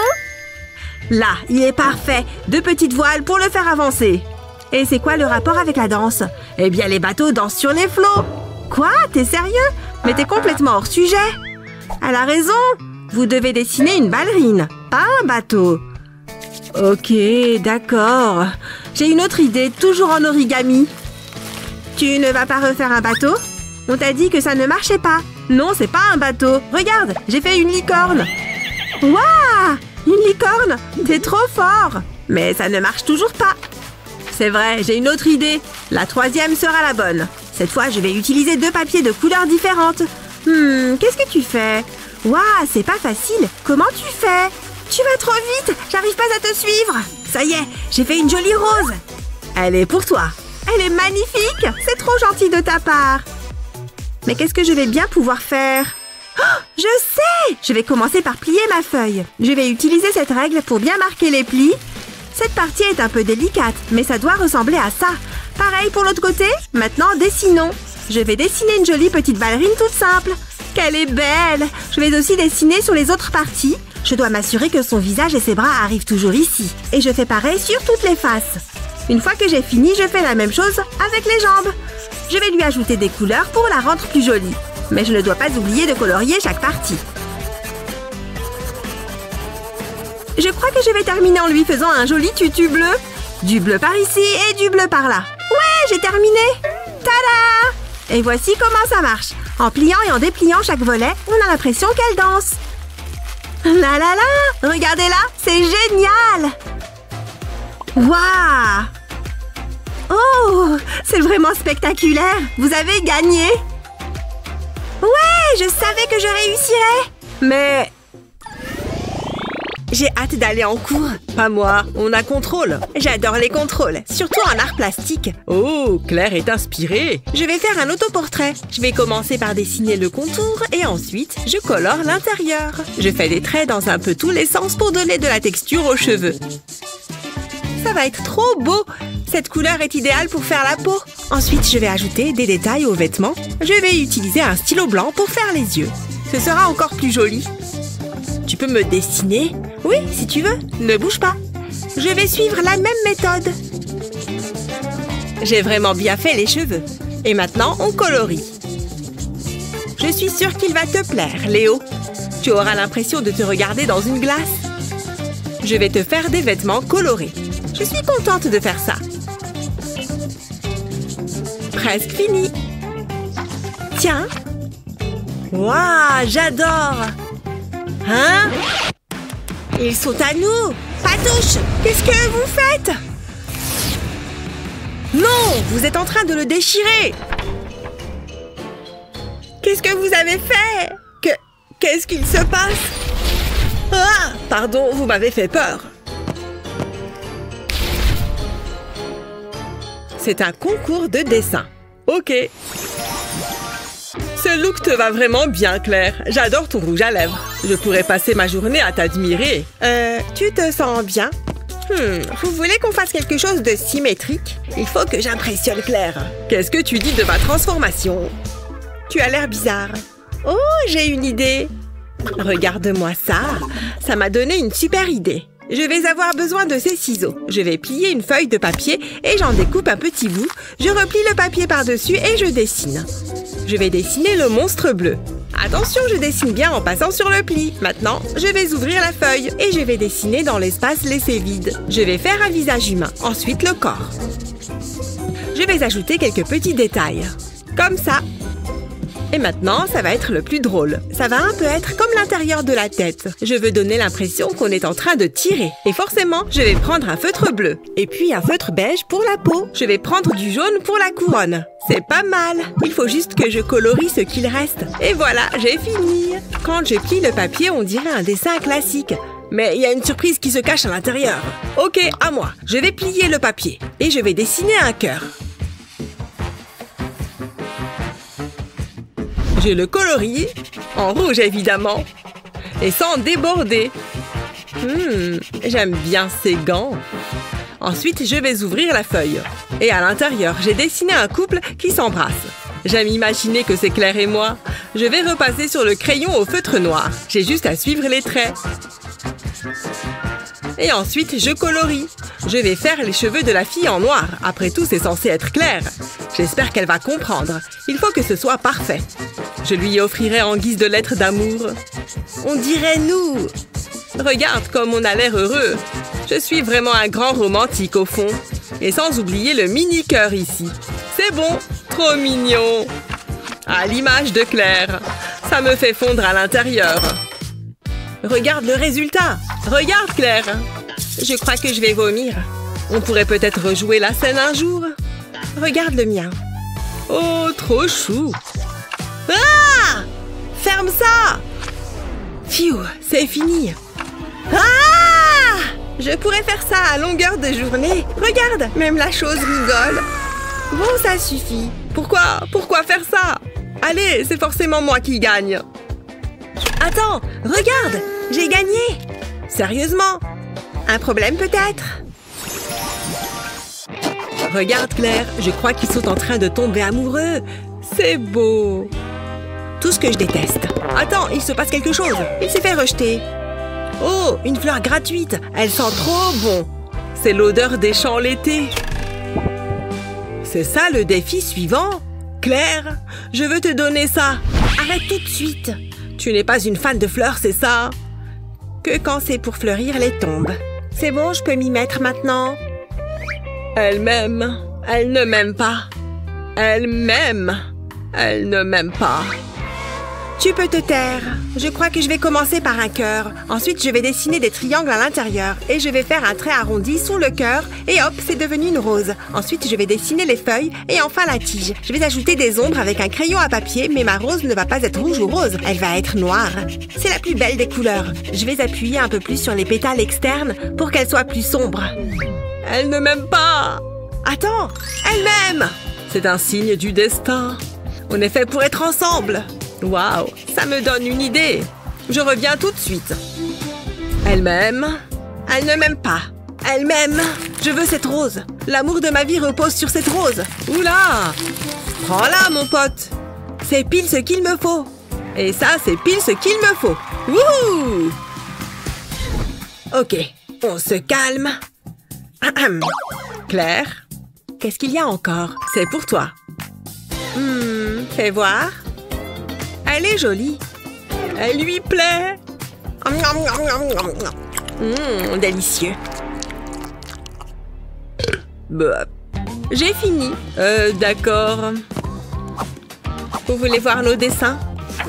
Là, il est parfait. 2 petites voiles pour le faire avancer. Et c'est quoi le rapport avec la danse? Eh bien, les bateaux dansent sur les flots. Quoi? T'es sérieux? Mais t'es complètement hors sujet. Elle a raison. Vous devez dessiner une ballerine, pas un bateau. Ok, d'accord. J'ai une autre idée, toujours en origami. Tu ne vas pas refaire un bateau? On t'a dit que ça ne marchait pas. Non, c'est pas un bateau. Regarde, j'ai fait une licorne. Waouh! Une licorne! T'es trop fort! Mais ça ne marche toujours pas. C'est vrai, j'ai une autre idée. La 3e sera la bonne. Cette fois, je vais utiliser 2 papiers de couleurs différentes. Qu'est-ce que tu fais? Waouh, c'est pas facile. Comment tu fais? Tu vas trop vite. J'arrive pas à te suivre. Ça y est, j'ai fait une jolie rose. Elle est pour toi. Elle est magnifique. C'est trop gentil de ta part. Mais qu'est-ce que je vais bien pouvoir faire? Oh, je sais! Je vais commencer par plier ma feuille. Je vais utiliser cette règle pour bien marquer les plis. Cette partie est un peu délicate, mais ça doit ressembler à ça. Pareil pour l'autre côté. Maintenant, dessinons. Je vais dessiner une jolie petite ballerine toute simple. Qu'elle est belle! Je vais aussi dessiner sur les autres parties. Je dois m'assurer que son visage et ses bras arrivent toujours ici. Et je fais pareil sur toutes les faces. Une fois que j'ai fini, je fais la même chose avec les jambes. Je vais lui ajouter des couleurs pour la rendre plus jolie. Mais je ne dois pas oublier de colorier chaque partie. Je crois que je vais terminer en lui faisant un joli tutu bleu. Du bleu par ici et du bleu par là. Ouais, j'ai terminé. Tada! Et voici comment ça marche. En pliant et en dépliant chaque volet, on a l'impression qu'elle danse. Là là là! Regardez là, c'est génial! Waouh! Oh! C'est vraiment spectaculaire! Vous avez gagné! Ouais! Je savais que je réussirais! Mais... j'ai hâte d'aller en cours. Pas moi, on a contrôle. J'adore les contrôles, surtout en art plastique. Oh, Claire est inspirée. Je vais faire un autoportrait. Je vais commencer par dessiner le contour et ensuite, je colore l'intérieur. Je fais des traits dans un peu tous les sens pour donner de la texture aux cheveux. Ça va être trop beau! Cette couleur est idéale pour faire la peau. Ensuite, je vais ajouter des détails aux vêtements. Je vais utiliser un stylo blanc pour faire les yeux. Ce sera encore plus joli. Tu peux me dessiner? Oui, si tu veux. Ne bouge pas. Je vais suivre la même méthode. J'ai vraiment bien fait les cheveux. Et maintenant, on colorie. Je suis sûre qu'il va te plaire, Léo. Tu auras l'impression de te regarder dans une glace. Je vais te faire des vêtements colorés. Je suis contente de faire ça. Presque fini. Tiens. Waouh, j'adore. Hein? Ils sont à nous. Patouche, qu'est-ce que vous faites? Non, vous êtes en train de le déchirer. Qu'est-ce que vous avez fait? Qu'est-ce qu'il se passe? Ah, pardon, vous m'avez fait peur. C'est un concours de dessin. Ok. Ce look te va vraiment bien, Claire. J'adore ton rouge à lèvres. Je pourrais passer ma journée à t'admirer. Tu te sens bien? Vous voulez qu'on fasse quelque chose de symétrique? Il faut que j'impressionne Claire. Qu'est-ce que tu dis de ma transformation? Tu as l'air bizarre. Oh, j'ai une idée. Regarde-moi ça. Ça m'a donné une super idée. Je vais avoir besoin de ces ciseaux. Je vais plier une feuille de papier et j'en découpe un petit bout. Je replie le papier par-dessus et je dessine. Je vais dessiner le monstre bleu. Attention, je dessine bien en passant sur le pli. Maintenant, je vais ouvrir la feuille et je vais dessiner dans l'espace laissé vide. Je vais faire un visage humain, ensuite le corps. Je vais ajouter quelques petits détails. Comme ça. Et maintenant, ça va être le plus drôle. Ça va un peu être comme l'intérieur de la tête. Je veux donner l'impression qu'on est en train de tirer. Et forcément, je vais prendre un feutre bleu. Et puis un feutre beige pour la peau. Je vais prendre du jaune pour la couronne. C'est pas mal. Il faut juste que je colorie ce qu'il reste. Et voilà, j'ai fini. Quand je plie le papier, on dirait un dessin classique. Mais il y a une surprise qui se cache à l'intérieur. Ok, à moi. Je vais plier le papier. Et je vais dessiner un cœur. Je le colorie, en rouge évidemment, et sans déborder. J'aime bien ces gants. Ensuite, je vais ouvrir la feuille. Et à l'intérieur, j'ai dessiné un couple qui s'embrasse. J'aime imaginer que c'est Claire et moi. Je vais repasser sur le crayon au feutre noir. J'ai juste à suivre les traits. Et ensuite, je colorie. Je vais faire les cheveux de la fille en noir. Après tout, c'est censé être Claire. J'espère qu'elle va comprendre. Il faut que ce soit parfait. Je lui offrirai en guise de lettre d'amour. On dirait nous. Regarde comme on a l'air heureux. Je suis vraiment un grand romantique au fond. Et sans oublier le mini-cœur ici. C'est bon, trop mignon. À l'image de Claire. Ça me fait fondre à l'intérieur. Regarde le résultat. Regarde Claire. Je crois que je vais vomir. On pourrait peut-être rejouer la scène un jour. Regarde le mien. Oh, trop chou. Ah! Ferme ça! Pfiou, c'est fini. Ah! Je pourrais faire ça à longueur de journée. Regarde, même la chose rigole. Bon, ça suffit. Pourquoi faire ça? Allez, c'est forcément moi qui gagne. Attends, regarde, j'ai gagné. Sérieusement? Un problème peut-être? Regarde Claire, je crois qu'ils sont en train de tomber amoureux. C'est beau. Tout ce que je déteste. Attends, il se passe quelque chose. Il s'est fait rejeter. Oh, une fleur gratuite. Elle sent trop bon. C'est l'odeur des champs l'été. C'est ça le défi suivant? Claire, je veux te donner ça. Arrête tout de suite. Tu n'es pas une fan de fleurs, c'est ça? Que quand c'est pour fleurir les tombes. C'est bon, je peux m'y mettre maintenant. Elle m'aime. Elle ne m'aime pas. Elle m'aime. Elle ne m'aime pas. Tu peux te taire. Je crois que je vais commencer par un cœur. Ensuite, je vais dessiner des triangles à l'intérieur. Et je vais faire un trait arrondi sous le cœur. Et hop, c'est devenu une rose. Ensuite, je vais dessiner les feuilles. Et enfin, la tige. Je vais ajouter des ombres avec un crayon à papier. Mais ma rose ne va pas être rouge ou rose. Elle va être noire. C'est la plus belle des couleurs. Je vais appuyer un peu plus sur les pétales externes pour qu'elle soit plus sombre. Elle ne m'aime pas. Attends, elle m'aime. C'est un signe du destin. On est fait pour être ensemble. Waouh, ça me donne une idée. Je reviens tout de suite. Elle m'aime. Elle ne m'aime pas. Elle m'aime. Je veux cette rose. L'amour de ma vie repose sur cette rose. Oula! Prends-la, mon pote. C'est pile ce qu'il me faut. Et ça, c'est pile ce qu'il me faut. Wouhou! Ok, on se calme. Claire, qu'est-ce qu'il y a encore? c'est pour toi. Fais voir. Elle est jolie. Elle lui plaît. Délicieux. Bah, J'ai fini. d'accord. Vous voulez voir nos dessins?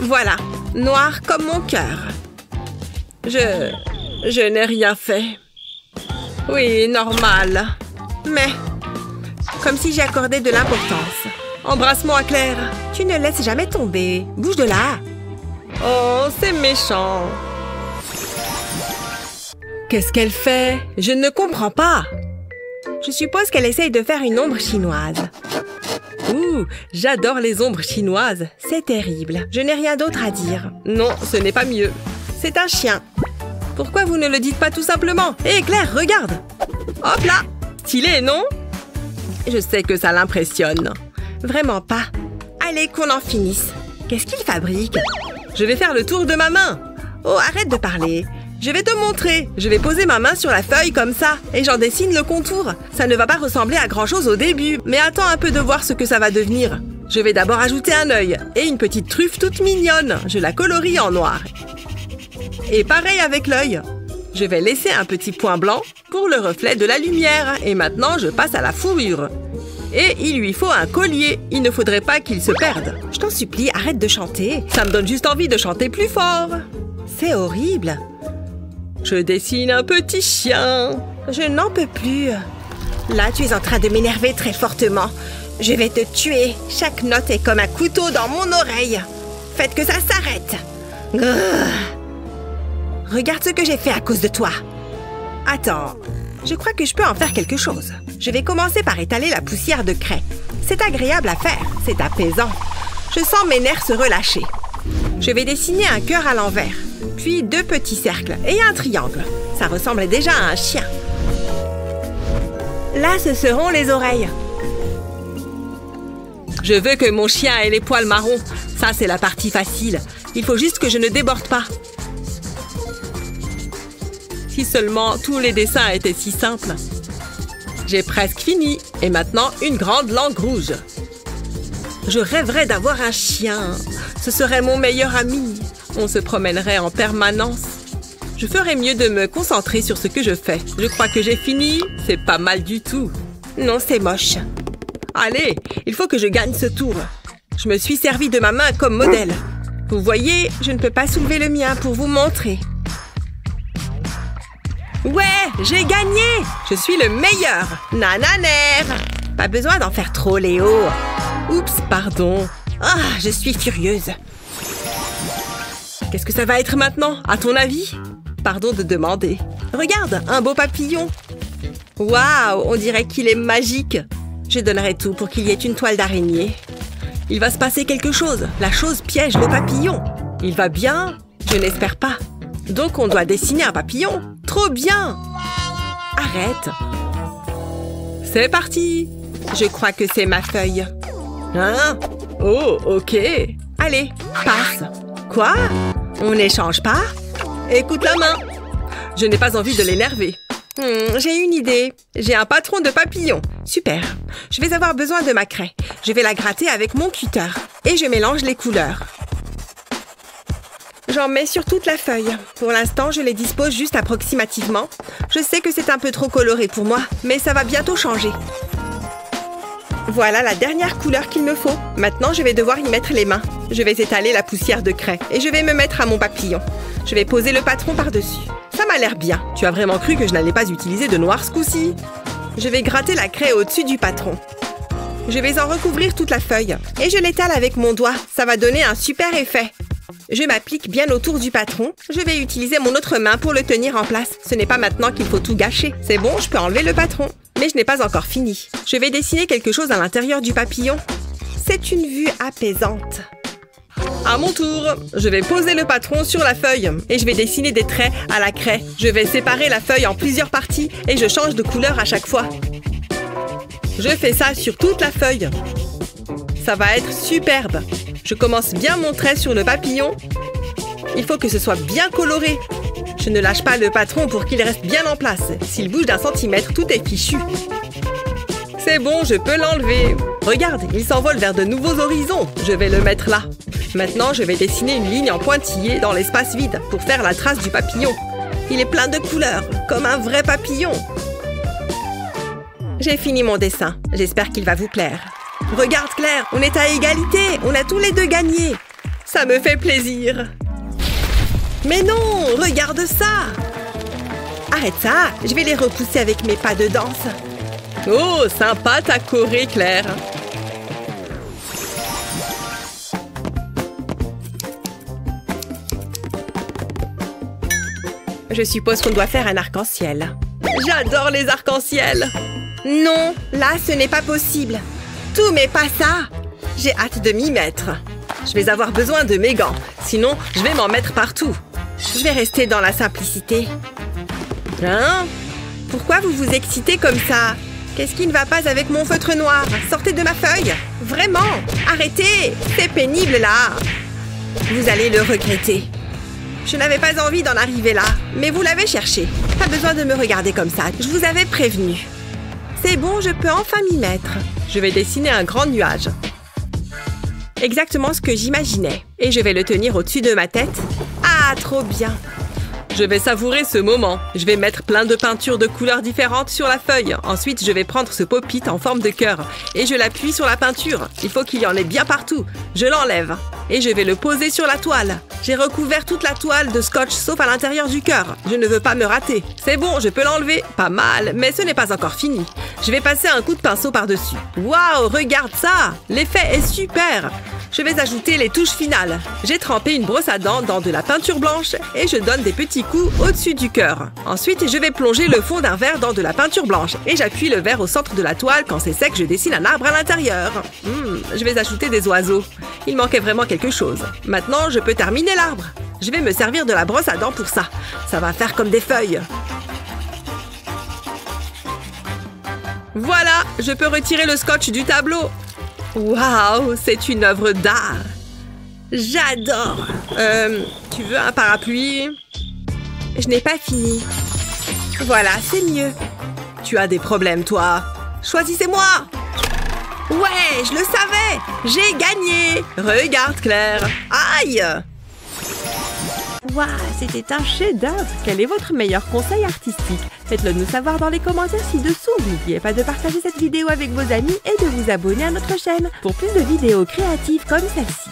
Voilà, noir comme mon cœur. Je n'ai rien fait. Oui, normal. Mais, comme si j'y accordais de l'importance. Embrasse-moi, Claire. Tu ne laisses jamais tomber. Bouge de là. Oh, c'est méchant. Qu'est-ce qu'elle fait? Je ne comprends pas. Je suppose qu'elle essaye de faire une ombre chinoise. Ouh, j'adore les ombres chinoises. C'est terrible. Je n'ai rien d'autre à dire. Non, ce n'est pas mieux. C'est un chien. Pourquoi vous ne le dites pas tout simplement? Hé, Claire, regarde. Hop là. Stylé, non? Je sais que ça l'impressionne. Vraiment pas. Allez, qu'on en finisse. Qu'est-ce qu'il fabrique? Je vais faire le tour de ma main. Oh, arrête de parler. Je vais te montrer. Je vais poser ma main sur la feuille comme ça et j'en dessine le contour. Ça ne va pas ressembler à grand-chose au début, mais attends un peu de voir ce que ça va devenir. Je vais d'abord ajouter un œil et une petite truffe toute mignonne. Je la colorie en noir. Et pareil avec l'œil. Je vais laisser un petit point blanc pour le reflet de la lumière. Et maintenant, je passe à la fourrure. Et il lui faut un collier. Il ne faudrait pas qu'il se perde. Je t'en supplie, arrête de chanter. Ça me donne juste envie de chanter plus fort. C'est horrible. Je dessine un petit chien. Je n'en peux plus. Là, tu es en train de m'énerver très fortement. Je vais te tuer. Chaque note est comme un couteau dans mon oreille. Faites que ça s'arrête. Regarde ce que j'ai fait à cause de toi. Attends, je crois que je peux en faire quelque chose. Je vais commencer par étaler la poussière de craie. C'est agréable à faire, c'est apaisant. Je sens mes nerfs se relâcher. Je vais dessiner un cœur à l'envers, puis 2 petits cercles et un triangle. Ça ressemble déjà à un chien. Là, ce seront les oreilles. Je veux que mon chien ait les poils marrons. Ça, c'est la partie facile. Il faut juste que je ne déborde pas. Si seulement tous les dessins étaient si simples. J'ai presque fini. Et maintenant, une grande langue rouge. Je rêverais d'avoir un chien. Ce serait mon meilleur ami. On se promènerait en permanence. Je ferais mieux de me concentrer sur ce que je fais. Je crois que j'ai fini. C'est pas mal du tout. Non, c'est moche. Allez, il faut que je gagne ce tour. Je me suis servi de ma main comme modèle. Vous voyez, je ne peux pas soulever le mien pour vous montrer. Ouais, j'ai gagné! Je suis le meilleur! Nananer! Pas besoin d'en faire trop, Léo. Oups, pardon. Ah, je suis furieuse. Qu'est-ce que ça va être maintenant, à ton avis? Pardon de demander. Regarde, un beau papillon. Waouh, on dirait qu'il est magique. Je donnerais tout pour qu'il y ait une toile d'araignée. Il va se passer quelque chose. La chose piège le papillon. Il va bien? Je n'espère pas. Donc on doit dessiner un papillon. Trop bien! Arrête. C'est parti. Je crois que c'est ma feuille. Hein? Oh, ok. Allez, passe. Quoi? On n'échange pas? Écoute la main. Je n'ai pas envie de l'énerver. J'ai une idée. J'ai un patron de papillon. Super. Je vais avoir besoin de ma craie. Je vais la gratter avec mon cutter. Et je mélange les couleurs. J'en mets sur toute la feuille. Pour l'instant, je les dispose juste approximativement. Je sais que c'est un peu trop coloré pour moi, mais ça va bientôt changer. Voilà la dernière couleur qu'il me faut. Maintenant, je vais devoir y mettre les mains. Je vais étaler la poussière de craie et je vais me mettre à mon papillon. Je vais poser le patron par-dessus. Ça m'a l'air bien. Tu as vraiment cru que je n'allais pas utiliser de noir ce coup-ci? Je vais gratter la craie au-dessus du patron. Je vais en recouvrir toute la feuille et je l'étale avec mon doigt. Ça va donner un super effet. Je m'applique bien autour du patron. Je vais utiliser mon autre main pour le tenir en place. Ce n'est pas maintenant qu'il faut tout gâcher. C'est bon, je peux enlever le patron. Mais je n'ai pas encore fini. Je vais dessiner quelque chose à l'intérieur du papillon. C'est une vue apaisante. À mon tour, je vais poser le patron sur la feuille et je vais dessiner des traits à la craie. Je vais séparer la feuille en plusieurs parties et je change de couleur à chaque fois. Je fais ça sur toute la feuille. Ça va être superbe. Je commence bien mon trait sur le papillon. Il faut que ce soit bien coloré. Je ne lâche pas le patron pour qu'il reste bien en place. S'il bouge d'1 centimètre, tout est fichu. C'est bon, je peux l'enlever. Regarde, il s'envole vers de nouveaux horizons. Je vais le mettre là. Maintenant, je vais dessiner une ligne en pointillé dans l'espace vide pour faire la trace du papillon. Il est plein de couleurs, comme un vrai papillon. J'ai fini mon dessin. J'espère qu'il va vous plaire. Regarde Claire, on est à égalité. On a tous les deux gagné. Ça me fait plaisir. Mais non, regarde ça. Arrête ça, je vais les repousser avec mes pas de danse. Oh, sympa ta choré, Claire. Je suppose qu'on doit faire un arc-en-ciel. J'adore les arcs-en-ciel. Non, là, ce n'est pas possible. Tout mais pas ça. J'ai hâte de m'y mettre. Je vais avoir besoin de mes gants. Sinon, je vais m'en mettre partout. Je vais rester dans la simplicité. Hein? Pourquoi vous vous excitez comme ça? Qu'est-ce qui ne va pas avec mon feutre noir? Sortez de ma feuille! Vraiment! Arrêtez! C'est pénible, là! Vous allez le regretter. Je n'avais pas envie d'en arriver là, mais vous l'avez cherché. Pas besoin de me regarder comme ça, je vous avais prévenu. C'est bon, je peux enfin m'y mettre. Je vais dessiner un grand nuage. Exactement ce que j'imaginais. Et je vais le tenir au-dessus de ma tête. Ah, trop bien! Je vais savourer ce moment. Je vais mettre plein de peintures de couleurs différentes sur la feuille. Ensuite, je vais prendre ce pop-it en forme de cœur et je l'appuie sur la peinture. Il faut qu'il y en ait bien partout. Je l'enlève et je vais le poser sur la toile. J'ai recouvert toute la toile de scotch sauf à l'intérieur du cœur. Je ne veux pas me rater. C'est bon, je peux l'enlever. Pas mal, mais ce n'est pas encore fini. Je vais passer un coup de pinceau par-dessus. Waouh, regarde ça! L'effet est super! Je vais ajouter les touches finales. J'ai trempé une brosse à dents dans de la peinture blanche et je donne des petits coups au-dessus du cœur. Ensuite, je vais plonger le fond d'un verre dans de la peinture blanche et j'appuie le verre au centre de la toile. Quand c'est sec, je dessine un arbre à l'intérieur. Je vais ajouter des oiseaux. Il manquait vraiment quelque chose. Maintenant, je peux terminer l'arbre. Je vais me servir de la brosse à dents pour ça. Ça va faire comme des feuilles. Voilà, je peux retirer le scotch du tableau. Waouh, c'est une œuvre d'art. J'adore. Tu veux un parapluie? Je n'ai pas fini. Voilà, c'est mieux. Tu as des problèmes, toi. Choisissez-moi. Ouais, je le savais. J'ai gagné. Regarde, Claire. Aïe. Waouh, c'était un chef-d'œuvre! Quel est votre meilleur conseil artistique? Faites-le nous savoir dans les commentaires ci-dessous. N'oubliez pas de partager cette vidéo avec vos amis et de vous abonner à notre chaîne pour plus de vidéos créatives comme celle-ci.